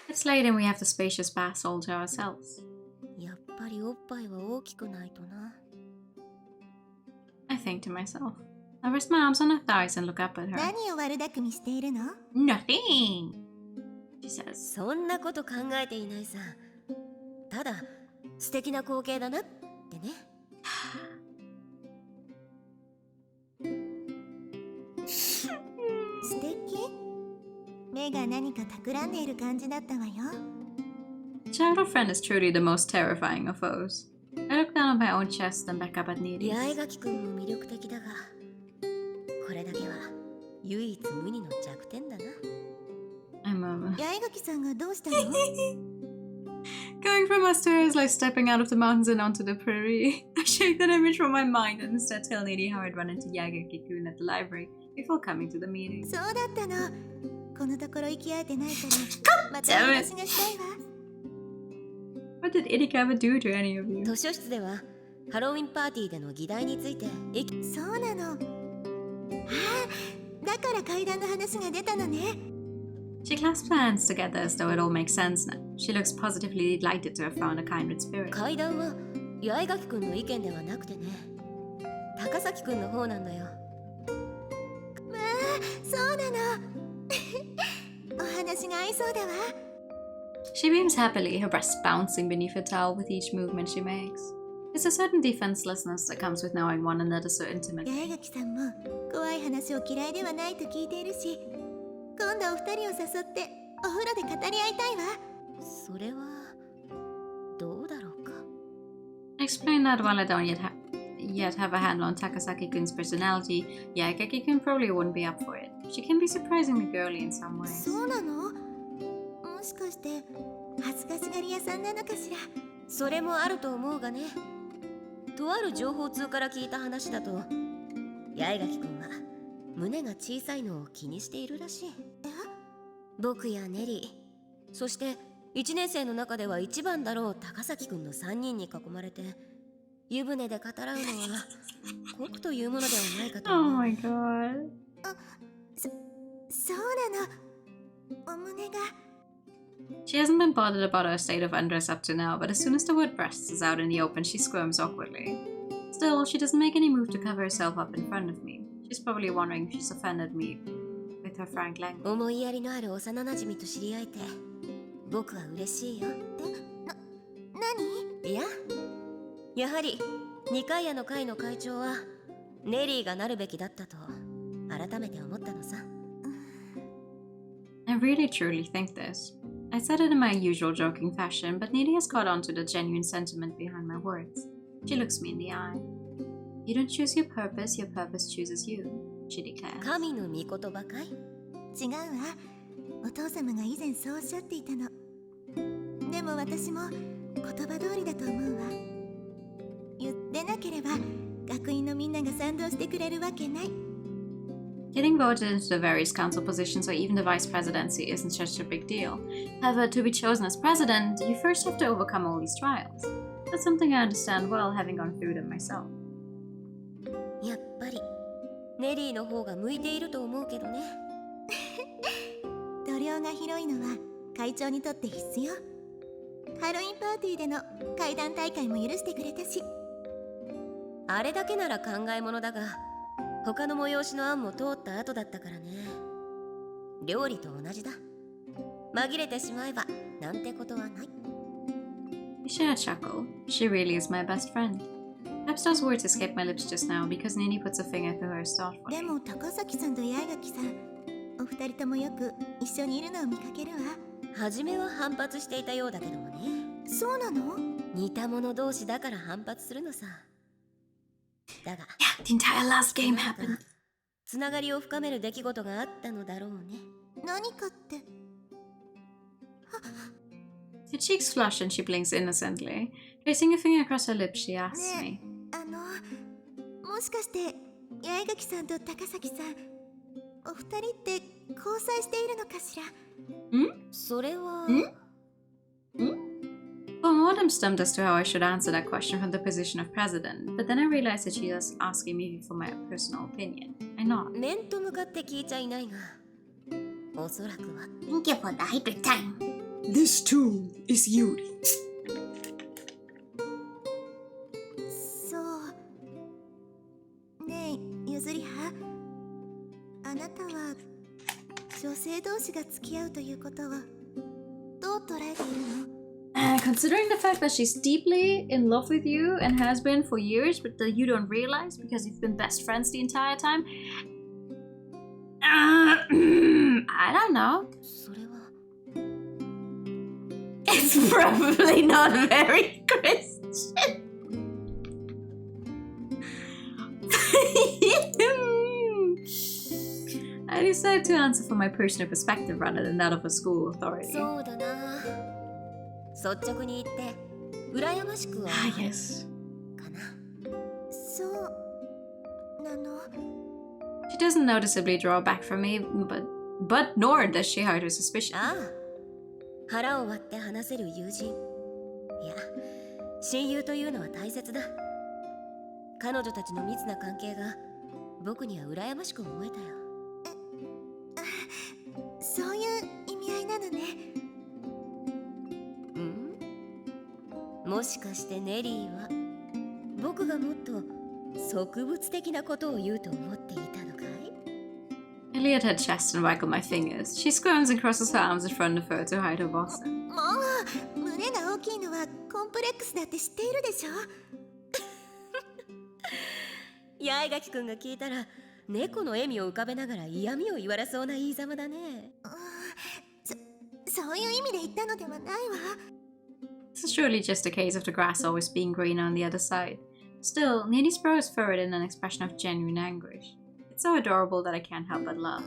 It's late and we have the spacious baths all to ourselves. やっぱりおっぱいは大きくないとな。 I think to myself. I rest my arms on her thighs and look up at her. 何を悪巧みしているの？ Nothing, she says. そんなこと考えていないさ。ただ素敵な光景だなってね。素敵？目が何か企んでいる感じだったわよ。 Childhood friend is truly the most terrifying of foes. I look down at my own chest and back up at 八 Neely's. 重垣くんも魅力的だが、これだけは唯一無二の弱点だな。 I murmur. 八重垣さんがどうしたの？ Going from upstairs is like stepping out of the mountains and onto the prairie. I shake that image from my mind and instead tell Neely how I'd run into Yagaki-kun at the library before coming to the meeting. そうだったの。このところ行き合えてないからまた話がしたいわ。 What did Irika ever do to any of you? 図書室ではハロウィンパーティーでの議題についてそうなの。ああ、だから階段の話が出たのね。 She clasps her hands together as though it all makes sense now. She looks positively delighted to have found a kindred spirit. 階段は八重垣くんの意見ではなくてね、高崎くんの方なんだよ。まあ、そうなの。お話が合いそうだわ。 She beams happily, her breasts bouncing beneath her towel with each movement she makes. There's a certain defenselessness that comes with knowing one another so 八重 intimately. 垣さんも怖い話を嫌いではないと聞いているし、今度お二人を誘ってお風呂で語り合いたいわ。それはどうだろうか。 I explain that while I don't yet have a handle on Takasaki-kun's personality, Yagaki-kun probably wouldn't be up for it. She can be surprisingly girly in some ways. そうなの？もしかして恥ずかしがり屋さんなのかしら。それもあると思うがね。とある情報通から聞いた話だと、八重垣君は胸が小さいのを気にしているらしい。僕やネリー、そして1年生の中では一番だろう高崎君の3人に囲まれて湯船で語らうのは酷というものではないかと Oh 思う。 my god. そうなの。お胸が。 She hasn't been bothered about her state of undress up to now, but as soon as the word breasts is out in the open, she squirms awkwardly. Still, she doesn't make any move to cover herself up in front of me. She's probably wondering if she's offended me with her frank language. 思いやりのある幼なじみと知り合えて僕は嬉しいよ。何？いや、やはり二階屋の会の会長はネリーがなるべきだったと改めて思ったのさ。I really truly think this. I said it in my usual joking fashion, but Neely has caught on to the genuine sentiment behind my words. She looks me in the eye. You don't choose your purpose chooses you, she declares. 神の御言葉かい？違うわ。お父様が以前そうおっしゃっていたの。でも私も言葉通りだと思うわ。言ってなければ学院のみんなが賛同してくれるわけない。Getting voted into the various council positions or even the vice presidency isn't such a big deal. However, to be chosen as president, you first have to overcome all these trials. That's something I understand well, having gone through them myself. やっぱりネリーの方が向いていると思うけどね。度量が広いのは会長にとって必要。ハロウィンパーティーでの怪談大会も許してくれたし。あれだけなら考えものだが他の催しの案も通った後だったからね。料理と同じだ。紛れてしまえばなんてことはない。 We share a chuckle. She really is my best friend. Perhaps those words escaped my lips just now because Nini puts a finger through hers thoughtfully. でも高崎さんと八重垣さん、お二人ともよく一緒にいるのを見かけるわ。初めは反発していたようだけどもね。そうなの？似た者同士だから反発するのさ。だが Yeah, the entire last game happened. つながりを深める出来事があったのだろうね。何かって。Her cheeks flush and she blinks innocently. Tracing a finger across her lips, she asks ね me. え、もしかして八重垣さんと高崎さん、お二人って交際しているのかしら？それは For a moment, I'm stumped as to how I should answer that question from the position of president, but then I realized that she was asking me for my personal opinion. I nod. 面と向かって聞いちゃいないが、おそらくは Thank you for the hyper time. This too is Yuri. そうねえ、ゆずりは、あなたは女性同士が付き合うということをどう捉えているのConsidering the fact that she's deeply in love with you and has been for years, but that you don't realize because you've been best friends the entire time, I don't know. それは It's probably not very Christian. I decided to answer from my personal perspective rather than that of a school authority. そうだな。率直に言って羨ましくは Ah, yes. かな。そうなの？ She doesn't noticeably draw back from me, but nor does she hide her suspicion. ああ、腹を割って話せる友人。いや、親友というのは大切だ。彼女たちの密な関係が僕には羨ましく思えたよ。そういう意味合いなのね。もしかしてネリーは僕がもっと植物的なことを言うと思っていたのかい？ I leer at her chest and waggle my fingers. She squirms and crosses her arms in front of her to hide her bosom. もう胸が大きいのはコンプレックスだって知っているでしょ。八重垣くんが聞いたら猫の笑みを浮かべながら嫌味を言われそうな言いざまだね。そういう意味で言ったのではないわ。This is surely just a case of the grass always being greener on the other side. Still, Neely's brow is furrowed in an expression of genuine anguish. It's so adorable that I can't help but laugh.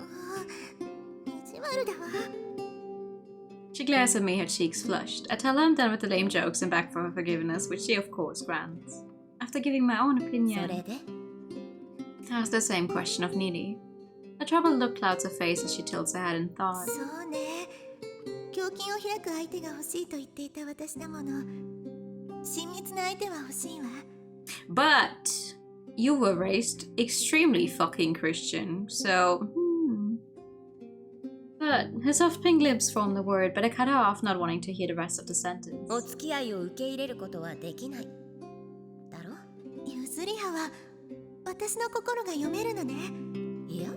意地悪だわ。 She glares at me, her cheeks flushed. I tell her I'm done with the lame jokes and beg for her forgiveness, which she of course grants. After giving my own それ opinion, で Asked the same question of Nini. A troubled look clouds her face as she tilts her head in thought. そうね。胸筋を開く相手が欲しいと言っていた私だもの。親密な相手は欲しいわ。But you were raised extremely fucking Christian, so But her soft pink lips formed the word, but I cut her off, not wanting to hear the rest of the sentence. お付き合いを受け入れることはできない。だろ？ユズリハは私の心が読めるのね。いや、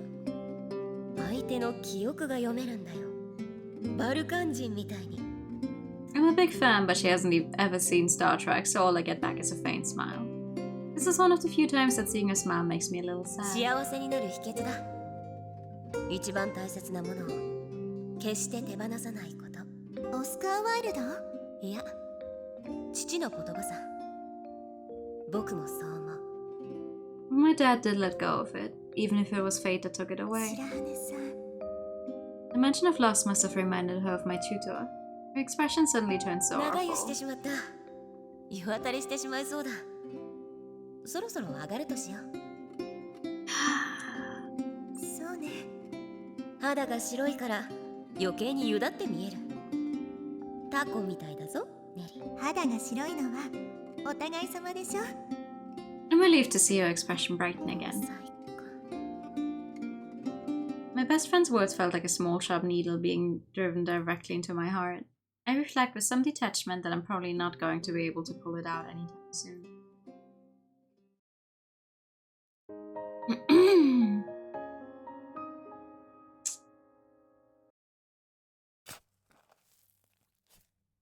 相手の記憶が読めるんだよ。バルカン人みたいに。I'm a big fan, but she hasn't ever seen Star Trek, so all I get back is a faint smile. This is one of the few times that seeing her smile makes me a little sad. 幸せになる秘訣だ。一番大切なものを決して手放さないこと。オスカー・ワイルド？いや、父の言葉さ。僕もそう思う。My dad did let go of it, even if it was fate that took it away. 白羽さん。The mention of loss must have reminded her of my tutor. Her expression suddenly turned 長湯し sorrowful. てしまった。湯あたりしてしまいそうだ。そろそろ上がるとしよう。そうね。肌が白いから余計に湯だって見える。タコみたいだぞ、ネリ。肌が白いのはお互い様でしょ。I'm relieved to see her expression brighten again. My best friend's words felt like a small sharp needle being driven directly into my heart. I reflect with some detachment that I'm probably not going to be able to pull it out anytime soon.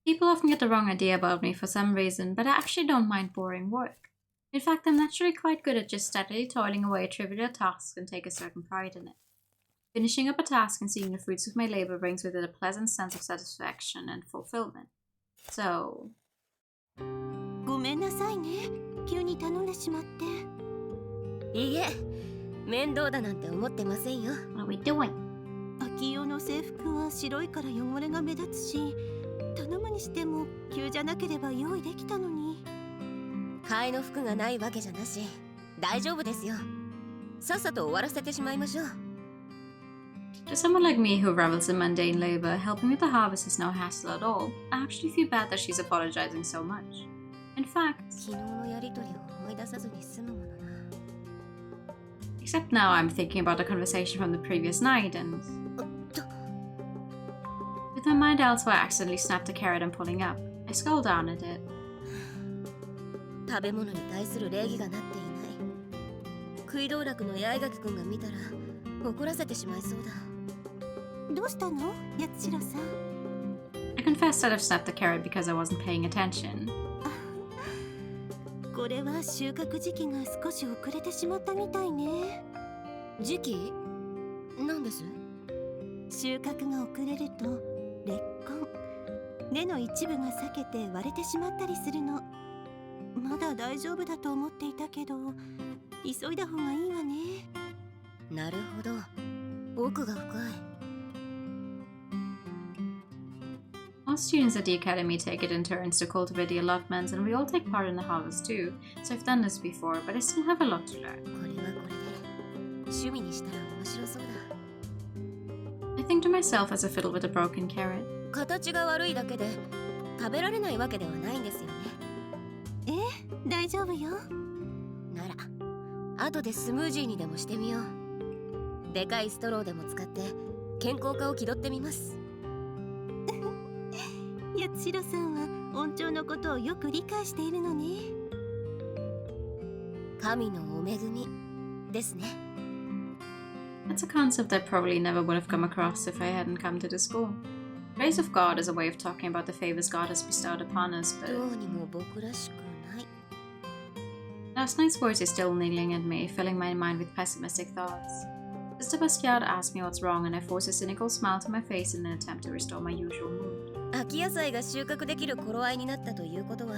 People often get the wrong idea about me for some reason, but I actually don't mind boring work. In fact, I'm naturally quite good at just steadily toiling away at trivial tasks and take a certain pride in it. Finishing up a task and seeing the fruits of my labor brings with it a pleasant sense of satisfaction and fulfillment. So... ごめんなさいね。急に頼んでしまって。いいえ、面倒だなんて思ってませんよ。What are we doing? 秋用の制服は白いから汚れが目立つし、頼むにしても急じゃなければ用意できたのに。替えの服がないわけじゃなし、大丈夫ですよ。さっさと終わらせてしまいましょう。To someone like me who revels in mundane labor, helping with the harvest is no hassle at all. I actually feel bad that she's apologizing so much. In fact, 昨日のやりとりを思い出さずに済むものな。except now I'm thinking about the conversation from the previous night and... With my mind elsewhere, I accidentally snapped a carrot I'm pulling up. I scroll down at it. 食べ物に対する礼儀がなっていない。食い道楽の八重垣くんが見たら怒らせてしまいそうだ。どうしたの、八代さん。I confess that I've snapped the carrot because I wasn't paying attention. これは収穫時期が少し遅れてしまったみたいね。時期？なんです？収穫が遅れると劣根、根の一部が裂けて割れてしまったりするの。まだ大丈夫だと思っていたけど、急いだ方がいいわね。なるほど、奥が深い。All students at the academy take it in turns to cultivate the allotments, and we all take part in the harvest too. So I've done this before, but I still have a lot to learn. これはこれで趣味にしたら面白そうだ。I think to myself as I fiddle with a broken carrot. 形が悪いだけで食べられないわけではないんですよね。大丈夫よ。なら後でスムージーにでもしてみよう。でかいストローでも使って健康化を気取ってみます。八代さんは音調のことをよく理解しているのね。神のお恵みですね。That's a concept I probably never would have come across if I hadn't come to the school. Grace of God is a way of talking about the favors God has bestowed upon us, but どうにも僕らしくない。last night's words are still niggling at me, filling my mind with pessimistic thoughts. Sister Basquiat asks me what's wrong, and I force a cynical smile to my face in an attempt to restore my usual mood. 秋野菜が収穫できる頃合いになったということは、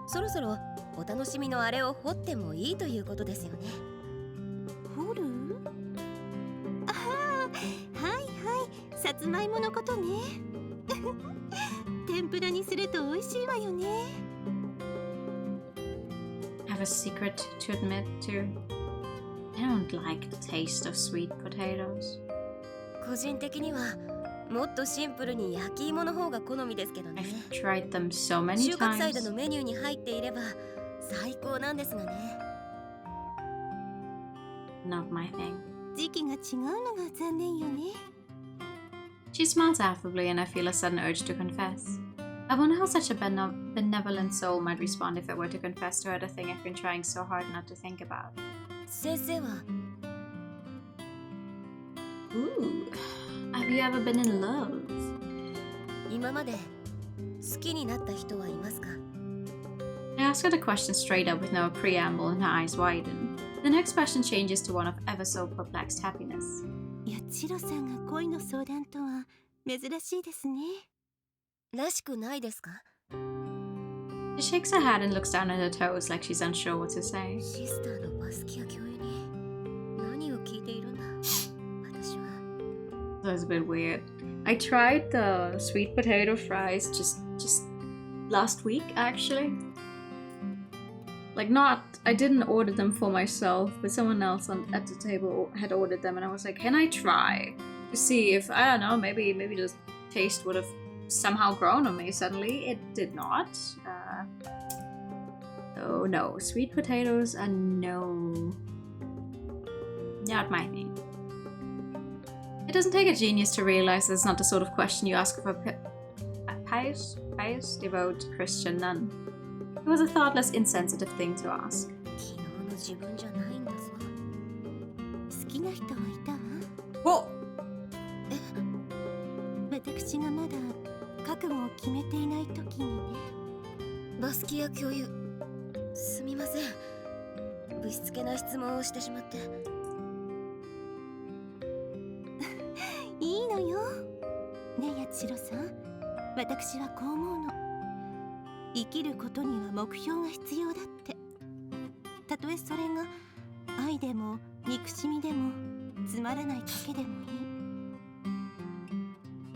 そろそろお楽しみのあれを掘ってもいいということですよね。掘る？ああ、はいはい、さつまいものことね。天ぷらにすると美味しいわよね。I have a secret to admit to. I don't like the taste of sweet potatoes. 個人的にはもっとシンプルに焼き芋の方が好みですけどね。 I've tried them so many 収穫祭で times. のメニューに入っていれば最高なんですがね。 Not my thing. 時期が違うのが残念よね。 She smiles affably and I feel a sudden urge to confess. I wonder how such a benevolent soul might respond if I were to confess to her the thing I've been trying so hard not to think about. 先生は Ooh, have you ever been in love? 今まで好きになった人はいますか？ I ask her the question straight up with no preamble and her eyes widen. The next question changes to one of ever so perplexed happiness. やちろさんが恋の相談とは珍しいですね。らしくないですか？ She shakes her head and looks down at her toes like she's unsure what to say. シスターのバスキア教諭に何を聞いているんだ？私は That was a bit weird. I tried the sweet potato fries just last week actually. Like I didn't order them for myself, but someone else at the table had ordered them and I was like, can I try to see if, I don't know, maybe the taste would have somehow grown on me suddenly. It did not. So no, sweet potatoes are not my thing. It doesn't take a genius to realize that's not the sort of question you ask of a pious, devout Christian nun. It was a thoughtless, insensitive thing to ask. 昨日の自分じゃないんだぞ。好きな人はいたわ。 Whoa! 私がまだ覚悟を決めていない時にね。バスキア教諭、すみません。ぶしつけな質問をしてしまって。いいのよ。ねえ八代さん、私はこう思うの。生きることには目標が必要だって。たとえそれが愛でも憎しみでもつまらない賭けでもいい。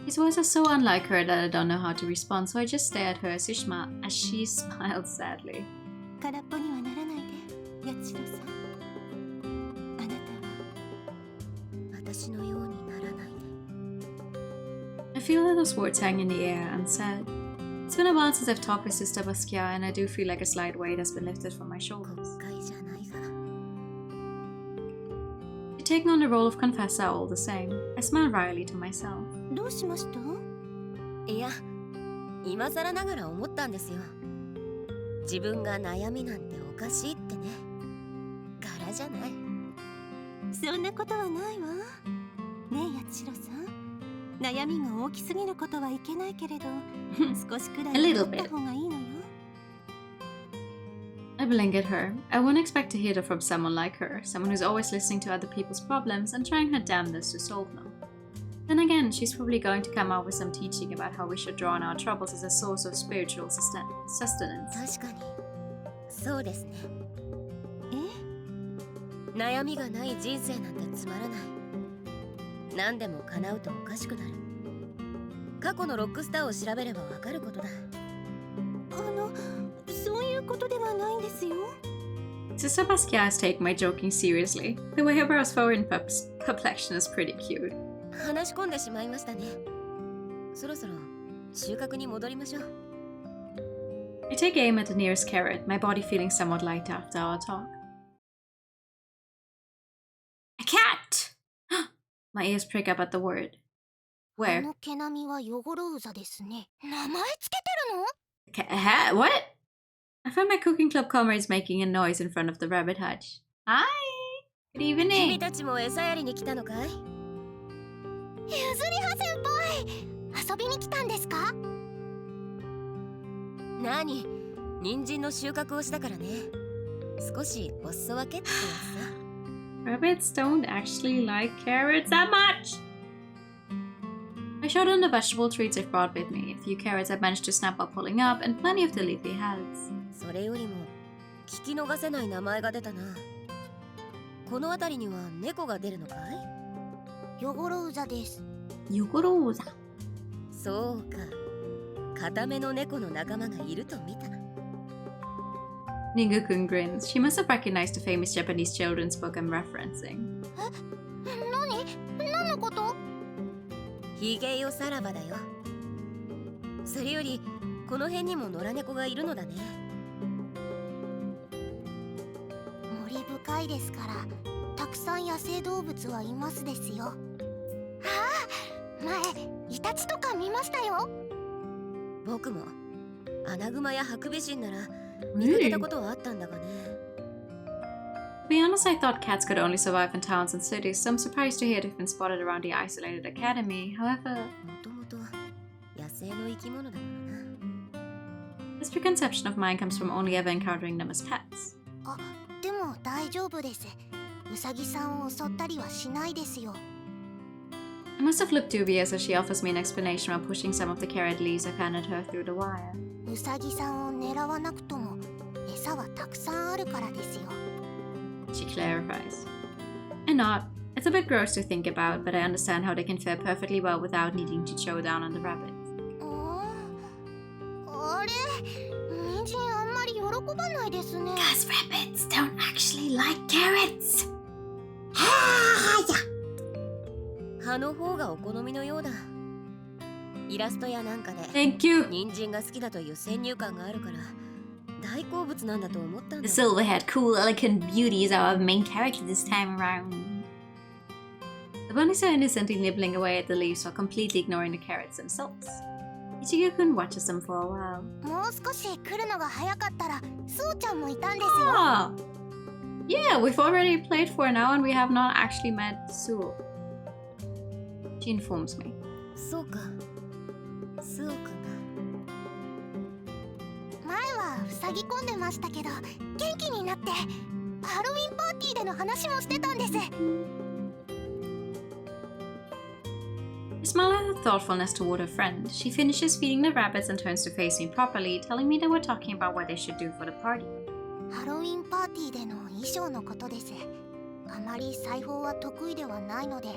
His voice is so unlike her that I don't know how to respond, so I just stare at her as she smiles sadly. 空っぽにはならないで、八代さん。あなたは私のようにならないで。 I feel that those words hang in the air unsaid. It's been a while since I've talked with Sister Basquiat, and I do feel like a slight weight has been lifted from my 国 shoulders. 会じゃないが。 You've taken on the role of confessor all the same. I smile wryly to myself. どうしました？いや、今更ながら思ったんですよ。自分が悩みなんておかしいってね。柄じゃない。そんなことはないわ。ねえ八代さん、悩みが大きすぎることはいけないけれど、少しくらい A little 持った方がいいのよ。 I blink at her. I wouldn't expect to hear that from someone like her, someone who's always listening to other people's problems and trying her damnedest to solve them. Then again, she's probably going to come out with some teaching about how we should draw on our troubles as a source of spiritual sustenance. 確かにそうですね。悩みがない人生なんてつまらない。何でも叶うとおかしくなる。過去のロックスターを調べればわかることだ。そういうことではないんですよ。 Sister Basquiat has taken my joking seriously. The way her brows forward in perplexion is pretty cute. 話し込んでしまいましたね。そろそろ収穫に戻りましょう。 I take aim at the nearest carrot, my body feeling somewhat lighter after our talk. A cat! My ears prick up at the word. あ Where? の毛並みはヨゴロウザですね。名前つけてるの？ What? I find my cooking club comrades making a noise in front of the rabbit hutch. Hi! Good 君 evening! たちも餌やりに来たのかい？ゆずりは先輩、遊びに来たんですか？何？人参の収穫をしたからね。少しお裾分けってやつさ。 Rabbits don't actually like carrots that much! I showed them the vegetable treats I've brought with me, a few carrots I've managed to snap while pulling up, and plenty of the leafy heads. それよりも聞き逃せない名前が出たな。この辺りには猫が出るのかい？ヨゴロウザです。 Yugorosa. そうか。固めの猫の仲間がいると見た。Ningo-kun grins. She must have recognized the famous Japanese children's book I'm referencing. 何のこと？ヒゲよさらばだよ。それよりこの辺にも野良猫がいるのだね。森深いですからたくさん野生動物はいますですよ。ああ、前イタチとか見ましたよ。僕もアナグマやハクビシンなら見かけたことはあったんだがね。To be honest, I thought cats could only survive in towns and cities, so I'm surprised to hear they've been spotted around the isolated academy. However, もともと野生の生き物だからな。 this preconception of mine comes from only ever encountering them as pets. あ、でも大丈夫です。ウサギさんを襲ったりはしないですよ。I must have looked dubious as she offers me an explanation while pushing some of the carrot leaves I've handed her through the wire. ウサギさんを狙わなくとも餌はたくさんあるからですよ。She clarifies. And not. It's a bit gross to think about, but I understand how they can fare perfectly well without needing to chow down on the rabbits. あれ、人参あんまり喜ばないですね。 Because rabbits don't actually like carrots. 葉の方がお好みのようだ。イラストやなんかで Thank you! 人参が好きだという先入観があるから大好物なんだと思ったん The だ。 silver-haired, cool, elegant beauty is our main character this time around. The bunnies are innocently nibbling away at the leaves while completely ignoring the carrots themselves. Ichigo-kun watches them for a while. もう少し来るのが早かったらスーちゃんもいたんですよ。 Ah! Yeah, we've already played for an hour and we have not actually met Suo. She informs me. そうか、スオ君が。前は塞ぎ込んでましたけど元気になってハロウィンパーティーでの話もしてたんです。 I smile at her thoughtfulness toward her friend. She finishes feeding the rabbits and turns to face me properly, telling me they were talking about what they should do for the party. ハロウィンパーティーでの衣装のことです。あまり裁縫は得意ではないので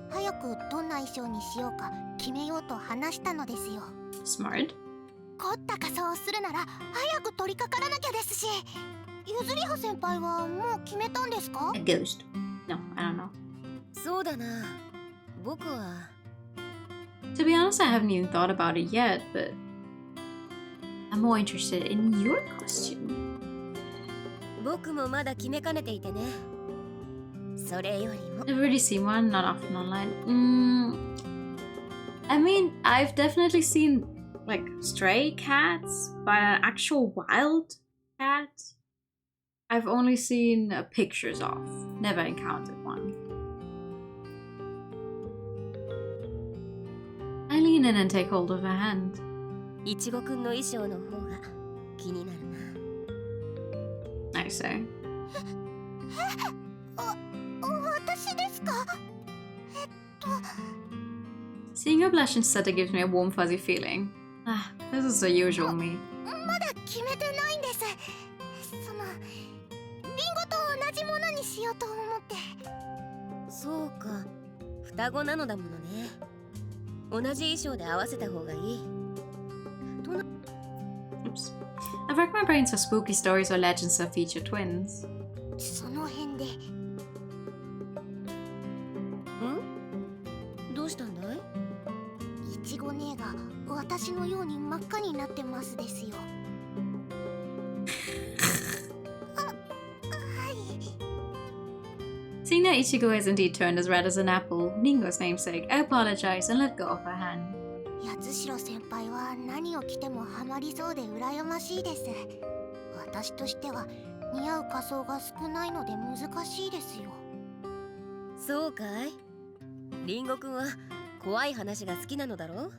早くどんな衣装にしようか決めようと話したのですよ。 Smart. 凝った仮装をするなら早く取り掛からなきゃですし、ゆずりは先輩はもう決めたんですか？ A ghost. No, I don't know. そうだな、僕は To be honest, I haven't even thought about it yet, but I'm more interested in your costume. 僕もまだ決めかねていてね。それよりも Never really seen one, not often online. I mean, I've definitely seen like stray cats, but an actual wild cat, I've only seen pictures of, never encountered one. I lean in and take hold of her hand. いちごくんの衣装の方が気になるな。 I say. 私ですかSeeing her blush and stutter gives me a warm fuzzy feeling. Ah, this is the usual me. まだ決めてないんです。そのリンゴと同じものにしようと思って。そうか、双子なのだものね。同じ衣装で合わせた方がいい。 Oops. I've racked my brains for spooky stories or legends that feature twins. その辺でどうしたんだい？いちご姉が私のように真っ赤になってますですよ。はい。 Seeing that Ichigo has indeed turned as red as an apple, Ningo's namesake, I apologize and let go of her hand. 八代先輩は何を着てもハマりそうで羨ましいです。私としては似合う仮装が少ないので難しいですよ。そうかい？リンゴくんは怖い話が好きなのだろ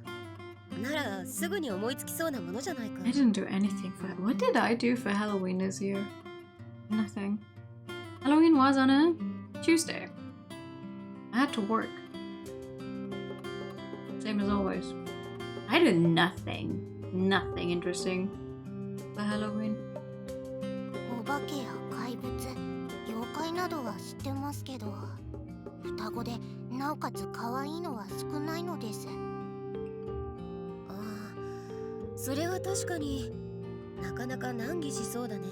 う？ならすぐに思いつきそうなものじゃないか。 I didn't do anything for What did I do for Halloween this year? Nothing. Halloween was on a Tuesday. I had to work. Same as always. I did nothing. Nothing interesting for Halloween. お化けや怪物、妖怪などは知ってますけど、双子でなおかつ可愛いのは少ないのです。ああ、それは確かになかなか難儀しそうだね。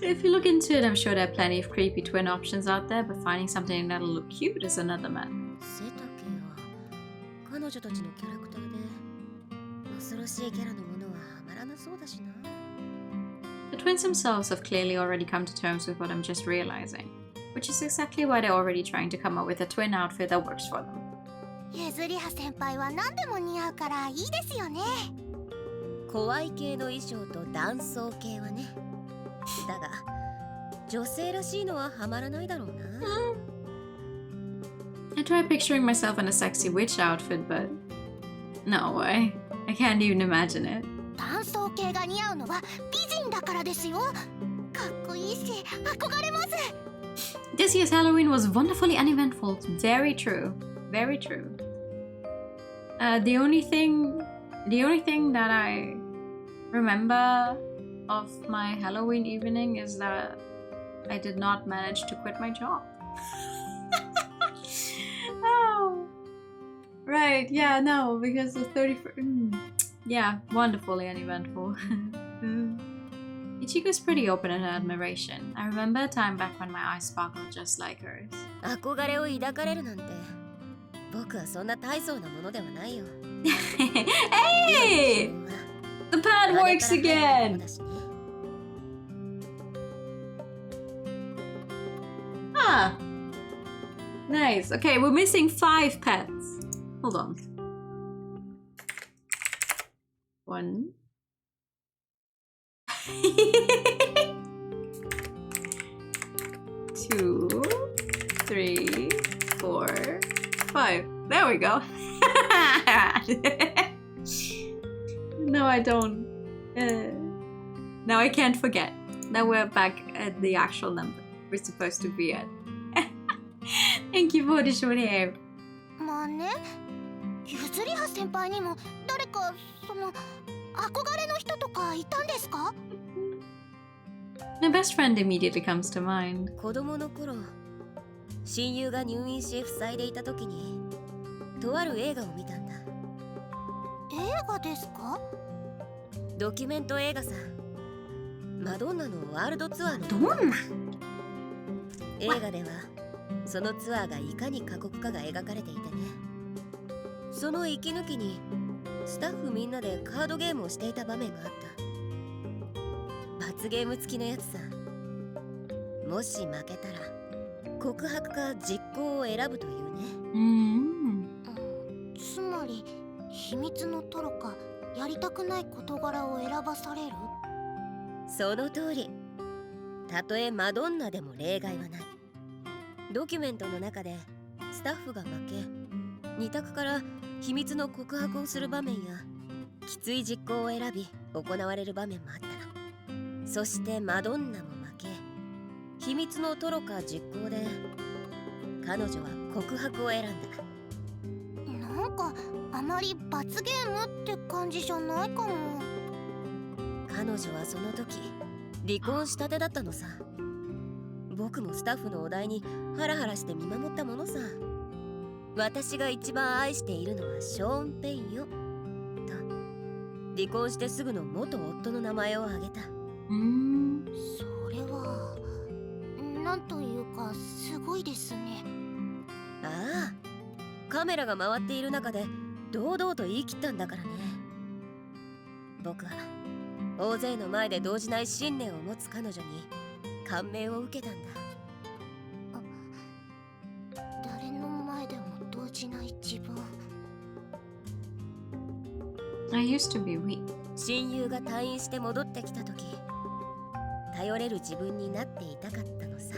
If you look into it, I'm sure there are plenty of creepy twin options out there, but finding something that'll look cute is another matter. 背丈は彼女たちのキャラクターで恐ろしいキャラのものはハマらなそうだしな。 The twins themselves have clearly already come to terms with what I'm just realizing, which is exactly why they're already trying to come up with a twin outfit that works for them. ゆずりは先輩は何でも似合うからいいですよね。怖い系の衣装と男装系はね。だが女性らしいのはハマらないだろうな。I tried picturing myself in a sexy witch outfit, but no way. I can't even imagine it. 男装系が似合うのは美人だからですよ。かっこいいし憧れます。 This year's Halloween was wonderfully uneventful. Very true. Very true. The only thing that I remember of my Halloween evening is that I did not manage to quit my job. Oh, right. Yeah, no, because the 31st. Yeah, wonderfully uneventful. Ichiko's pretty open in her admiration. I remember a time back when my eyes sparkled just like hers. 憧れを抱かれるなんて僕はそんな大層なものではないよ。 Hey! The pad works again! Ah! Nice. Okay, we're missing 5 pets. Hold on. 1. 2, 3, 4, 5. There we go. No, I don't. Now I can't forget. Now we're back at the actual number we're supposed to be at. Thank you for the short hair. まあね、ゆずりは先輩にも誰かその憧れの人とかいたんですか？ My best friend immediately comes to mind. 子供の頃、親友が入院し塞いでいた時にとある映画を見たんだ。映画ですか？ドキュメント映画さ。マドンナのワールドツアーの。どんな？映画ではそのツアーがいかに過酷かが描かれていてね。その息抜きにスタッフみんなでカードゲームをしていた場面があった。罰ゲーム付きのやつさ。もし負けたら告白か実行を選ぶというね。つまり秘密のトロかやりたくない事柄を選ばされる？その通り。たとえマドンナでも例外はない。ドキュメントの中でスタッフが負け、2択から秘密の告白をする場面やきつい実行を選び行われる場面もあったな。そしてマドンナも負け、秘密のトロか実行で彼女は告白を選んだ。なんかあまり罰ゲームって感じじゃないかも。彼女はその時離婚したてだったのさ。僕もスタッフのお題にハラハラして見守ったものさ。私が一番愛しているのはショーン・ペインよと離婚してすぐの元夫の名前を挙げた。それはなんというかすごいですね。ああ、カメラが回っている中で堂々と言い切ったんだからね。僕は大勢の前で動じない信念を持つ彼女に感銘を受けたんだ。誰の前でも動じない自分。I used to be weak. 親友が退院して戻ってきた時、頼れる自分になっていたかったのさ。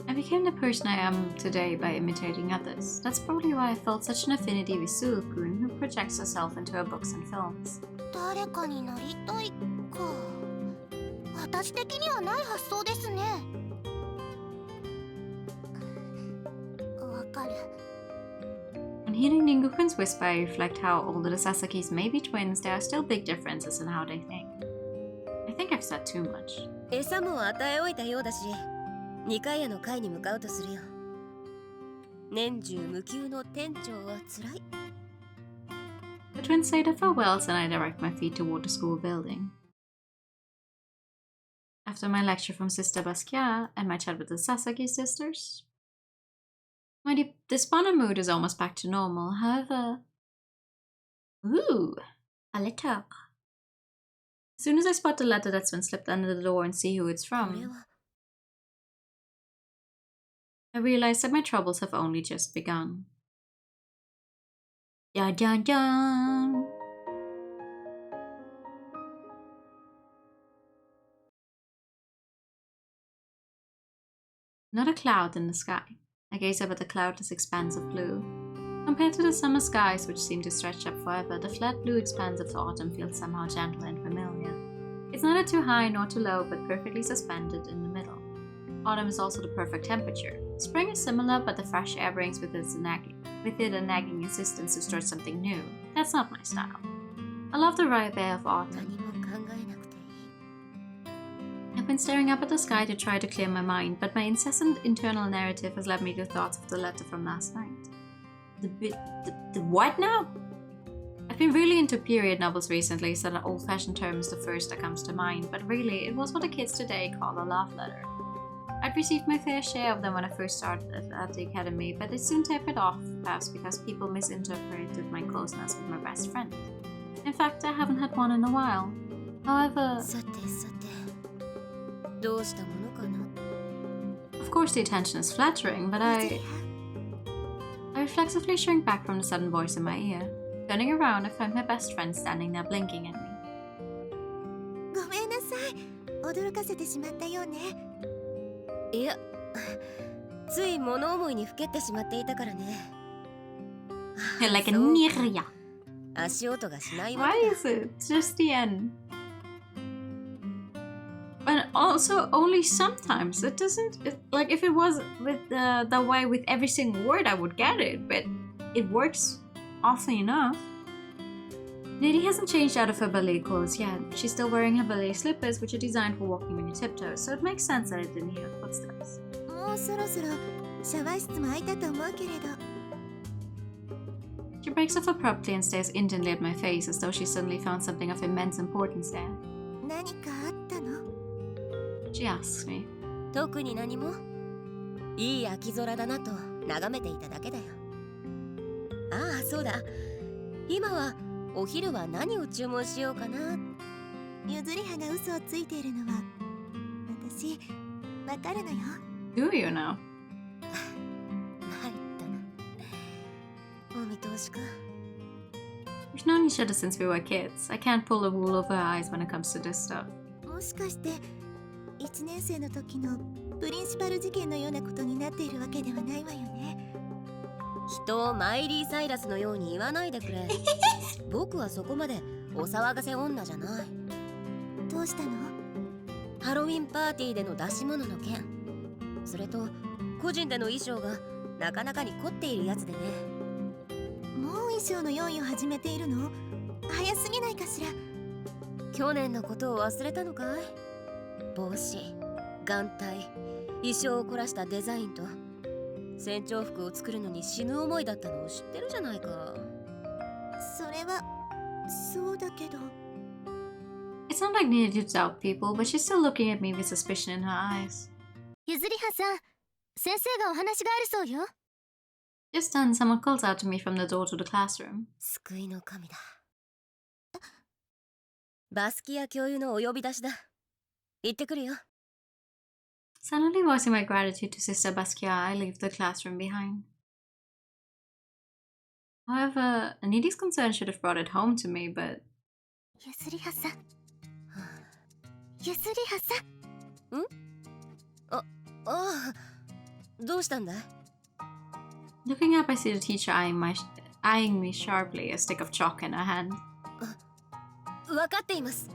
I became the person I am today by imitating others. That's probably why I felt such an affinity with Suo-kun, who projects herself into her books and films. 誰かになりたいか。私的にはない発想ですね。わかる。When hearing Ningu-kun's whisper, I reflect how, although the Sasakis may be twins, there are still big differences in how they think. I think I've said too much. 餌も与えおいたようだし、2階への階に向かうとするよ。年中無休の店長はつらい。The twins say their farewells and I direct my feet toward the school building. after my lecture from Sister Basquiat and my chat with the Sasaki sisters. My despondent mood is almost back to normal, however... Ooh, a letter. As soon as I spot the letter that's been slipped under the door and see who it's from, I realize that my troubles have only just begun. Dun dun dun! Not a cloud in the sky. I gaze up at the cloudless expanse of blue. Compared to the summer skies, which seem to stretch up forever, the flat blue expanse of autumn feels somehow gentle and familiar. It's neither too high nor too low, but perfectly suspended in the middle. Autumn is also the perfect temperature. Spring is similar, but the fresh air brings with it a nagging insistence to start something new. That's not my style. I love the ripe air of autumn. I've been staring up at the sky to try to clear my mind, but my incessant internal narrative has led me to thoughts of the letter from last night. The what now? I've been really into period novels recently, so an old-fashioned term is the first that comes to mind, but really, it was what the kids today call a love letter. I'd received my fair share of them when I first started at the academy, but it soon tapered off, perhaps because people misinterpreted my closeness with my best friend. In fact, I haven't had one in a while. However... Of course the attention is flattering, but I reflexively shrink back from the sudden voice in my ear. Turning around, I find my best friend standing there blinking at me. ごめんなさい。驚かせてしまったようね。いや、つい物思いにふけってしまっていたからね。Like a nirya. 足音がしないわ Why is it? It's just the end. But also only sometimes. It doesn't... like if it was with the way with every single word, I would get it. But it works often enough. Lady hasn't changed out of her ballet clothes yet. She's still wearing her ballet slippers, which are designed for walking on your tiptoes, so it makes sense that I didn't hear her footsteps. もうそろそろシャワー室も空いたと思うけれど。 She breaks off abruptly and stares intently at my face as though she suddenly found something of immense importance there. 何かあったの？ She asks me. 特に何も。いい秋空だなと眺めていただけだよ。ああ、そうだ。今はお昼は何を注文しようかな。ゆずりはが嘘をついているのは私わかるのよ。Do you know? 参ったな。お見通しか。We've known each other since we were kids. I can't pull the wool over her eyes when it comes to this stuff. もしかして1年生の時のプリンシパル事件のようなことになっているわけではないわよね。人をマイリー・サイラスのように言わないでくれ。僕はそこまでお騒がせ女じゃない。どうしたの？ハロウィンパーティーでの出し物の件、それと個人での衣装がなかなかに凝っているやつでね。もう衣装の用意を始めているの？早すぎないかしら。去年のことを忘れたのかい？帽子、眼帯、衣装を凝らしたデザインと船長服を作るのに死ぬ思いだったのを知ってるじゃないか。それはそうだけど。It's not like needed to doubt people, but she's still looking at me with suspicion in her eyes. ゆずりはさん、先生がお話があるそうよ。Just then, someone calls out to me from the door to the classroom. 救いの神だ。バスキア教諭のお呼び出しだ。行ってくるよ。Suddenly voicing my gratitude to Sister Basquiat, I leave the classroom behind. However, Anidi's concern should have brought it home to me, but... ゆずりはさん。ゆずりはさん。ああ、どうしたんだい？ Looking up, I see the teacher eyeing me sharply, a stick of chalk in her hand. わかっています。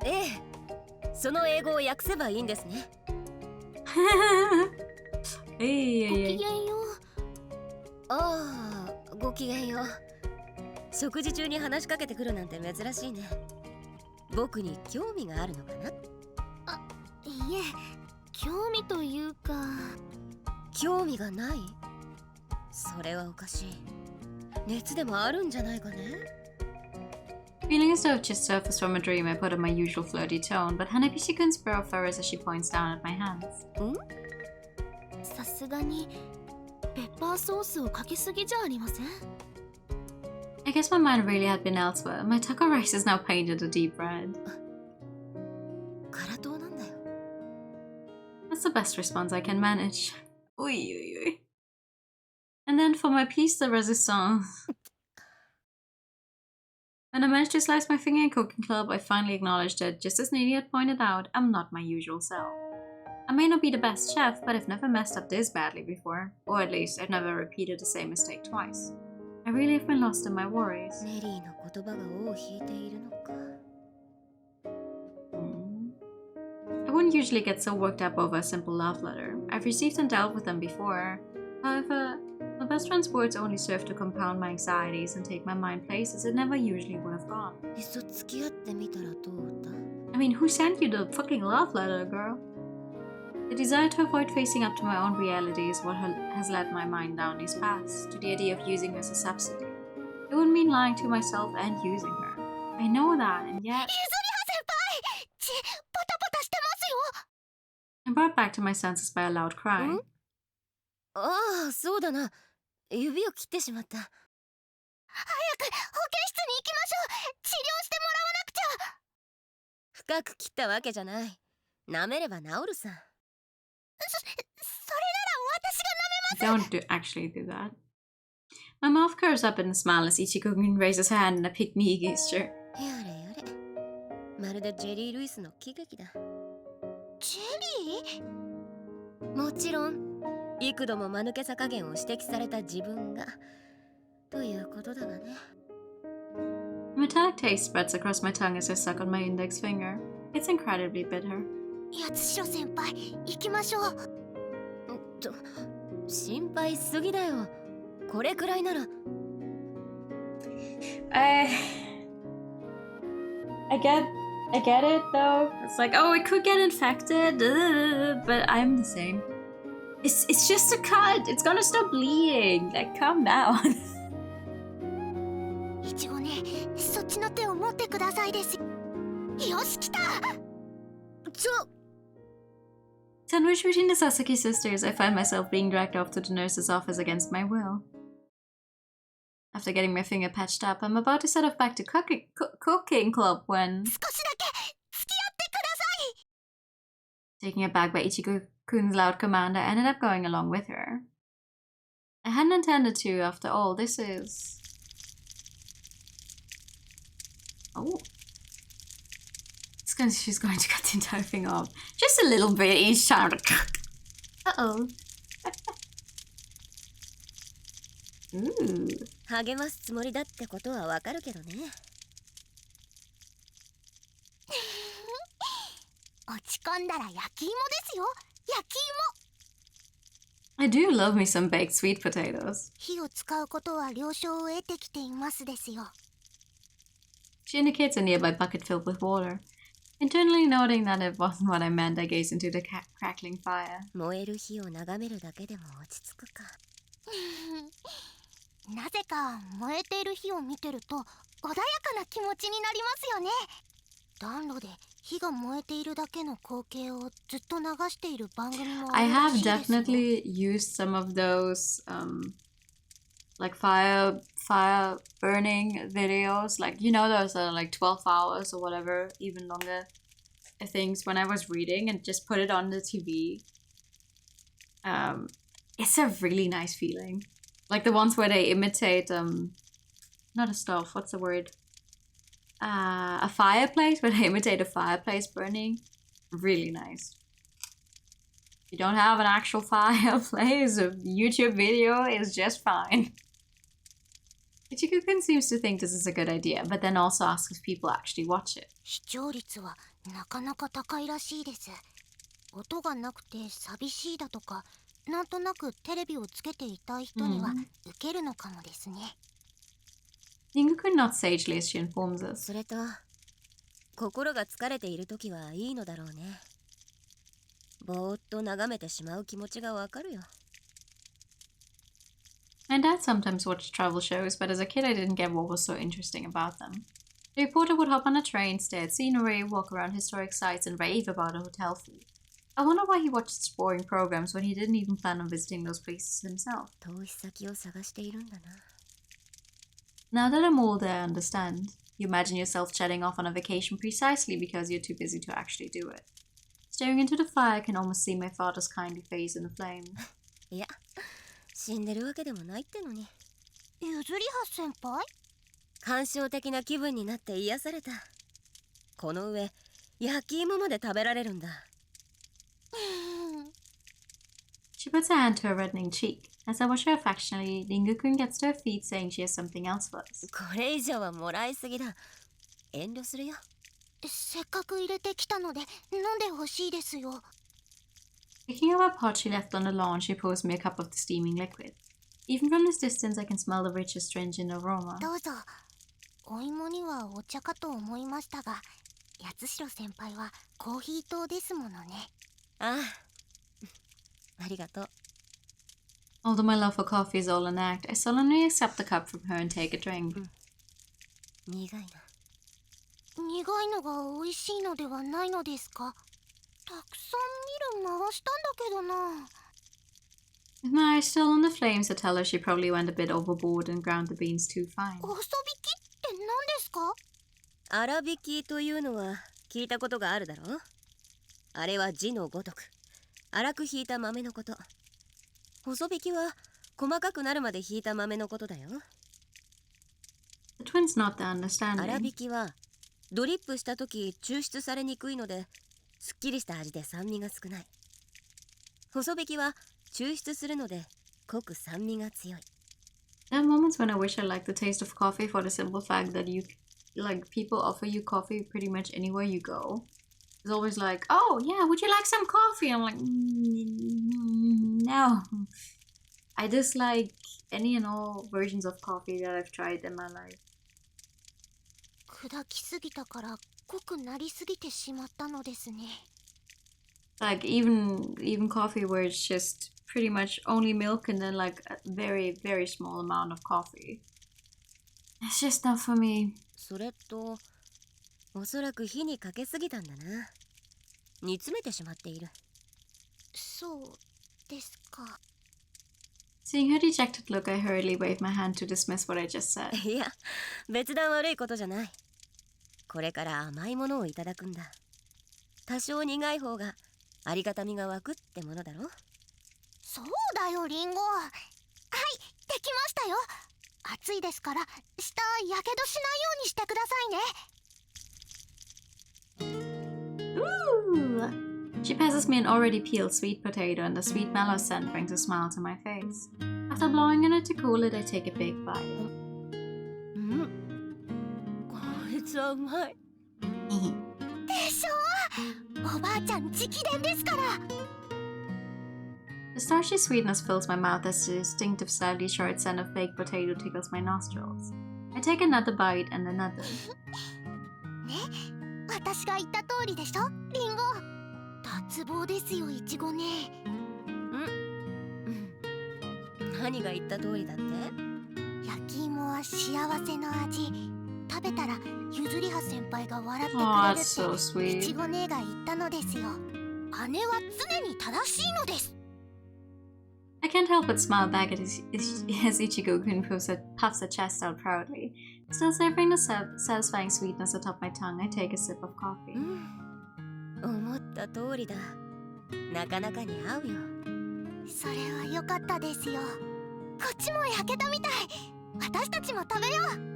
ええ、その英語を訳せばいいんですね。ごきげんよう。ああ、ごきげんよう。食事中に話しかけてくるなんて珍しいね。僕に興味があるのかな？あ、いえ、興味というか。興味がない？それはおかしい。熱でもあるんじゃないかね。Feeling as though it just surfaced from a dream, I put on my usual flirty tone, but Hanabishi-kun's brow furrows as she points down at my hands. さすがにペッパーソースをかけすぎじゃありません I guess my mind really had been elsewhere. My taco rice is now painted a deep red. 辛党なんだよ That's the best response I can manage. Ui, ui, ui. And then for my piece de resistance. When I managed to slice my finger in cooking club, I finally acknowledged that, just as Needy had pointed out, I'm not my usual self. I may not be the best chef, but I've never messed up this badly before. Or at least, I've never repeated the same mistake twice. I really have been lost in my worries. メリーの言葉が尾を引いているのか I wouldn't usually get so worked up over a simple love letter. I've received and dealt with them before. However, my best friend's words only serve to compound my anxieties and take my mind places it never usually would have gone. いっそ付き合ってみたらどうだ I mean, who sent you the fucking love letter, girl? The desire to avoid facing up to my own reality is what has led my mind down these paths, to the idea of using her as a substitute. It would mean lying to myself and using her. I know that, and yet... ゆずりは先輩血ポタポタしてますよ I'm brought back to my senses by a loud cry. ああそうだな指を切ってしまった早く保健室に行きましょう治療してもらわなくちゃ深く切ったわけじゃない舐めれば治るさそれなら私が舐めます Don't actually do that. My mouth curves up in a smile as Ichiko-kun raises her hand in a pick-me gesture. やれやれまるでジェリー・ルイスの喜劇だジェリーもちろん幾度も間抜けさ加減を指摘された自分がということだがね A metallic taste spreads across my tongue as I suck on my index finger. It's incredibly bitter. 八代先輩行きましょう心配しすぎだよこれくらいなら I get it though. It's like, oh, it could get infected, but I'm the same. It's just a cut. It's gonna stop bleeding. Like, calm down. いちごねそっちの手を持ってくださいですよし来た Sandwiched between the Sasaki sisters, I find myself being dragged off to the nurse's office against my will. After getting my finger patched up, I'm about to set off back to cooking club when... 少しだけ付き合ってください Taken aback by Ichiko-kun's loud command, I ended up going along with her. I hadn't intended to, after all. This is... Oh. She's going to cut the entire thing off. Just a little bit each time. Uh-oh. Ooh. 励ますつもりだってことはわかるけどね落ち込んだら焼き芋ですよ焼き I do love me some baked sweet potatoes. 火を使うことは了承を得てきていますですよ She indicates a nearby bucket filled with water. Internally noting that it wasn't what I meant, I gaze into the crackling fire. 燃える火を眺めるだけでも落ち着くかなぜか燃えている火を見てると穏やかな気持ちになりますよね暖炉で火が燃えているだけの光景をずっと流している番組もあ I るら have しいですよ definitely used some of those like fire burning videos, like, you know, those are like 12 hours or whatever, even longer things, when I was reading and just put it on the TV. It's a really nice feeling, like the ones where they imitate not a stove, what's the word, a fireplace, where they imitate a fireplace burning. Really nice. If you don't have an actual fireplace, a YouTube video is just fine. Ichiko-kun seems to think this is a good idea, but then also asks if people actually watch it. 視聴率はなかなか高いらしいです音がなくて寂しいだとかなんとなくテレビをつけていたい人には受けるのかもですね Ringu-kun not sagely as she informs us. それと心が疲れている時はいいのだろうねぼーっと眺めてしまう気持ちがわかるよ My dad sometimes watched travel shows, but as a kid I didn't get what was so interesting about them. The reporter would hop on a train, stare at scenery, walk around historic sites, and rave about a hotel food. I wonder why he watched such boring programs when he didn't even plan on visiting those places himself. 投資先を探しているんだな。 Now that I'm older, I understand. You imagine yourself jetting off on a vacation precisely because you're too busy to actually do it. Staring into the fire, I can almost see my father's kindly face in the flame. いや、死んでるわけでもないってのに。ゆずりは先輩？感傷的な気分になって癒された。この上、焼き芋まで食べられるんだ。She puts her hand to her reddening cheek. As I watch her affectionately, Ringu-kun gets to her feet saying she has something else for us. これ以上はもらいすぎだ。遠慮するよ。せっかく入れてきたので飲んでほしいですよ。Picking up a pot she left on the lawn, she pours me a cup of the steaming liquid. Even from this distance, I can smell the rich, astringent aroma. どうぞ。お芋にはお茶かと思いましたが、八代先輩はコーヒー糖ですものね。ああ、ありがとう。Although my love for coffee is all an act, I solemnly accept the cup from her and take a drink. 苦いな。苦いのが美味しいのではないのですか？たくさんミル回したんだけどな。With my eyes still on the flames, I tell her she probably went a bit overboard and ground the beans too fine. 細引きって何ですか？粗挽きというのは聞いたことがあるだろう。あれは字のごとく粗くひいた豆のこと。細引きは細かくなるまでひいた豆のことだよ。The twins nod their 粗 understanding. 挽きはドリップした時抽出されにくいのですっきりした味で酸味が少ない。細引きは抽出するので濃く酸味が強い。There are moments when I wish I liked the taste of coffee for the simple fact that people offer you coffee pretty much anywhere you go. It's always like, oh yeah, would you like some coffee? I'm like, no. I dislike any and all versions of coffee that I've tried in my life. 砕きすぎたから濃くなりすぎてしまったのですね。Like even coffee where it's just pretty much only milk and then like a very, very small amount of coffee. It's just not for me. それとおそらく火にかけすぎたんだな。煮詰めてしまっている。そうですか。Seeing her dejected look, I hurriedly waved my hand to dismiss what I just said. いや、別段悪いことじゃない。これから甘いものをいただくんだ。多少苦い方がありがたみが湧くってものだろ。そうだよリンゴ。はい、できましたよ。暑いですから下やけどしないようにしてくださいね。Ooh! She passes me an already peeled sweet potato and the sweet mellow scent brings a smile to my face. After blowing on it to cool it, I take a big bite. こいつはうまい。でしょ？おばあちゃん直伝ですから。The starchy sweetness fills my mouth as the distinctive, slightly short scent of baked potato tickles my nostrils. I take another bite and another. ね、私が言った通りでしょ、リンゴ。脱帽ですよ、イチゴね。何が言った通りだって？焼き芋は幸せの味。食べたらゆずりは先輩が笑ってく Oh, れる that's so ってい sweet. ちご姉が言ったのですよ。姉は常に正しいのです。I can't help but smile back at as Ichigo-kun puffs her chest out proudly. Still savoring the satisfying sweetness atop my tongue, I take a sip of coffee. 思った通りだ。なかなかに合うよ。それは良かったですよ。こっちも焼けたみたい。私たちも食べよう。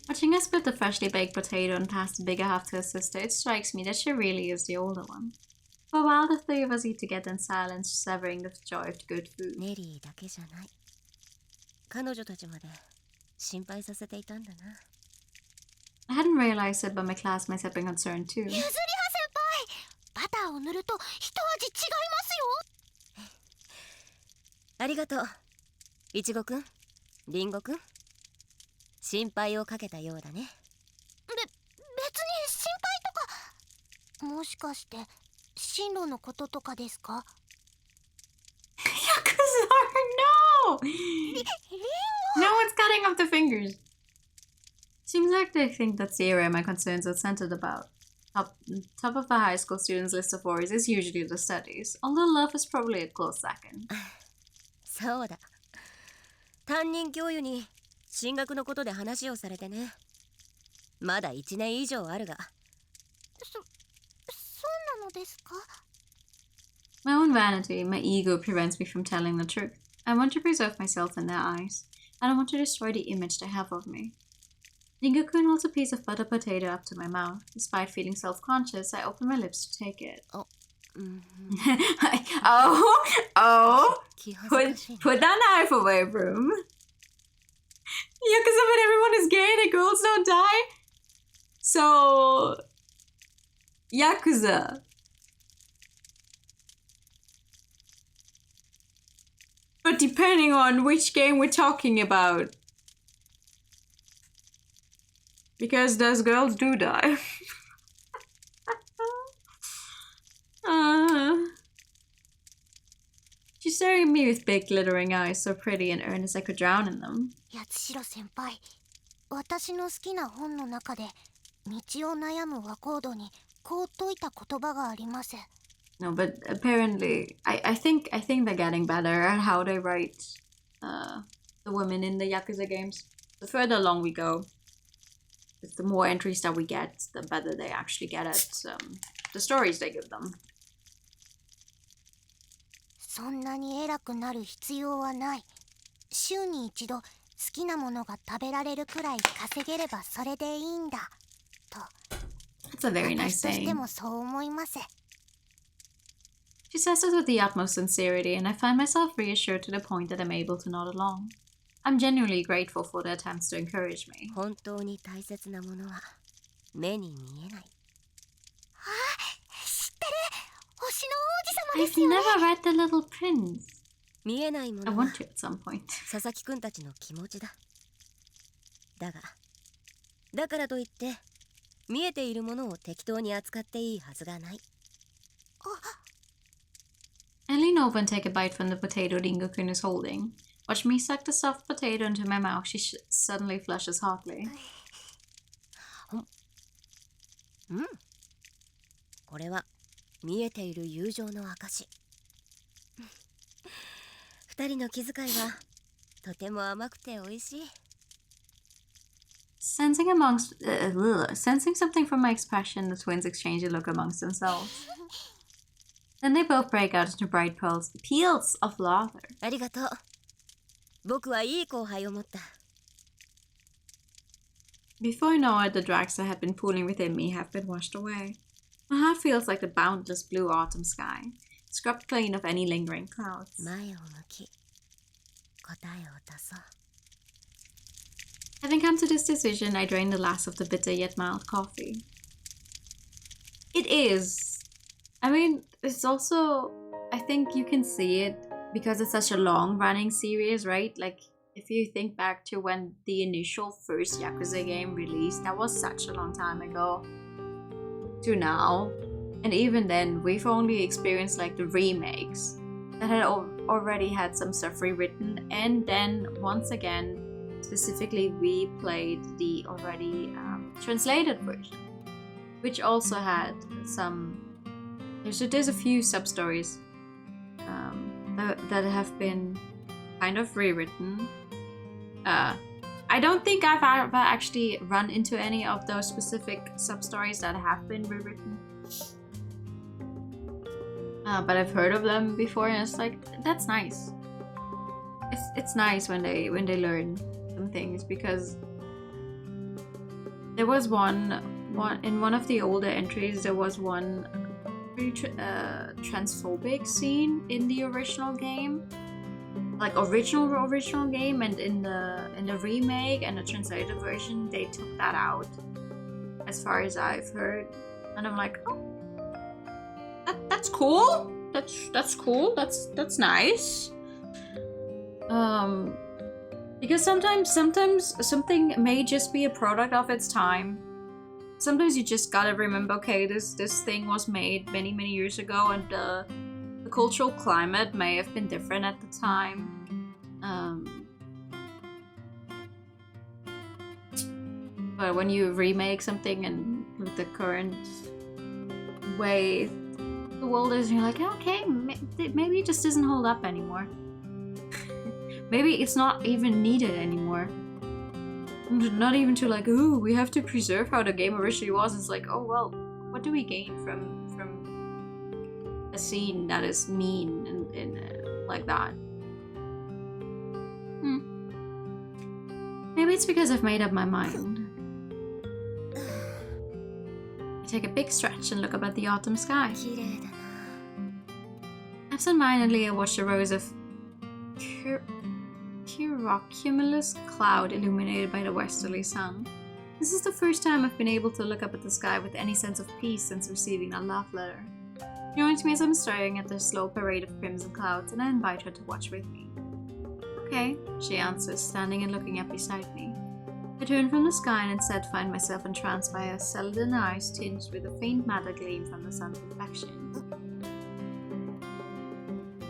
Watching her split the freshly baked potato and pass the bigger half to her sister, it strikes me that she really is the older one. For a while, the three of us eat together in silence, savoring the joy of good food. ネリーだけじゃない。彼女たちまで心配させていたんだな。I hadn't realized it, but my classmates had been concerned too. ゆずりは先輩、バターを塗ると一味違いますよ。ありがとう。いちごくん、りんごくん。心配をかけたようだね。別に心配とか。もしかして進路のこととかですか？ Yakuza, no! No one's cutting off the fingers. Seems like they think that's the area my concerns are centered about. Top of a high school student's list of worries is usually the studies, although love is probably a close second. そうだ。担任教諭に進学のことで話をされてね。まだ1年以上あるが。そうなのですか？ My own vanity, my ego prevents me from telling the truth. I want to preserve myself in their eyes. I don't want to destroy the image they have of me. Ringo-kun holds a piece of butter potato up to my mouth. Despite feeling self-conscious, I open my lips to take it. Oh. Put that knife away, Broom. Yakuza, when everyone is gay, the girls don't die. So, Yakuza. But depending on which game we're talking about. Because those girls do die. She's staring at me with big glittering eyes, so pretty and earnest I could drown in them. 八代先輩、私の好きな本の中で道を悩む和コードにこう説いた言葉があります。 No, but apparently, I think they're getting better at how they write the women in the Yakuza games. The further along we go, the more entries that we get, the better they actually get at the stories they give them. そんなに偉くなる必要はない。週に一度好きなものが食べられるくらい稼げればそれでいいんだ。と。 That's a very nice 私として saying. もそう思います。 She says it with the utmost sincerity, and I find myself reassured to the point that I'm able to nod along. I'm genuinely grateful for their attempts to encourage me. 本当に大切なものは目に見えない。知ってる。星の王子様です I've よね。 never read The Little Prince. 見えないも I のは want to at some point. 佐々木くんたちの気持ちだ。だからといって見えているものを適当に扱っていいはずがない。 I lean over and take a bite from the potato Ringo-kun is holding. Watch me suck the soft potato into my mouth. She suddenly flushes hotly. これは見えている友情の証。二人の気遣いはとても甘くて美味しい。 Sensing something from my expression, the twins exchange a look amongst themselves. Then they both break out into bright peals of laughter. ありがとう。僕はいい後輩を持った。 Before I know it, the drags that had been pooling within me have been washed away. My heart feels like the boundless blue autumn sky, scrubbed clean of any lingering clouds. 前を向き、答えを出そう。 Having come to this decision, I drain the last of the bitter yet mild coffee. It is. I mean, it's also, I think you can see it because it's such a long-running series, right? Like, if you think back to when the initial first Yakuza game released, that was such a long time ago to now. And even then, we've only experienced like the remakes that had already had some stuff rewritten, and then once again, specifically, we played the already translated version, which also had some. There's a few sub-stories that have been kind of rewritten. I don't think I've ever actually run into any of those specific sub-stories that have been rewritten. But I've heard of them before, and it's like, that's nice. It's nice when they learn some things, because there was one in one of the older entries, there was one pretty transphobic scene in the original game, like original game, and in the remake and the translated version they took that out, as far as I've heard, and I'm like, oh, that's cool. That's cool. That's nice. Because sometimes something may just be a product of its time. Sometimes you just gotta remember, okay, this thing was made many years ago, and the cultural climate may have been different at the time. But when you remake something and with the current way the world is, you're like, okay, maybe it just doesn't hold up anymore. Maybe it's not even needed anymore. Not even to like, ooh, we have to preserve how the game originally was. It's like, oh well, what do we gain from a scene that is mean and like that? Maybe it's because I've made up my mind. I take a big stretch and look up at the autumn sky. Absent-mindedly, I watch the rows of cumulus cloud illuminated by the westerly sun. This is the first time I've been able to look up at the sky with any sense of peace since receiving a love letter. She joins me as I'm staring at the slow parade of crimson clouds, and I invite her to watch with me. Okay, she answers, standing and looking up beside me. I turn from the sky and instead find myself entranced by her celadon eyes tinged with a faint madder gleam from the sun's reflection.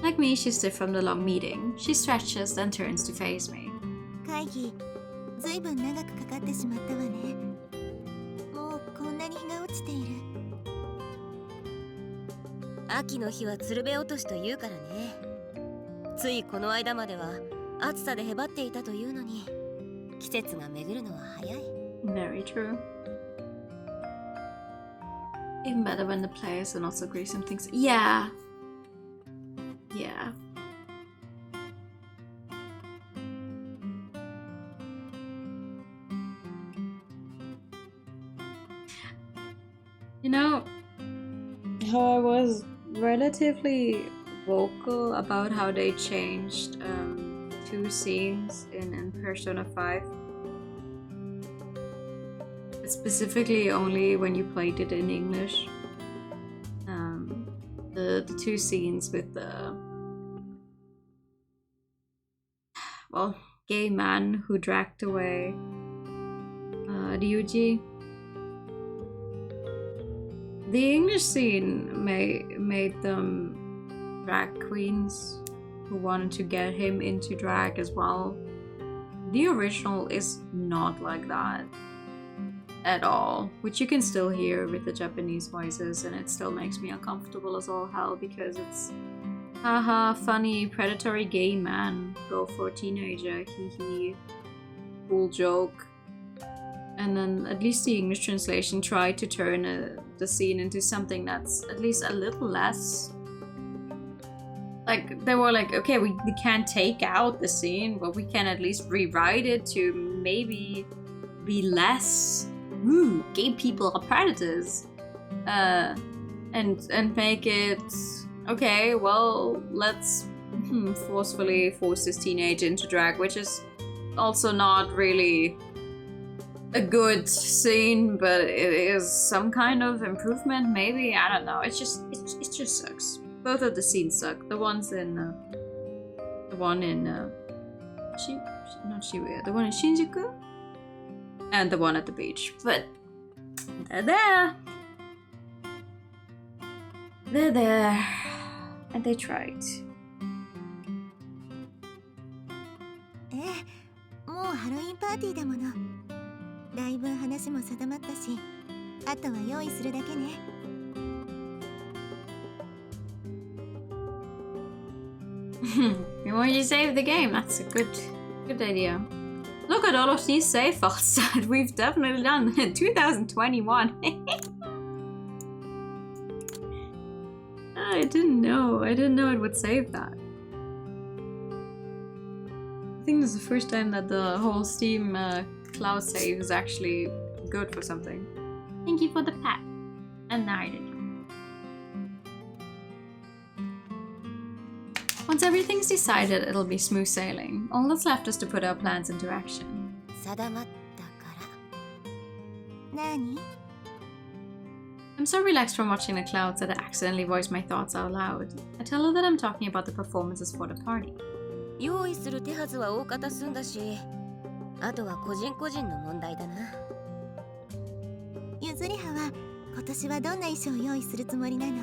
Like me, she's stiff from the long meeting. She stretches, then turns to face me. 会議ずいぶん長くかかってしまったわね。もうこんなに日が落ちている。秋の日は鶴瓶落としというからね。ついこの間までは暑さでへばっていたというのに、季節が巡るのは早い。Very true. Even better when the players are not so gruesome things. Yeah. Yeah. You know, how I was relatively vocal about how they changed two scenes in Persona 5. Specifically only when you played it in English. The two scenes with the gay man who dragged away Ryuji. The English scene made them drag queens who wanted to get him into drag as well. The original is not like that at all, which you can still hear with the Japanese voices, and it still makes me uncomfortable as all hell because it's haha, funny, predatory gay man, go for teenager, hee hee, cool joke. And then at least the English translation tried to turn the scene into something that's at least a little less. Like, they were like, okay, we can't take out the scene, but we can at least rewrite it to maybe be less, ooh, gay people are predators. And make it, okay, well, let's forcefully force this teenager into drag, which is also not really a good scene, but it is some kind of improvement, maybe. I don't know. It just sucks. Both of the scenes suck. The one in not Shibuya, the one in Shinjuku, and the one at the beach. But they're there. They're there, and they tried. もうハロウィンパーティーだもの。だいぶ話も定まったし、あとは用意するだけね。You want to save the game? That's a good idea. Look at all of these save files that we've definitely done in 2021. I didn't know it would save that. I think this is the first time that the whole Steam cloud save is actually good for something. Thank you for the pack. And I did. Once everything's decided, it'll be smooth sailing. All that's left is to put our plans into action. 定まったから。何？ I'm so relaxed from watching the clouds that I accidentally voice my thoughts out loud. I tell her that I'm talking about the performances for the party. 用意する手はずは大方済んだし、あとは個人個人の問題だな。ゆずりはは今年はどんな衣装を用意するつもりなの？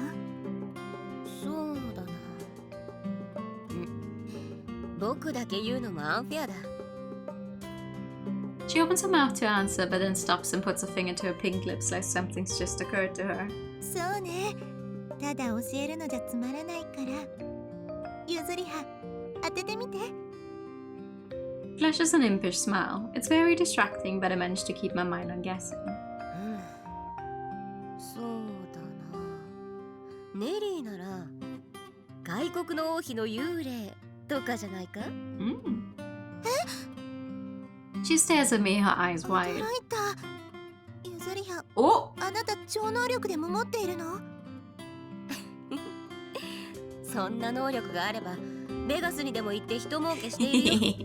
そうだな。僕だけ言うのもアンフェアだ。She opens her mouth to answer, but then stops and puts a finger to her pink lips like something's just occurred to her. そうね。ただ教えるのじゃつまらないから。ゆずりは、当ててみて。Flashes an impish smile. It's very distracting, but I managed to keep my mind on guessing. そうだな。ネリーなら外国の王妃の幽霊とかじゃないか？She stares at me, her eyes 驚 wide. いた。ゆずりは、 Oh! あなた超能力でも持っているの？そんな能力があればベガスにでも行って人儲けしているよ。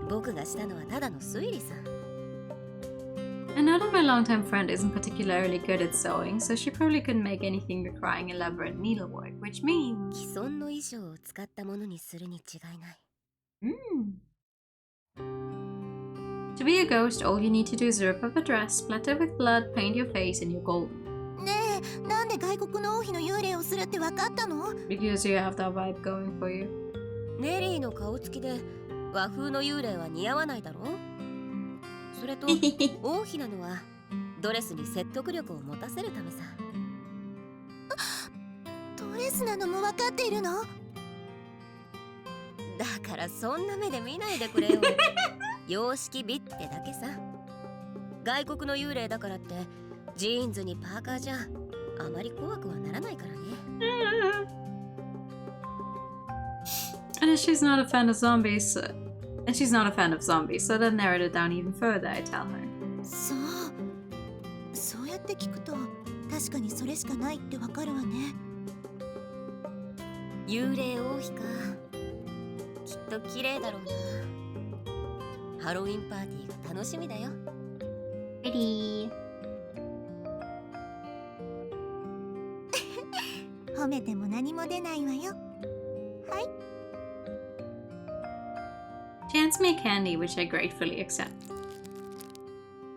僕がしたのはただの推理さ。I know that my longtime friend isn't particularly good at sewing, so she probably couldn't make anything requiring elaborate needlework, which means... 既存の衣装を使ったものにするに違いない。To be a ghost, all you need to do is rip up a dress, splatter with blood, paint your face, and you're golden. ねえ、なんで外国の王妃の幽霊をするって分かったの？ Because you have that vibe going for you. ネリーの顔つきで和風の幽霊は似合わないだろう。それと王妃なのはドレスに説得力を持たせるためさ。ドレスなのも分かっているの？だからそんな目で見ないでくれよ。様式美ってだけさ。外国の幽霊だからってジーンズにパーカーじゃあまり怖くはならないからね。And she's not a fan of zombies, so that narrowed it down even further, I tell her. そう。そうやって聞くと確かにそれしかないって分かるわね。幽霊王妃か。きっと綺麗だろうな。ハロウィンパーティーが楽しみだよ。Pretty. 褒めても何も出ないわよ。はい。She hands me a candy, which I gratefully accept.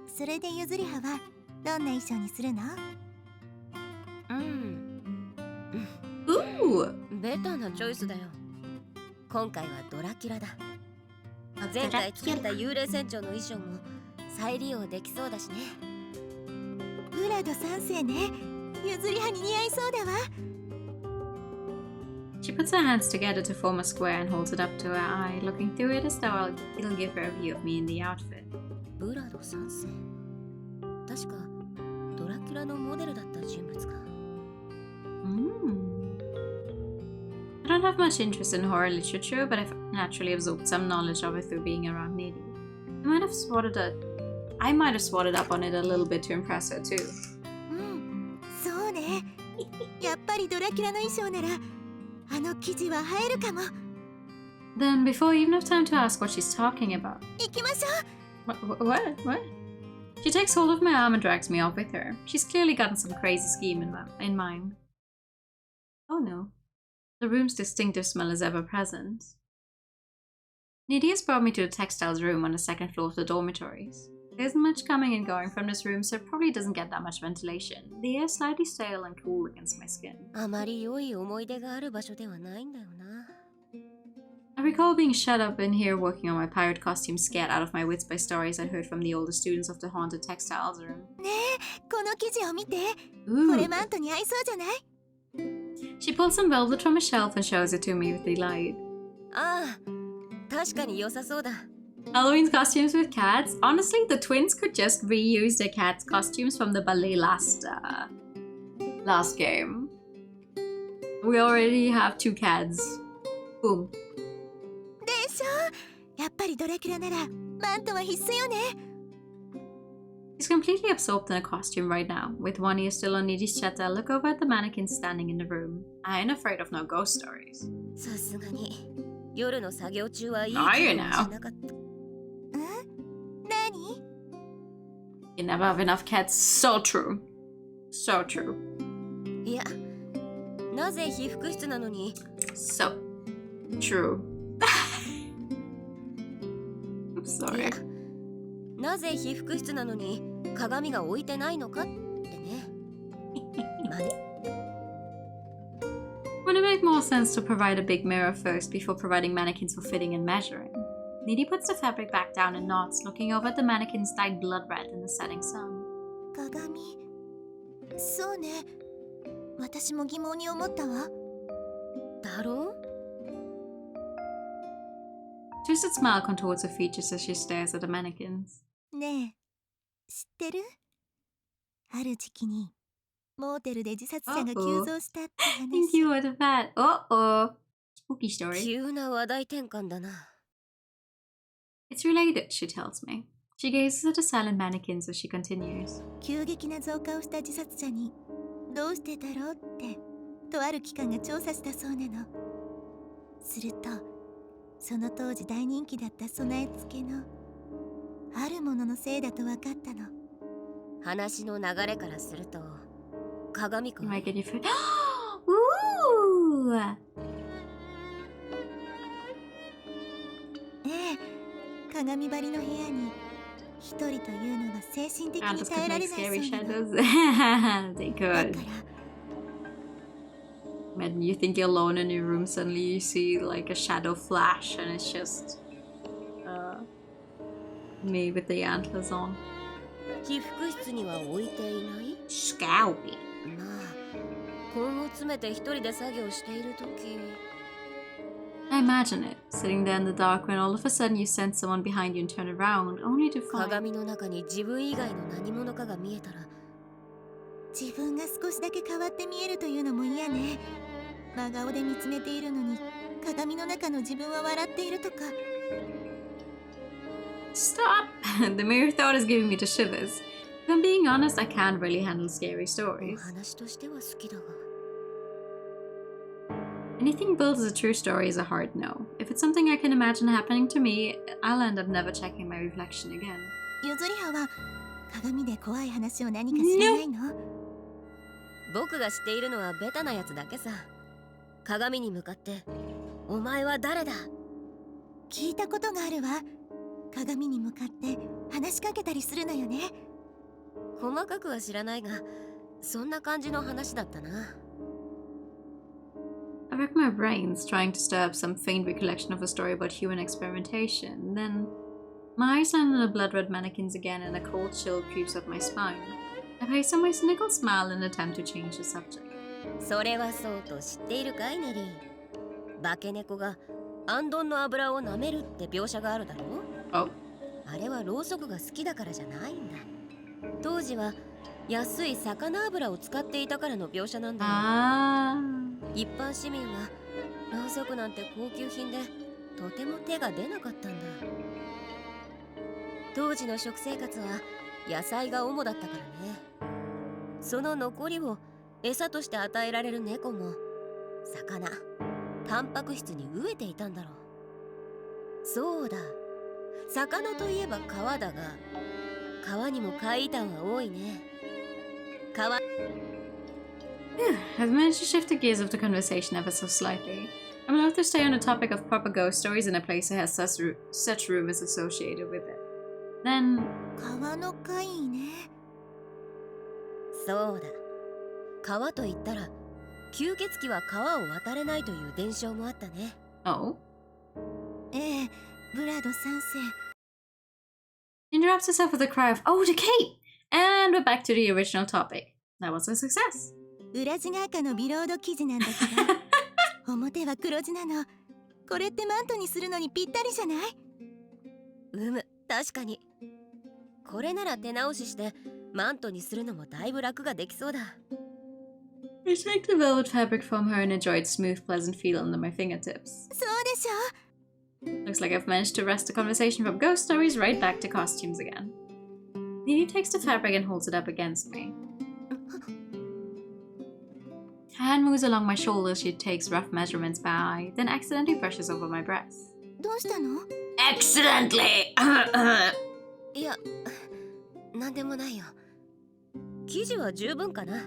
それでゆずりははどんな衣装にするの？Ooh! ベタなチョイスだよ。今回はドラキュラだ。前回作った幽霊船長の衣装も再利用できそうだしね。ブラド3世ね。ゆずりはに似合いそうだわ。She puts her hands together to form a square and holds it up to her eye, looking through it as though it'll give her a view of me in the outfit. ブラド3世。確かドラキュラのモデルだった人物か。I don't have much interest in horror literature, but I've naturally absorbed some knowledge of it through being around Needy. I might have swatted up on it a little bit to impress her too. そうね。やっぱりドラキュラの衣装ならあの生地は映えるかも。Then, before I even have time to ask what she's talking about... 行きましょう。 What? She takes hold of my arm and drags me off with her. She's clearly gotten some crazy scheme in mind. Oh no. The room's distinctive smell is ever present. Needy has brought me to the textiles room on the second floor of the dormitories. There isn't much coming and going from this room, so it probably doesn't get that much ventilation. The air is slightly stale and cool against my skin. あまり良い思い出がある場所ではないんだよな。I recall being shut up in here working on my pirate costume, scared out of my wits by stories I heard from the older students of the haunted textiles room. ねえ、この生地を見て。 Ooh. これマントに合いそうじゃない？ She pulls some velvet from a shelf and shows it to me with delight. ああ、確かに良さそうだ。Halloween costumes with cats? Honestly, the twins could just reuse their cats' costumes from the ballet last game. We already have 2 cats. Boom. でしょ？やっぱりドラキュラならマントは必須よね。 She's completely absorbed in a costume right now. With one ear still on Needy's chat, I look over at the mannequins standing in the room. I ain't afraid of no ghost stories. さすがに夜の作業中はいい気 Are you 分 now? しなかった。何？ You never have enough cats. So true. So true. いや、なぜ被服室なのに So true. I'm い sorry. や、なぜ被服室なのに鏡が置いてないのかってね。Would it make more sense to provide a big mirror first before providing mannequins for fitting and measuring? Needy puts the fabric back down and nods, looking over at the mannequins dyed blood red in the setting sun. 鏡。そうね。私も疑問に思ったわ。だろ Twisted smile contours her features as she stares at the mannequins. ねえ、知ってる？ある時期にモーテルで自殺者が急増したって Thank you 話。 for the fat. Uh-oh. Spooky story. 急な話題転換だな。It's related, she tells me. She gazes at the silent mannequins as she continues. 急激な増加をした自殺者にどうしてだろうってとある機関が調査したそうなの。するとその当時大人気だった備え付けのあるもののせいだと分かったの。話の流れからすると鏡か You might get your food. Ooh! ええ、鏡張りの部屋に一人というのは精神的に Shadows 耐え could ら make れない scary そうなの。 shadows. They だ could. から Imagine you think you're alone in your room, suddenly you see like a shadow flash and it's just me with the antlers on. 被服室には置いていない Scalpy. まあ根を詰めて一人で作業しているとき I imagine it, sitting there in the dark when all of a sudden you sense someone behind you and turn around, only to find... 鏡の中に自分以外の何者かが見えたら自分が少しだけ変わって見えるというのも嫌ね。真顔で見つめているのに鏡の中の自分は笑っているとか。 Stop! The mere thought is giving me the shivers. If I'm being honest, I can't really handle scary お stories. 話としては好きだが Anything built as a true story is a hard no. If it's something I can imagine happening to me, I'll end up never checking my reflection again. ゆずりはは鏡で怖い話を何か知らないの？僕が知っているのはベタなやつだけさ鏡に向かってお前は誰だ聞いたことがあるわ。鏡に向かって話しかけたりするのよね。細かくは知らないがそんな感じの話だったな I rack my brains trying to stir up some faint recollection of a story about human experimentation. Then, my eyes land on the blood-red mannequins again and a cold chill creeps up my spine. I face on my cynical smile in an attempt to change the subject. それはそうと知っているかいネリー化け猫がアンドンの油を舐めるって描写があるだろ Oh. あれはろうそくが好きだからじゃないんだ当時は安い魚油を使っていたからの描写なんだよ Ah. 一般市民はろうそくなんて高級品でとても手が出なかったんだ当時の食生活は野菜が主だったからねその残りを餌として与えられる猫も魚タンパク質に飢えていたんだろうそうだ魚といえば川だが川にも怪異譚は多いね川 I've managed to shift the gears of the conversation ever so slightly. I'm allowed to stay on the topic of proper ghost stories in a place that has such rumors associated with it. Then... 川の怪異ね。そうだ川といったら吸血鬼は川を渡れないという伝承もあったね Oh? ええ、ブラド3世。 She interrupts herself with a cry of, "Oh, the cape!" And we're back to the original topic. That was a success. 裏地が赤のビロード生地なんだけど表は黒地なの。これってマントにするのにぴったりじゃない？確かにこれなら手直ししてマントにするのもだいぶ楽ができそうだ I shake the velvet fabric from her and enjoy its smooth, pleasant feel under my fingertips. そうでしょ。 Looks like I've managed to wrest the conversation from ghost stories right back to costumes again. Nini takes the fabric and holds it up against me. Her hand moves along my shoulders, she takes rough measurements by, then accidentally brushes over my breasts. どうしたの？ Accidentally! いやなんでもないよ生地は十分かな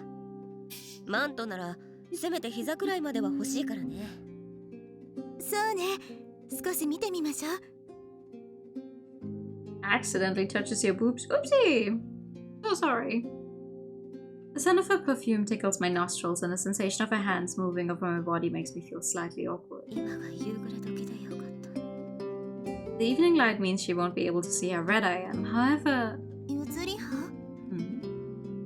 マントならせめて膝くらいまでは欲しいからねそうね。少し見てみましょう。 Accidentally touches your boobs. Oopsie! So sorry. The scent of her perfume tickles my nostrils and the sensation of her hands moving over my body makes me feel slightly awkward. 今が夕暮れ時でよかった The evening light means she won't be able to see how red I am. However, ゆずりは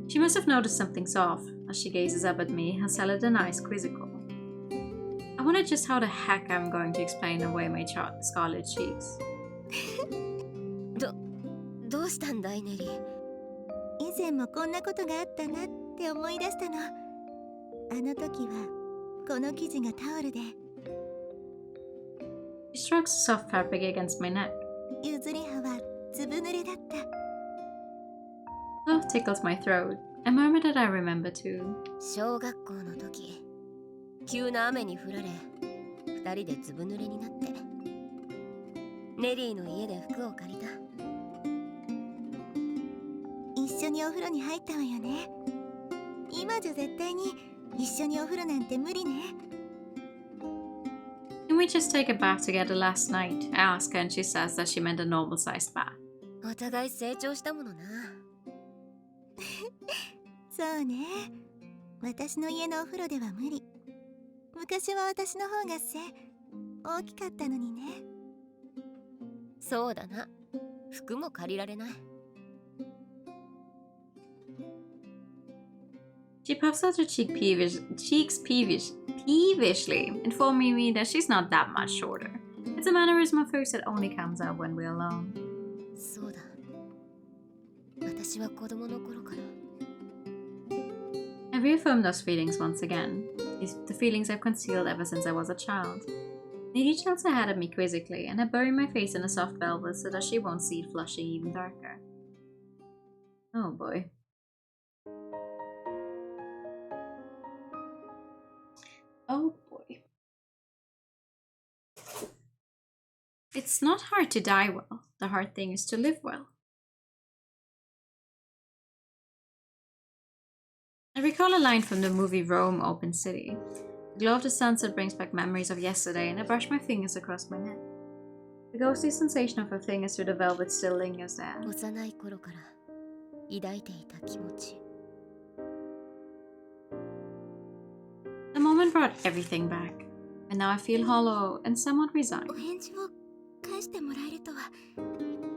she must have noticed something's off as she gazes up at me, her celadon eyes quizzical. I wonder just how the heck I'm going to explain away my scarlet cheeks. どうしたんだいネリー。以前もこんなことがあったなって思い出したの。あの時はこの生地がタオルで She strokes the soft fabric against my neck. ゆずりははずぶ濡れだった。 Love tickles my throat. A murmur that I remember too. 小学校の時、急な雨に降られ、二人でずぶ濡れになって、ネリーの家で服を借りた。一緒にお風呂に入ったわよね。今じゃ絶対に一緒にお風呂なんて無理ね。 Can we just take a bath together last night? I ask her and she says that she meant a normal sized bath. お互い成長したものな。そうね。私の家のお風呂では無理。昔は私の方が大きかったのにね。そうだな。服も借りられない。She puffs out her cheeks peevishly, informing me that she's not that much shorter. It's a mannerism of hers that only comes out when we're alone. そうだ。私は子供の頃から。I reaffirm those feelings once again. The feelings I've concealed ever since I was a child. Nidhi tilts her head at me quizzically, and I bury my face in a soft velvet so that she won't see it flushing even darker. Oh boy. Oh boy. It's not hard to die well. The hard thing is to live well. I recall a line from the movie Rome, Open City. The glow of the sunset brings back memories of yesterday, and I brush my fingers across my neck. The ghostly sensation of her fingers through the velvet still lingers there. 幼い頃から抱いていた気持ち。The moment brought everything back, and now I feel hollow and somewhat resigned. お返事を返してもらえるとは。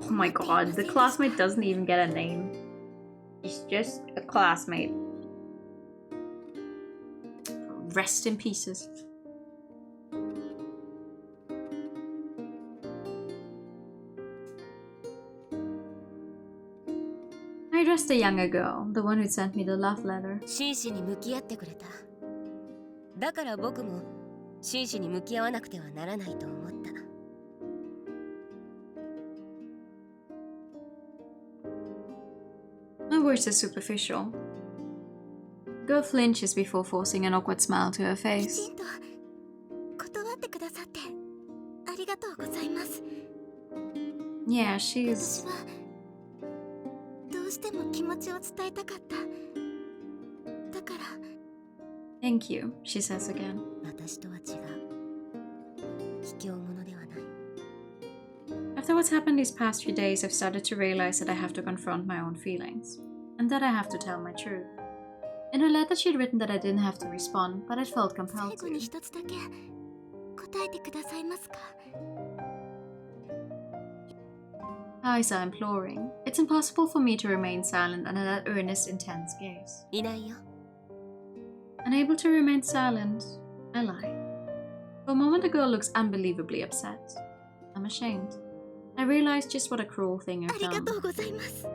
Oh my god, the classmate doesn't even get a name. She's just a classmate. Rest in pieces. I addressed the younger girl, the one who sent me the love letter. 真摯に向き合ってくれた。だから僕も真摯に向き合わなくてはならないと思った。My words are superficial. The girl flinches before forcing an awkward smile to her き face. ちんと断ってくださってありがとうございます。 Yeah, 私 she's... はどうしても気持ちを伝えたかった。だから Thank you, she says again. 私とは違う。卑怯者ではない。 After what's happened these past few days, I've started to realize that I have to confront my own feelings. And that I have to tell my truth. In her letter, she'd written that I didn't have to respond, but I felt 最 compelled 後に to. 一つだけ答えてくださいますか。 Eyes are imploring. It's impossible for me to remain silent under that earnest, intense gaze. いないよ。 Unable to remain silent, I lie. For a moment, the girl looks unbelievably upset. I'm ashamed. I realize just what a cruel thing あ I've りが done. とうございます。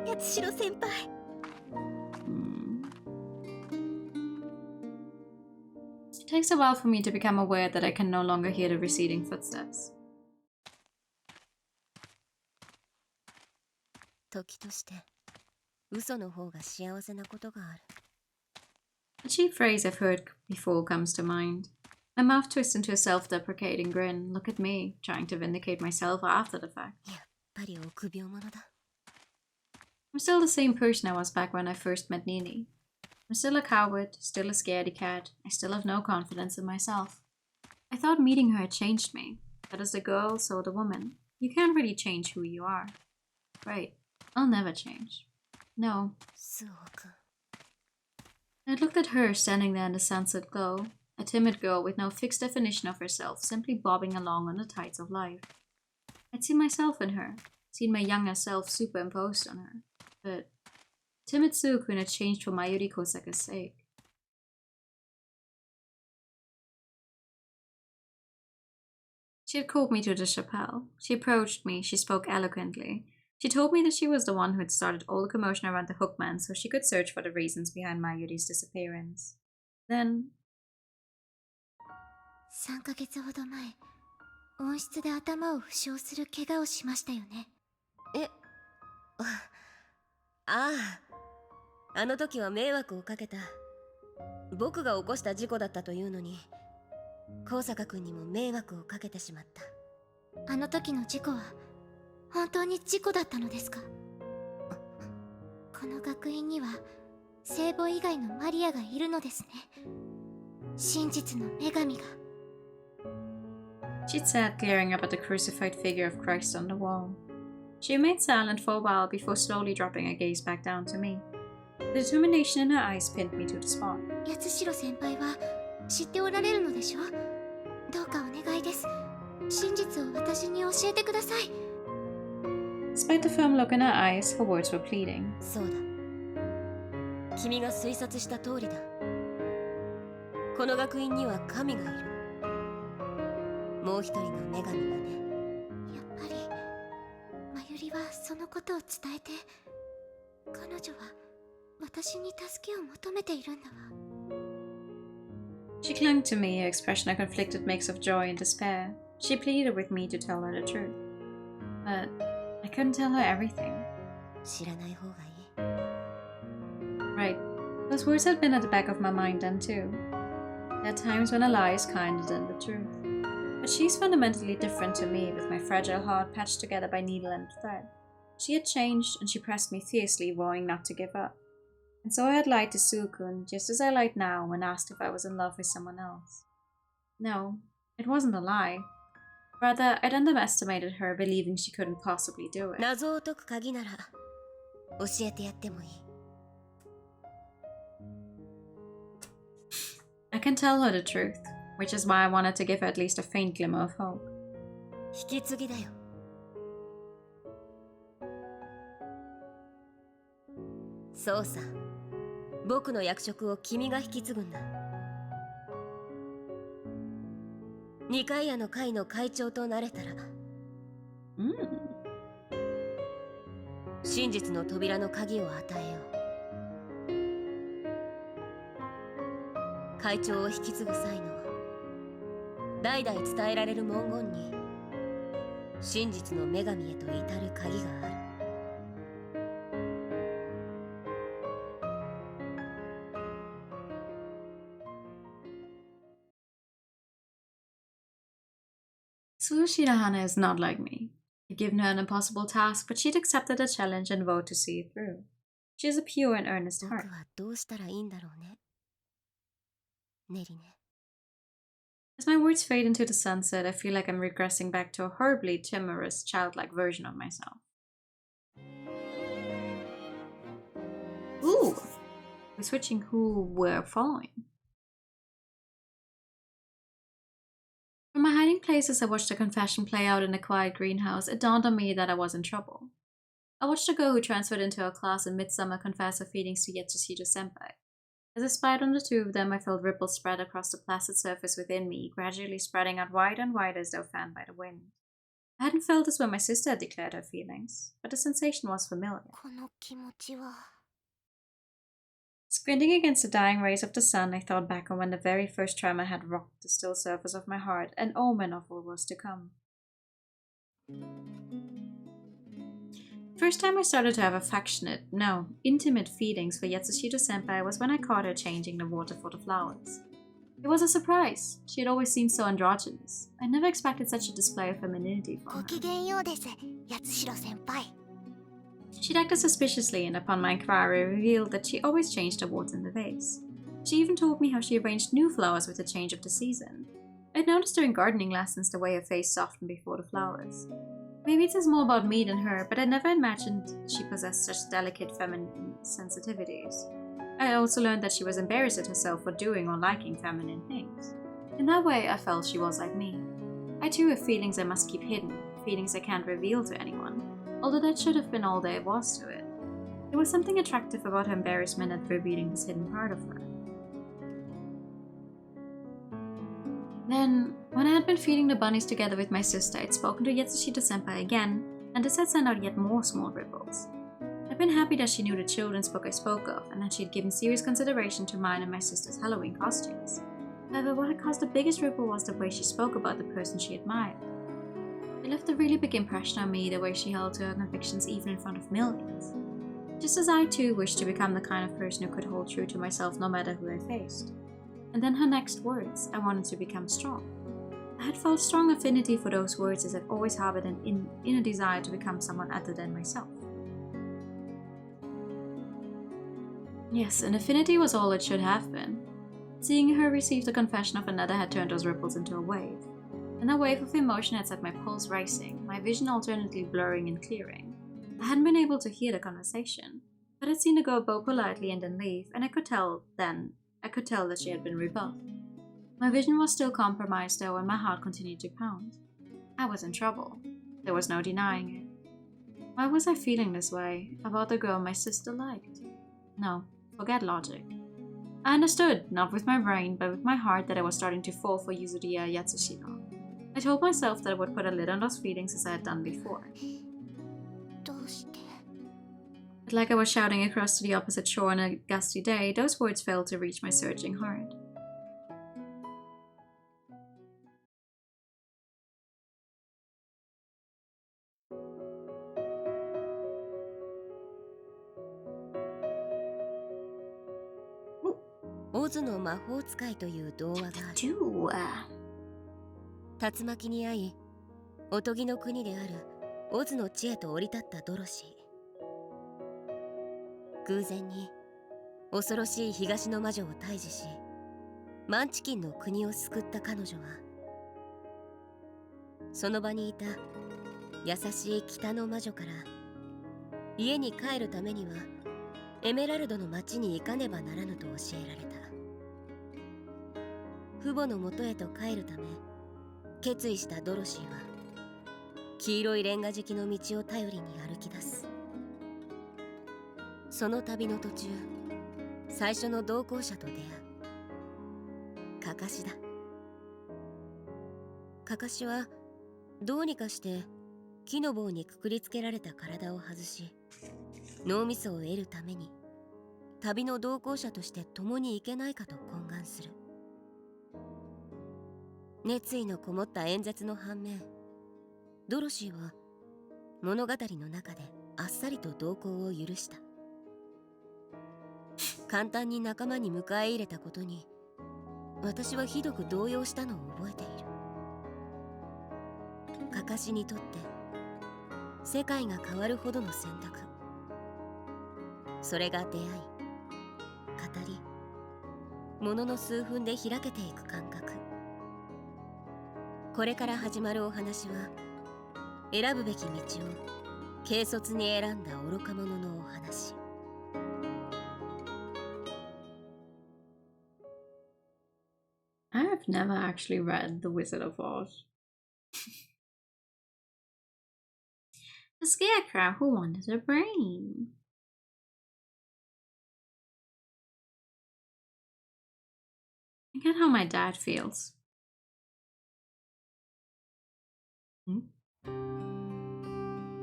八代先輩。 It takes a while for me to become aware that I can no longer hear the receding footsteps. 時として嘘の方が幸せなことがある。 A cheap phrase I've heard before comes to mind. My mouth twists into a self-deprecating grin. Look at me, trying to vindicate myself after the fact. やっぱり臆病者だ。 I'm still the same person I was back when I first met Nini. I'm still a coward, still a scaredy cat. I still have no confidence in myself. I thought meeting her had changed me, but as the girl, so the woman. You can't really change who you are. Right, I'll never change. No. スオ君。 I looked at her standing there in the sunset glow. A timid girl with no fixed definition of herself, simply bobbing along on the tides of life. I'd seen myself in her, seen my younger self superimposed on her, but timid Suikun had changed for Mayuri Kosaka's sake. She had called me to the chapelle. She approached me, she spoke eloquently. She told me that she was the one who had started all the commotion around the Hookman so she could search for the reasons behind Mayuri's disappearance. Then... 3ヶ月ほど前、温室で頭を負傷する怪我をしましたよね。あの時は迷惑をかけた。僕が起こした事故だったというのに、高坂君にも迷惑をかけてしまった。あの時の事故は本当に事故だったのですか？この学院には聖母以外のマリアがいるのですね。真実の女神が。She'd sat glaring up at the crucified figure of Christ on the wall. She remained silent for a while before slowly dropping her gaze back down to me. The determination in her eyes pinned me to the spot. 八代先輩は知っておられるのでしょ？どうかお願いです。真実を私に教えてください。Despite the firm look in her eyes, her words were pleading. そうだ。君が推察した通りだ。この学院には神がいる。もう一人の女神がね。やっぱりまゆりはそのことを伝えて、彼女は私に助けを求めているんだわ。She clung to me, her expression a conflicted mix of joy and despair. She pleaded with me to tell her the truth. But I couldn't tell her everything. 知らない方がいい。Right. Those words had been at the back of my mind then too. There are times when a lie is kinder than the truth. But she's fundamentally different to me, with my fragile heart patched together by needle and thread. She had changed, and she pressed me fiercely, vowing not to give up. And so I had lied to Suikun, just as I lied now when asked if I was in love with someone else. No, it wasn't a lie. Rather, I'd underestimated her, believing she couldn't possibly do it. 謎を解く鍵なら教えてやってもいい。I can tell her the truth, which is why I wanted to give her at least a faint glimmer of hope. 引き継ぎだよ。そうさ。僕の役職を君が引き継ぐんだ。二階屋の会の会長となれたら、真実の扉の鍵を与えよう。会長を引き継ぐ際の代々伝えられる文言に真実の女神へと至る鍵がある。Shirahane is not like me. I'd given her an impossible task, but she'd accepted the challenge and vowed to see it through. She has a pure and earnest 僕 heart. はどうしたらいいんだろうね。ネリね。 As my words fade into the sunset, I feel like I'm regressing back to a horribly timorous, childlike version of myself. Ooh! We're switching who we're following. From my hiding place as I watched the confession play out in the quiet greenhouse, it dawned on me that I was in trouble. I watched the girl who transferred into our class in midsummer confess her feelings to Yatsushiro-senpai. As I spied on the two of them, I felt ripples spread across the placid surface within me, gradually spreading out wider and wider as though fanned by the wind. I hadn't felt this when my sister had declared her feelings, but the sensation was familiar. この気持ちは。 Squinting against the dying rays of the sun, I thought back on when the very first tremor had rocked the still surface of my heart, an omen of what was to come. First time I started to have affectionate, no, intimate feelings for Yatsushiro-senpai was when I caught her changing the water for the flowers. It was a surprise. She had always seemed so androgynous. I never expected such a display of femininity from ご her. きげんようです、八代先輩。 She'd acted suspiciously, and upon my inquiry revealed that she always changed the water in the vase. She even told me how she arranged new flowers with the change of the season. I'd noticed during gardening lessons the way her face softened before the flowers. Maybe it says more about me than her, but I never imagined she possessed such delicate feminine sensitivities. I also learned that she was embarrassed at herself for doing or liking feminine things. In that way, I felt she was like me. I too have feelings I must keep hidden, feelings I can't reveal to anyone, although that should have been all there was to it. There was something attractive about her embarrassment at revealing this hidden part of her. Then, when I had been feeding the bunnies together with my sister, I'd spoken to Yatsushita-senpai again, and this had sent out yet more small ripples. I'd been happy that she knew the children's book I spoke of, and that she had given serious consideration to mine and my sister's Halloween costumes. However, what had caused the biggest ripple was the way she spoke about the person she admired. It left a really big impression on me, the way she held to her convictions even in front of millions. Just as I too wished to become the kind of person who could hold true to myself no matter who I faced. And then her next words, I wanted to become strong. I had felt strong affinity for those words as I've always harbored an inner desire to become someone other than myself. Yes, an affinity was all it should have been. Seeing her receive the confession of another had turned those ripples into a wave. And that wave of emotion had set my pulse racing, my vision alternately blurring and clearing. I hadn't been able to hear the conversation, but I'd seen the girl bow politely and then leave, and I could tell that she had been rebuffed. My vision was still compromised though, and my heart continued to pound. I was in trouble. There was no denying it. Why was I feeling this way about the girl my sister liked? No, forget logic. I understood, not with my brain, but with my heart, that I was starting to fall for Yuzuriya Yatsushino. I told myself that I would put a lid on those feelings as I had done before. どうして But like I was shouting across to the opposite shore on a gusty day, those words failed to reach my surging heart.オズの魔法使いという童話がある。 Do. 竜巻に遭い、おとぎの国であるオズの地へと降り立ったドロシー。偶然に恐ろしい東の魔女を退治し、マンチキンの国を救った彼女は、その場にいた優しい北の魔女から、家に帰るためにはエメラルドの町に行かねばならぬと教えられた。父母のもとへと帰るため決意したドロシーは、黄色いレンガ敷きの道を頼りに歩き出す。その旅の途中、最初の同行者と出会う。カカシだ。カカシはどうにかして木の棒にくくりつけられた体を外し、脳みそを得るために旅の同行者として共に行けないかと懇願する。熱意のこもった演説の反面、ドロシーは物語の中であっさりと同行を許した。簡単に仲間に迎え入れたことに、私はひどく動揺したのを覚えている。カカシにとって世界が変わるほどの選択、それが出会い、語り、ものの数分で開けていく感覚。これから始まるお話は、選ぶべき道を軽率に選んだ愚か者のお話。I have never actually read The Wizard of Oz. The scarecrow who wanted a brain. I get how my dad feels.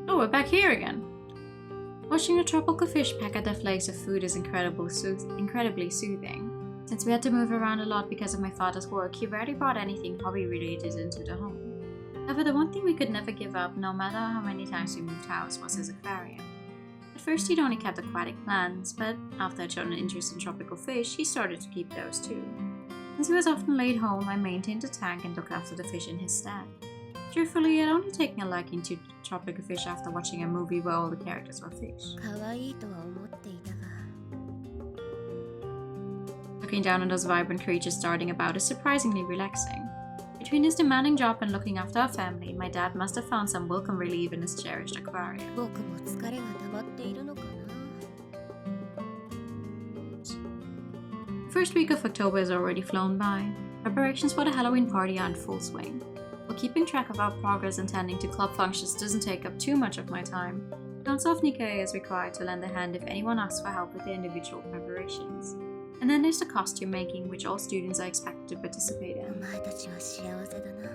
Oh, we're back here again. Watching a tropical fish peck at the flakes of food is incredibly soothing. Since we had to move around a lot because of my father's work, he rarely brought anything hobby-related into the home. However, the one thing we could never give up, no matter how many times we moved house, was his aquarium. At first, he'd only kept aquatic plants, but after I'd shown an interest in tropical fish, he started to keep those too. Since he was often late home, I maintained the tank and looked after the fish in his stead. Truthfully, I'd only taken a liking to tropical fish after watching a movie where all the characters were fish. 可愛いとは思っていたが、 Looking down on those vibrant creatures darting about is surprisingly relaxing. Between his demanding job and looking after our family, my dad must have found some welcome relief in his cherished aquarium. 僕も疲れが溜まっているのかな。first week of October has already flown by. Preparations for the Halloween party are in full swing. While keeping track of our progress and tending to club functions doesn't take up too much of my time, Council of Nikkei is required to lend a hand if anyone asks for help with their individual preparations. And then there's the costume making, which all students are expected to participate お in. 前たちは幸せだな。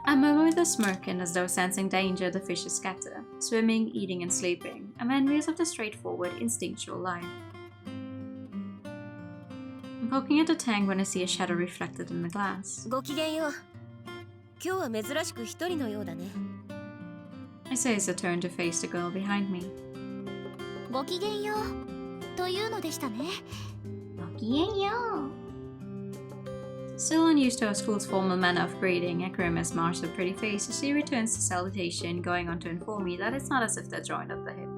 I murmur with a smirk and as though sensing danger, the fishes scatter, swimming, eating and sleeping. I'm envious of the straightforward, instinctual life. I'm poking at the tank when I see a shadow reflected in the glass. ごきげんよう。今日は珍しく一人のようだね。I say as I turn to face the girl behind me. ごきげんようというのでしたね。ごきげんよう。 Still unused to our school's formal manner of greeting, I grimace, march a pretty face as she returns the salutation, going on to inform me that it's not as if they're joined at the hip.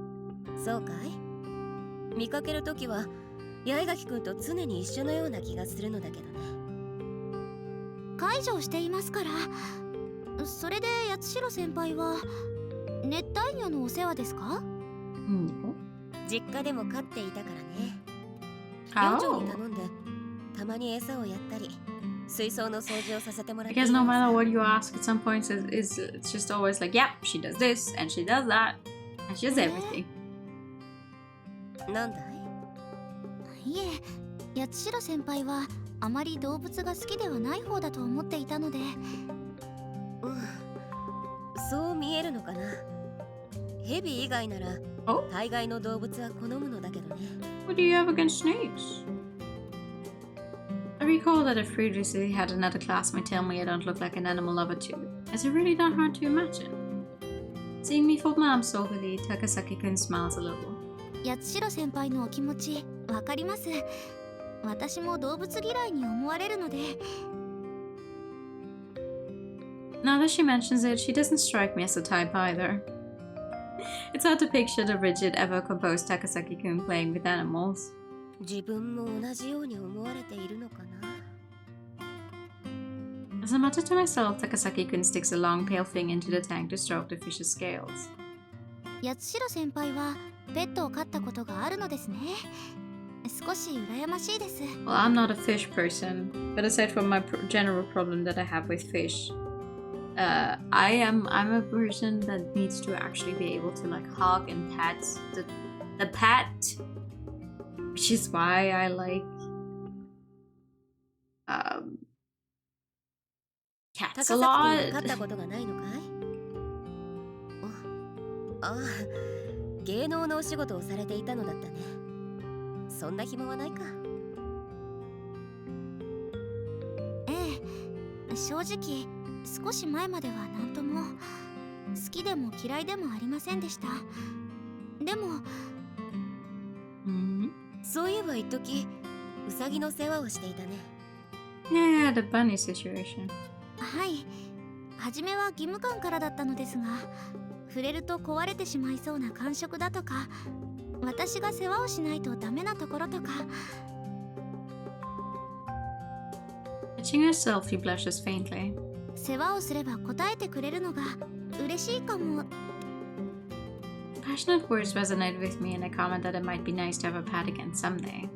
そうかい？見かけるときは八重垣くんと常に一緒のような気がするのだけどね。解除していますから。それで八代先輩は熱帯魚のお世話ですか？実家でも飼っていたからね。 Oh. 寮長に頼んでたまに餌をやったり水槽の掃除をさせてもらっ I てい guess る no のさ。 matter what you ask, at some points it's just always like, yep, she does this, and she does that, and she does everything. なんだい？いえ、八代先輩はあまり動物が好きではない方だと思っていたので。そう見えるのかな。ヘビ以外なら Oh? 大概の動物は好むのだけどね。 What do you have against snakes? I recall that I previously had another classmate tell me I don't look like an animal lover too. Is it really that hard to imagine? Seeing me fold my arms soberly, Takasaki-kun smiles a little. 八代先輩のお気持ちわかります。私も動物嫌いに思われるので。 Now that she mentions it, she doesn't strike me as the type either. It's hard to picture the rigid, ever-composed Takasaki-kun playing with animals. 自分も同じように思われているのかな。 As I mutter to myself, Takasaki-kun sticks a long pale finger into the tank to stroke the fish's scales. 八代先輩はペットを飼ったことがあるのですね。少し羨ましいです。 Well, I'm not a fish person, but aside from my general problem that I have with fish, I'm a person that needs to actually be able to like hug and pet the pet, which is why I like cats a 高崎君は飼った lot. ことがないのかい？ああ、芸能のお仕事をされていたのだったね。そんな暇はないか。ええ、正直少し前までは何とも好きでも嫌いでもありませんでした。でも Mhm. そういえば一時ウサギの世話をしていたね。 Yeah, the bunny situation. はい、初めは義務感からだったのですが、触れると壊れてしまいそうな感触だとか、私が世話をしないとダメなところとか。 Touching herself, he blushes faintly. 世話をすれば答えてくれるのが嬉しいかも。 Passionate words resonate with me, and I comment that it might be nice to have a pet again someday.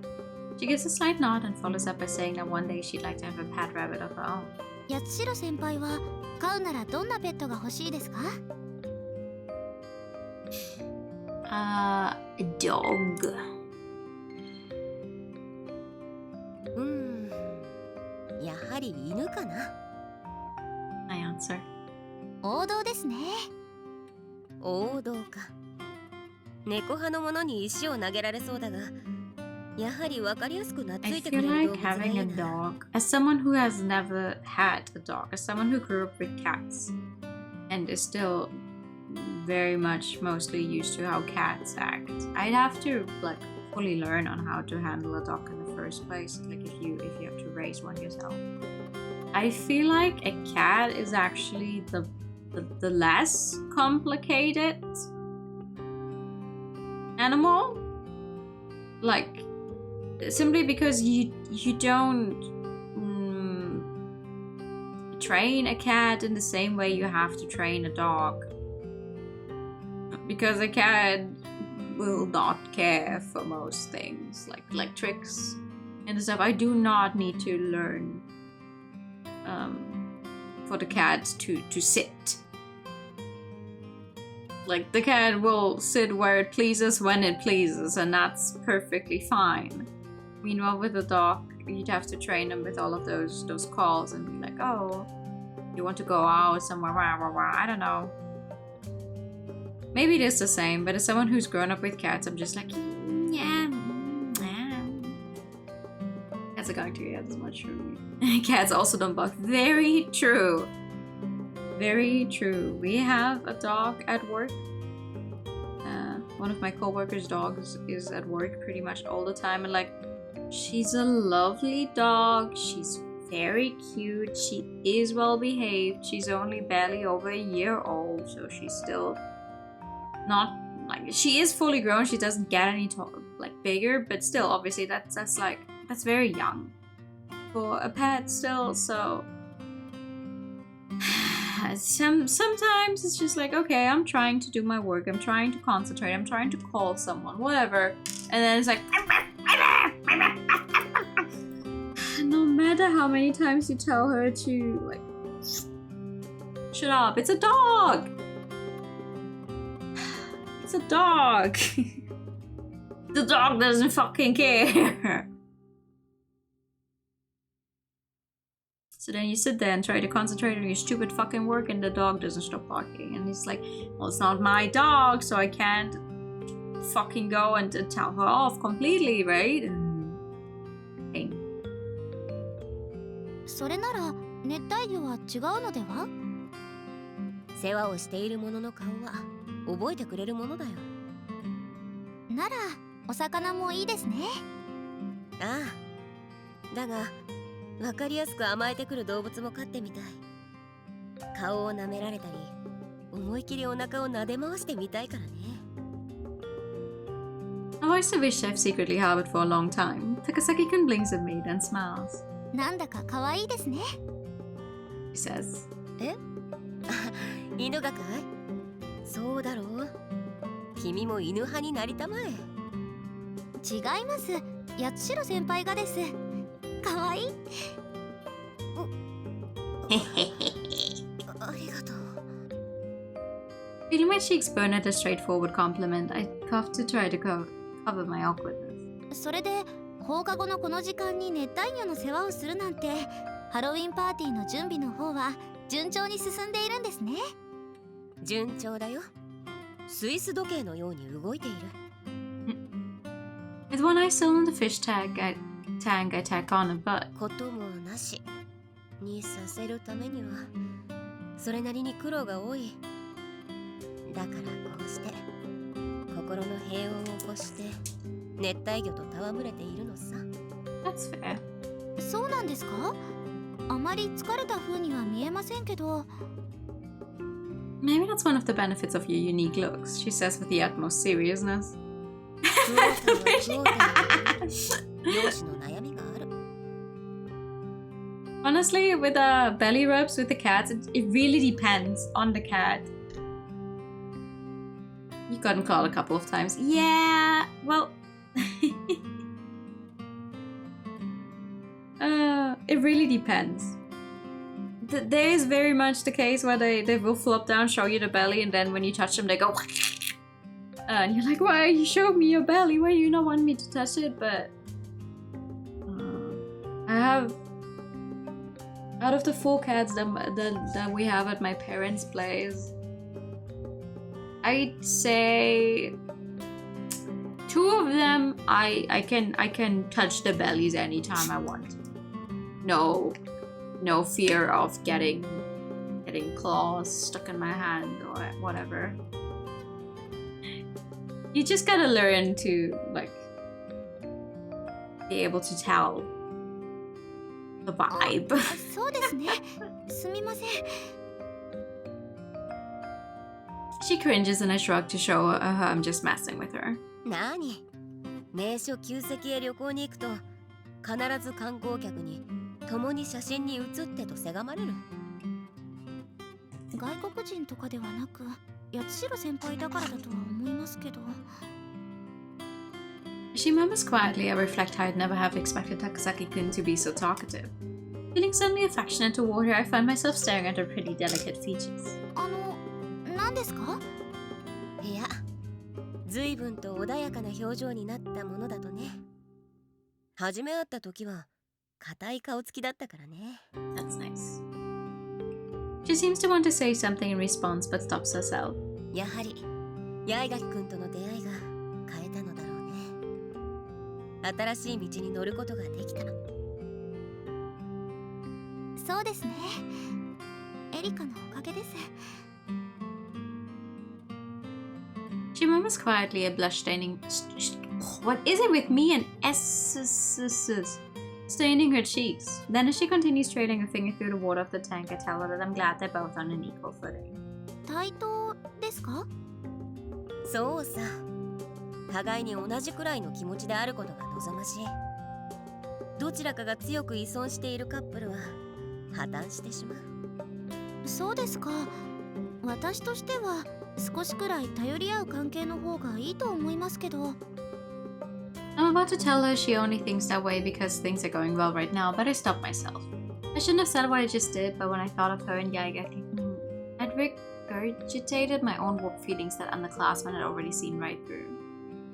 She gives a slight nod and follows up by saying that one day she'd like to have a pet rabbit of her own. 八代先輩は飼うならどんなペットが欲しいですか？ A dog. やはり犬かな。I answer. 王道ですね。王道か。猫派のものに石を投げられそうだが、やはり分かりやすく懐 I いてく feel れる動 like 物がい having い a な。 dog, as someone who has never had a dog, as someone who grew up with cats and is still very much mostly used to how cats act, I'd have to like fully learn on how to handle a dog in the first place, like if you have to raise one yourself. I feel like a cat is actually the less complicated animal, like simply because you don't train a cat in the same way you have to train a dog, because a cat will not care for most things, like tricks and stuff. I do not need to learn for the cat to sit. Like, the cat will sit where it pleases when it pleases, and that's perfectly fine. Meanwhile, with a dog, you'd have to train them with all of those calls and be like, oh, you want to go out somewhere, rah, rah, rah. I don't know. Maybe it is the same, but as someone who's grown up with cats, I'm just like, yeah. Cats are going to get as much from me. Cats also don't bark. Very true. Very true. We have a dog at work. One of my co-workers' dogs is at work pretty much all the time, and like, she's a lovely dog. She's very cute. She is well behaved. She's only barely over a year old, so she's still not like, she is fully grown. She doesn't get any like bigger, but still, obviously that's very young for a pet still. So sometimes it's just like, okay, I'm trying to do my work, I'm trying to concentrate, I'm trying to call someone, whatever, and then it's like, no matter how many times you tell her to like, shut up, it's a dog. It's a dog. The dog doesn't fucking care. So then you sit there and try to concentrate on your stupid fucking work, and the dog doesn't stop barking. And it's like, well, it's not my dog, so I can't fucking go and tell her off completely, right? Pain. それなら熱帯魚は違うのでは？世話をしている者の顔は覚えてくれるものだよ。ならお魚もいいですね。ああ、だがわかりやすく甘えてくる動物も飼ってみたい。顔を舐められたり、思い切りお腹を撫で回してみたいからね。A voice of wish I've secretly harbored for a long time. Takasaki-kun blinks at me, then smiles. なんだか可愛いですね。She says. え？犬がかい？そうだろう。君も犬派になりたまえ。違います。八代先輩がです。可愛い。ありがとう。Feeling my cheeks burn at a straightforward compliment, I coughed to try to cover my awkwardness. それで放課後のこの時間に熱帯魚の世話をするなんて、ハロウィンパーティーの準備の方は順調に進んでいるんですね。順調だよ。スイス時計のように動いている。With one eye still on the fish tank, I tack on a butt. こともなしにさせるためにはそれなりに苦労が多い。だからこうして心の平穏を起こして熱帯魚と戯れているのさ。 That's fair. そうなんですか？あまり疲れた風には見えませんけど。Maybe that's one of the benefits of your unique looks, she says with the utmost seriousness. 容姿の悩みがある。 Honestly, with belly rubs with the cats, it really depends on the cat. You've gotten called a couple of times. Yeah, well... it really depends. There is very much the case where they will flop down, show you the belly, and then when you touch them, they go... and you're like, why you showed me your belly? Why do you not want me to touch it? But... I have... Out of the 4 cats that we have at my parents' place, I'd say 2 of them I can touch the bellies anytime I want. No fear of getting claws stuck in my hand or whatever. You just gotta learn to like be able to tell the vibe. そうですね。すみません。 She cringes and I shrug to show her I'm just messing with her. なに？名所旧跡へ旅行に行くと必ず観光客に共に写真に写ってとせがまれる。外国人とかではなく、八代先輩だからだとは思いますけど。She murmurs quietly. I reflect how I'd never have expected Takasaki-kun to be so talkative. Feeling suddenly affectionate toward her, I find myself staring at her pretty delicate features. 何ですか？いや、随分と穏やかな表情になったものだとね。初め会った時は硬い顔つきだったからね。That's nice. She seems to want to say something in response but stops herself. やはり八重垣くんとの出会いが変えたのだろうね。新しい道に乗ることができた。そうですね。エリカのおかげです。She murmurs quietly, a blush staining. What is it with me and S's staining her cheeks? Then, as she continues trailing her finger through the water of the tank, I tell her that I'm glad they're both on an equal footing. 対等ですか？そうさ。互いに同じくらいの気持ちであることが望ましい。どちらかが強く依存しているカップルは破綻してしまう。そうですか。私としては少しくらい頼り合う関係の方がいいと思いますけど。I'm about to tell her she only thinks that way because things are going well right now, but I stop myself. I shouldn't have said what I just did, but when I thought of her and Yaigaki, I'd regurgitated my own warped feelings that underclassmen had already seen right through.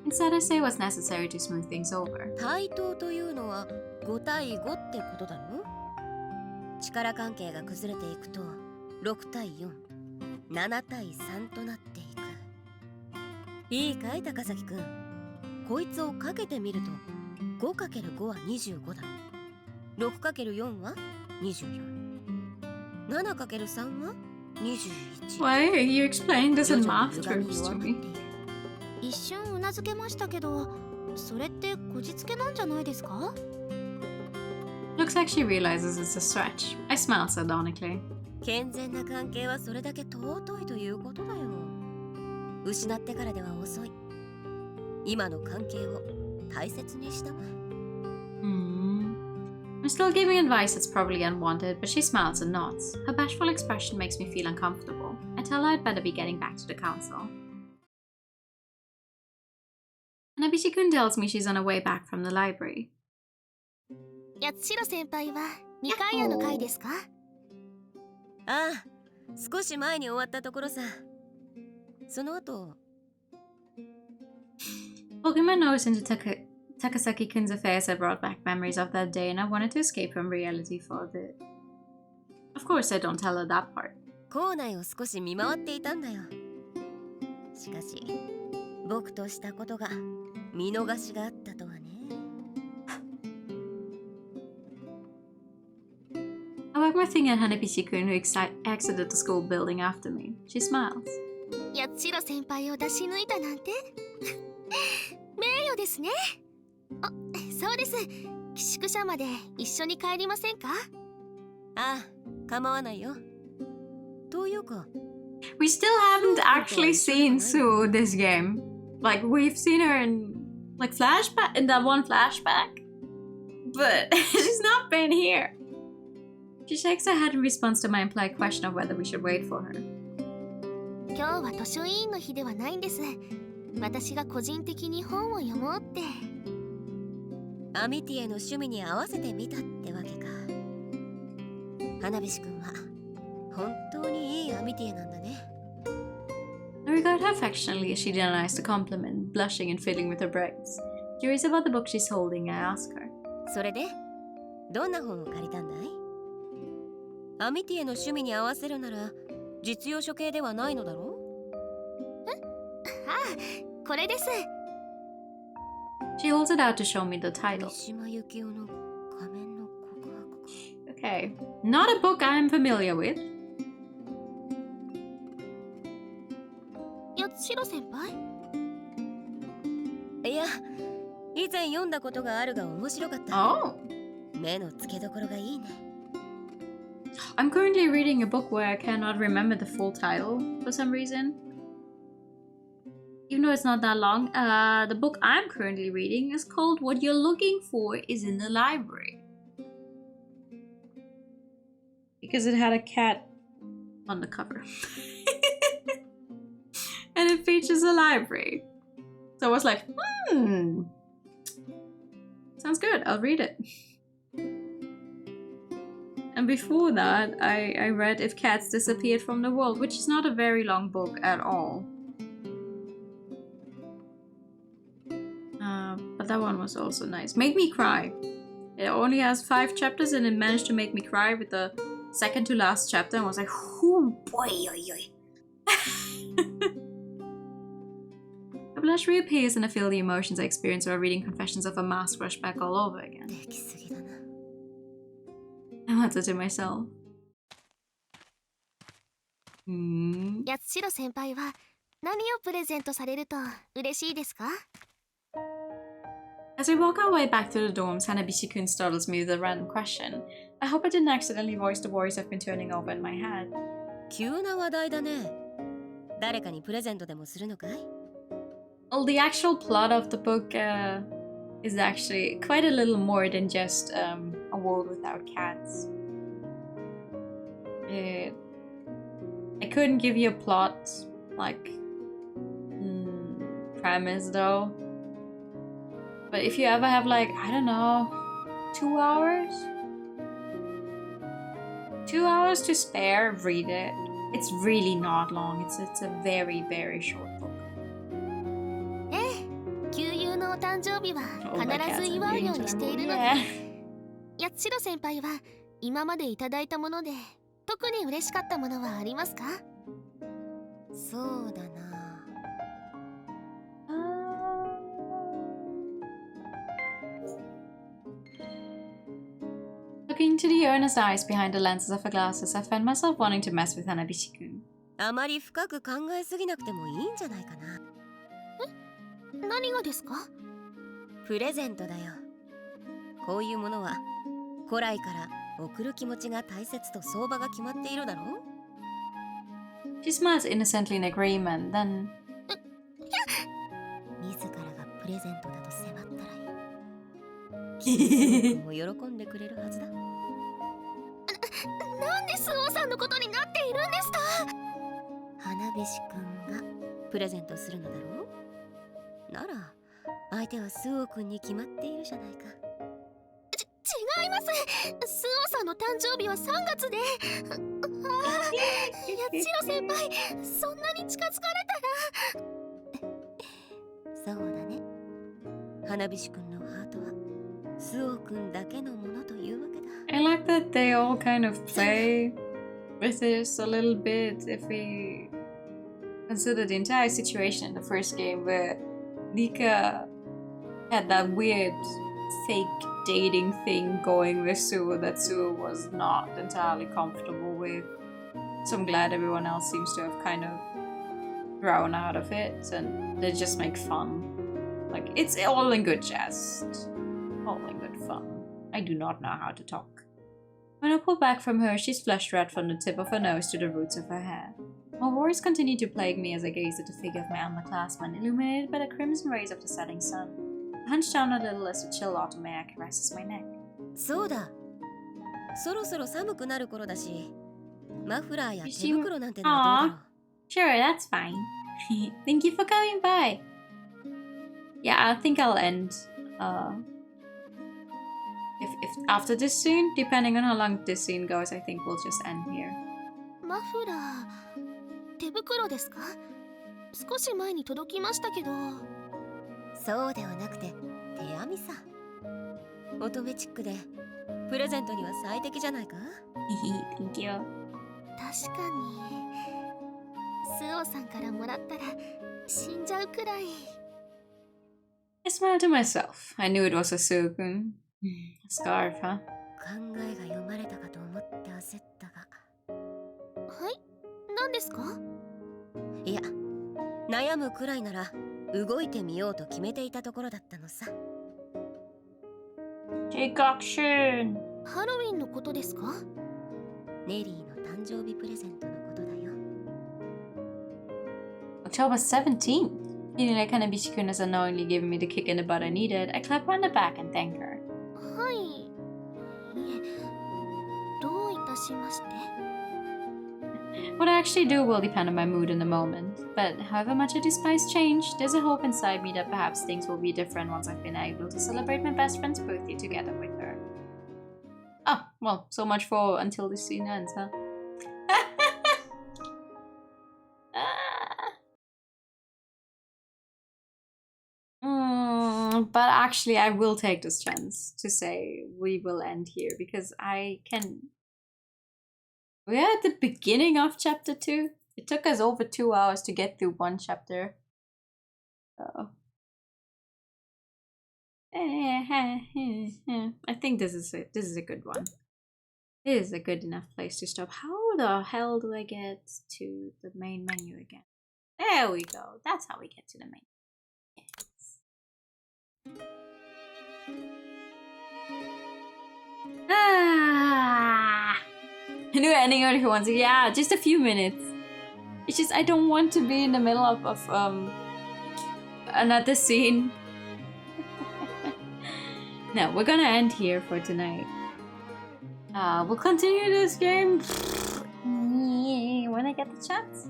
Instead, I say what's necessary to smooth things over. 対等というのは5対5ってことだろ？力関係が崩れていくと6対4、7対3となっていく。いいかい高崎くん。こいつをかけてみると 5×5 は25だ。6×4 は24。7×3 は21。Why are you explaining this in math terms to me? 一瞬うなずけましたけど、それってこじつけなんじゃないですか？ Looks like she realizes it's a stretch. I smile sardonically. 健全な関係はそれだけ尊いということだよ。失ってからでは遅い。今の関係を大切にしたまえ。I'm still giving advice that's probably unwanted, but she smiles and nods. Her bashful expression makes me feel uncomfortable. I tell her I'd better be getting back to the council. Hanabishi-kun tells me she's on her way back from the library. 八代先輩は2回屋の会ですか？ああ、少し前に終わったところさ。その後。Poking my nose into Takasaki-kun's affairs had brought back memories of that day, and I wanted to escape from reality for a bit. Of course, I don't tell her that part. 校内を少し見回っていたんだよ。しかし、僕としたことが見逃しがあったとはね。I wag my finger at Hanabishi-kun, who exited the school building after me. She smiles. 八代先輩を出し抜いたなんて名誉ですね。あ、そうです。寄宿舎まで一緒に帰りませんか？ああ、構わないよ。というか、 We still haven't actually seen Sue this game. Like, we've seen her in, like, flashback, in that one flashback. But she's not been here. She shakes her head in response to my implied question of whether we should wait for her. 今日は図書委員の日ではないんです。私が個人的に本を読もうって。アミティへの趣味に合わせてみたってわけか。花火師くんは本当にいいアミティエなんだね。I regard her affectionately as she denies the compliment, blushing and fiddling with her braids. Curious about the book she's holding, I ask her. それでどんな本を借りたんだい？アミティエの趣味に合わせるなら実用書系ではないのだろう？ああ、これです。She holds it out to show me the title. 三島由紀夫の仮面の告白。 Okay, not a book I'm familiar with. 八代先輩？いや、以前読んだことがあるが面白かった。 Oh. 目の付けどころがいいね。I'm currently reading a book where I cannot remember the full title for some reason. Even though it's not that long, the book I'm currently reading is called What You're Looking For Is in the Library. Because it had a cat on the cover. And it features a library. So I was like, Sounds good, I'll read it. And before that, I read If Cats Disappeared from the World, which is not a very long book at all. But that one was also nice. Made me cry. It only has 5 chapters and it managed to make me cry with the second to last chapter. I was like, oh boy, A blush reappears and I feel the emotions I experienced while reading Confessions of a Mask rush back all over again. I muttered to myself. 八代先輩は何をプレゼントされると嬉しいですか？ As we walk our way back to the dorms, Hanabishi-kun startles me with a random question. I hope I didn't accidentally voice the worries I've been turning over in my head. 急な話題だね。誰かにプレゼントでもするのかい？ Well, the actual plot of the book is actually quite a little more than just a world without cats. I couldn't give you a plot, like, premise though. But if you ever have, like, I don't know, 2 hours? 2 hours to spare, read it. It's really not long. It's a very, very short book. 旧友のお誕生日は Oh, my 必 cats ず are 祝う being ようにしているので、 terrible. 八代先輩は今までいただいたもので特に嬉しかったものはありますか？そうだな。Looking into the earnest eyes behind the lenses of her glasses, I find myself wanting to mess with Hanabishi-kun. あまり深く考えすぎなくてもいいんじゃないかな。何がですか？プレゼントだよ。こういうものは古来から贈る気持ちが大切と相場が決まっているだろう。 She smiles innocently in agreement, then... 自らがプレゼントだと迫ったらいい。も喜んでくれるはずだ。なんでスオさんのことになっているんですか？花火師くんがプレゼントするのだろう。なら相手はスオくんに決まっているじゃないか。違います。スオさんの誕生日は3月で。八代先輩、そんなに近づかれたら。そうだね。花火師くんのハートはスオくんだけのものというわけだ。I like that they all kind of play with this a little bit if we consider the entire situation in the first game where Nika had that weird fake dating thing going with Sue that Sue was not entirely comfortable with. So I'm glad everyone else seems to have kind of grown out of it and they just make fun. Like, it's all in good jest. All in good fun. I do not know how to talk. When I pull back from her, she's flushed red from the tip of her nose to the roots of her hair. My worries continue to plague me as I gaze at the figure of my underclassman, illuminated by the crimson rays of the setting sun. I hunch down a little as the chill autumn air caresses my neck. そうだ。そろそろ寒くなる頃だし、マフラーや手袋なんてのはどうだろう。Sure, that's fine. Thank you for coming by. Yeah, I think I'll end. If after this scene, depending on how long this scene goes, I think we'll just end here. マフラー、手袋ですか？少し前に届きましたけど。そうではなくて手編みさ。乙女チックでプレゼントには最適じゃないか？ Thank you. 確かに。スオさんからもらったら死んじゃうくらい。I smiled to myself. I knew it was a Sukun. A scarf, huh? 考えが読まれたかと思って焦ったが。はい？何ですか？いや、悩むくらいなら動いてみようと決めていたところだったのさ。Take action! ハロウィンのことですか？ネリーの誕生日プレゼントのことだよ。October 17th. Feeling like Hanabishi-kun has unknowingly given me the kick in the butt I needed, I clap her on the back and thank her. はい。いえ、どういたしまして。What I actually do will depend on my mood in the moment, but however much I despise change, there's a hope inside me that perhaps things will be different once I've been able to celebrate my best friend's birthday together with her. Oh, well, so much for until this scene ends, huh? But actually, I will take this chance to say we will end here because I can. We're at the beginning of chapter 2. It took us over 2 hours to get through one chapter. So. I think this is it. This is a good one. It is a good enough place to stop. How the hell do I get to the main menu again? There we go. That's how we get to the main. Ah, a new ending or who wants it? Yeah, just a few minutes. It's just I don't want to be in the middle of another scene. No, we're gonna end here for tonight. We'll continue this game when I get the chance.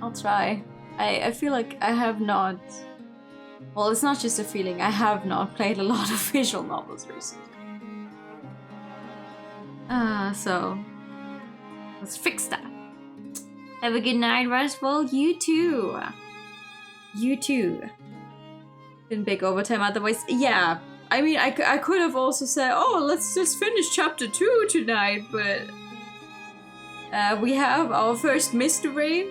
I'll try. I feel like I have not. Well, it's not just a feeling. I have not played a lot of visual novels recently. So let's fix that. Have a good night, Roswell. You too. You too. Been big overtime otherwise. Yeah. I mean, I could have also said, oh, let's just finish chapter 2 tonight, but we have our first mystery.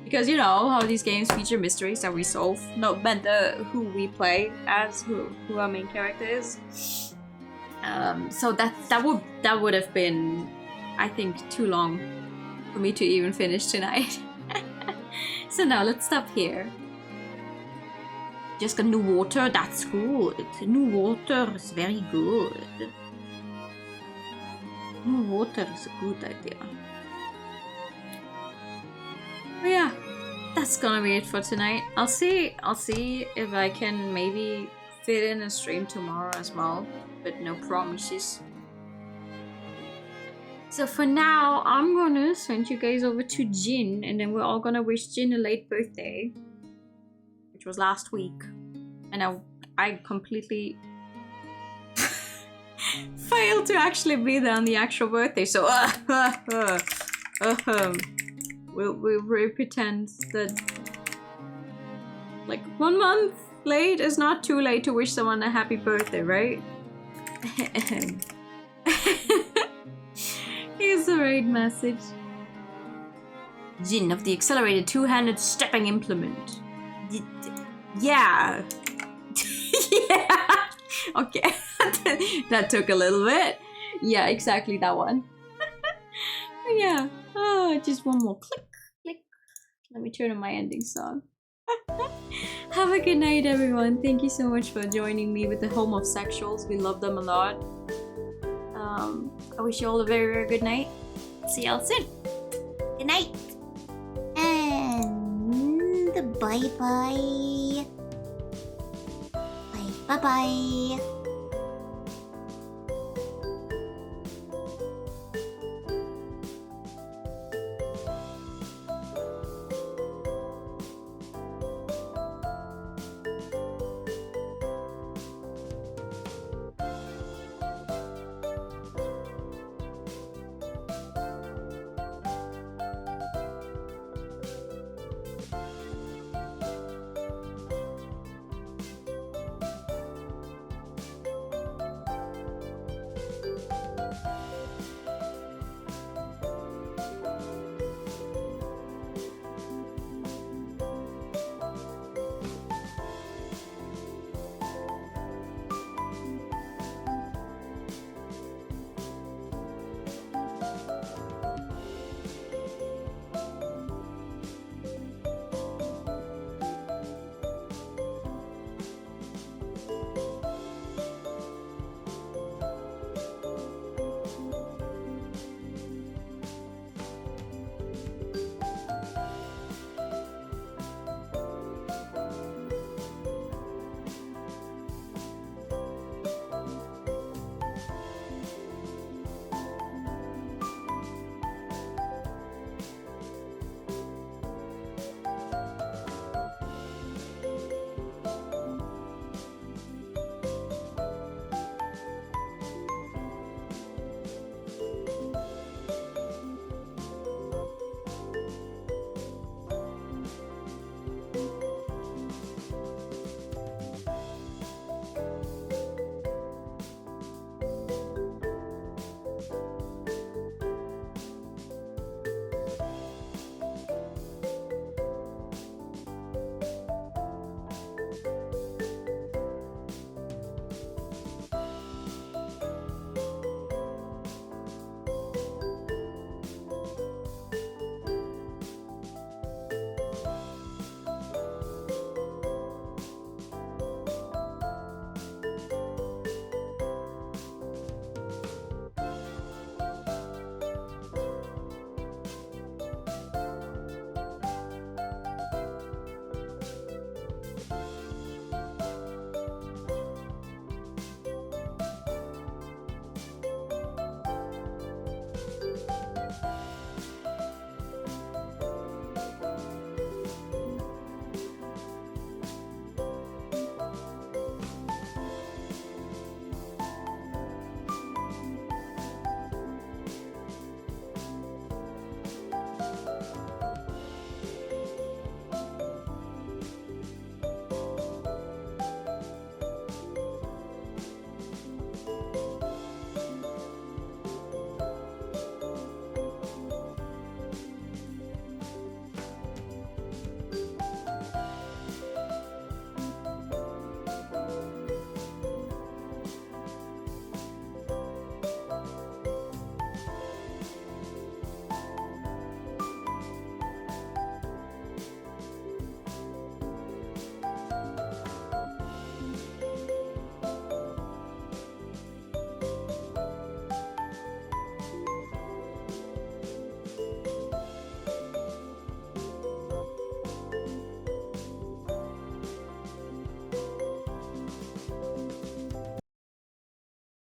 Because you know how these games feature mysteries that we solve, no matter who we play as, who our main character is. So that would have been, I think, too long for me to even finish tonight. So now let's stop here. Just got new water, that's good. New water is very good. New water is a good idea. But yeah, that's gonna be it for tonight. I'll see if I can maybe fit in a stream tomorrow as well, but no promises. So for now, I'm gonna send you guys over to Jin, and then we're all gonna wish Jin a late birthday, which was last week, and I completely failed to actually be there on the actual birthday. So we'll pretend that like 1 month late is not too late to wish someone a happy birthday, right? Here's the raid message. Jin of the accelerated two-handed stepping implement. Yeah. Yeah. Okay. That took a little bit. Yeah, exactly that one. Yeah. Oh, just one more click, click. Let me turn on my ending song. Have a good night, everyone. Thank you so much for joining me with the Home of Sexuals. We love them a lot. I wish you all a very, very good night. See y'all soon. Good night. And bye-bye. Bye-bye.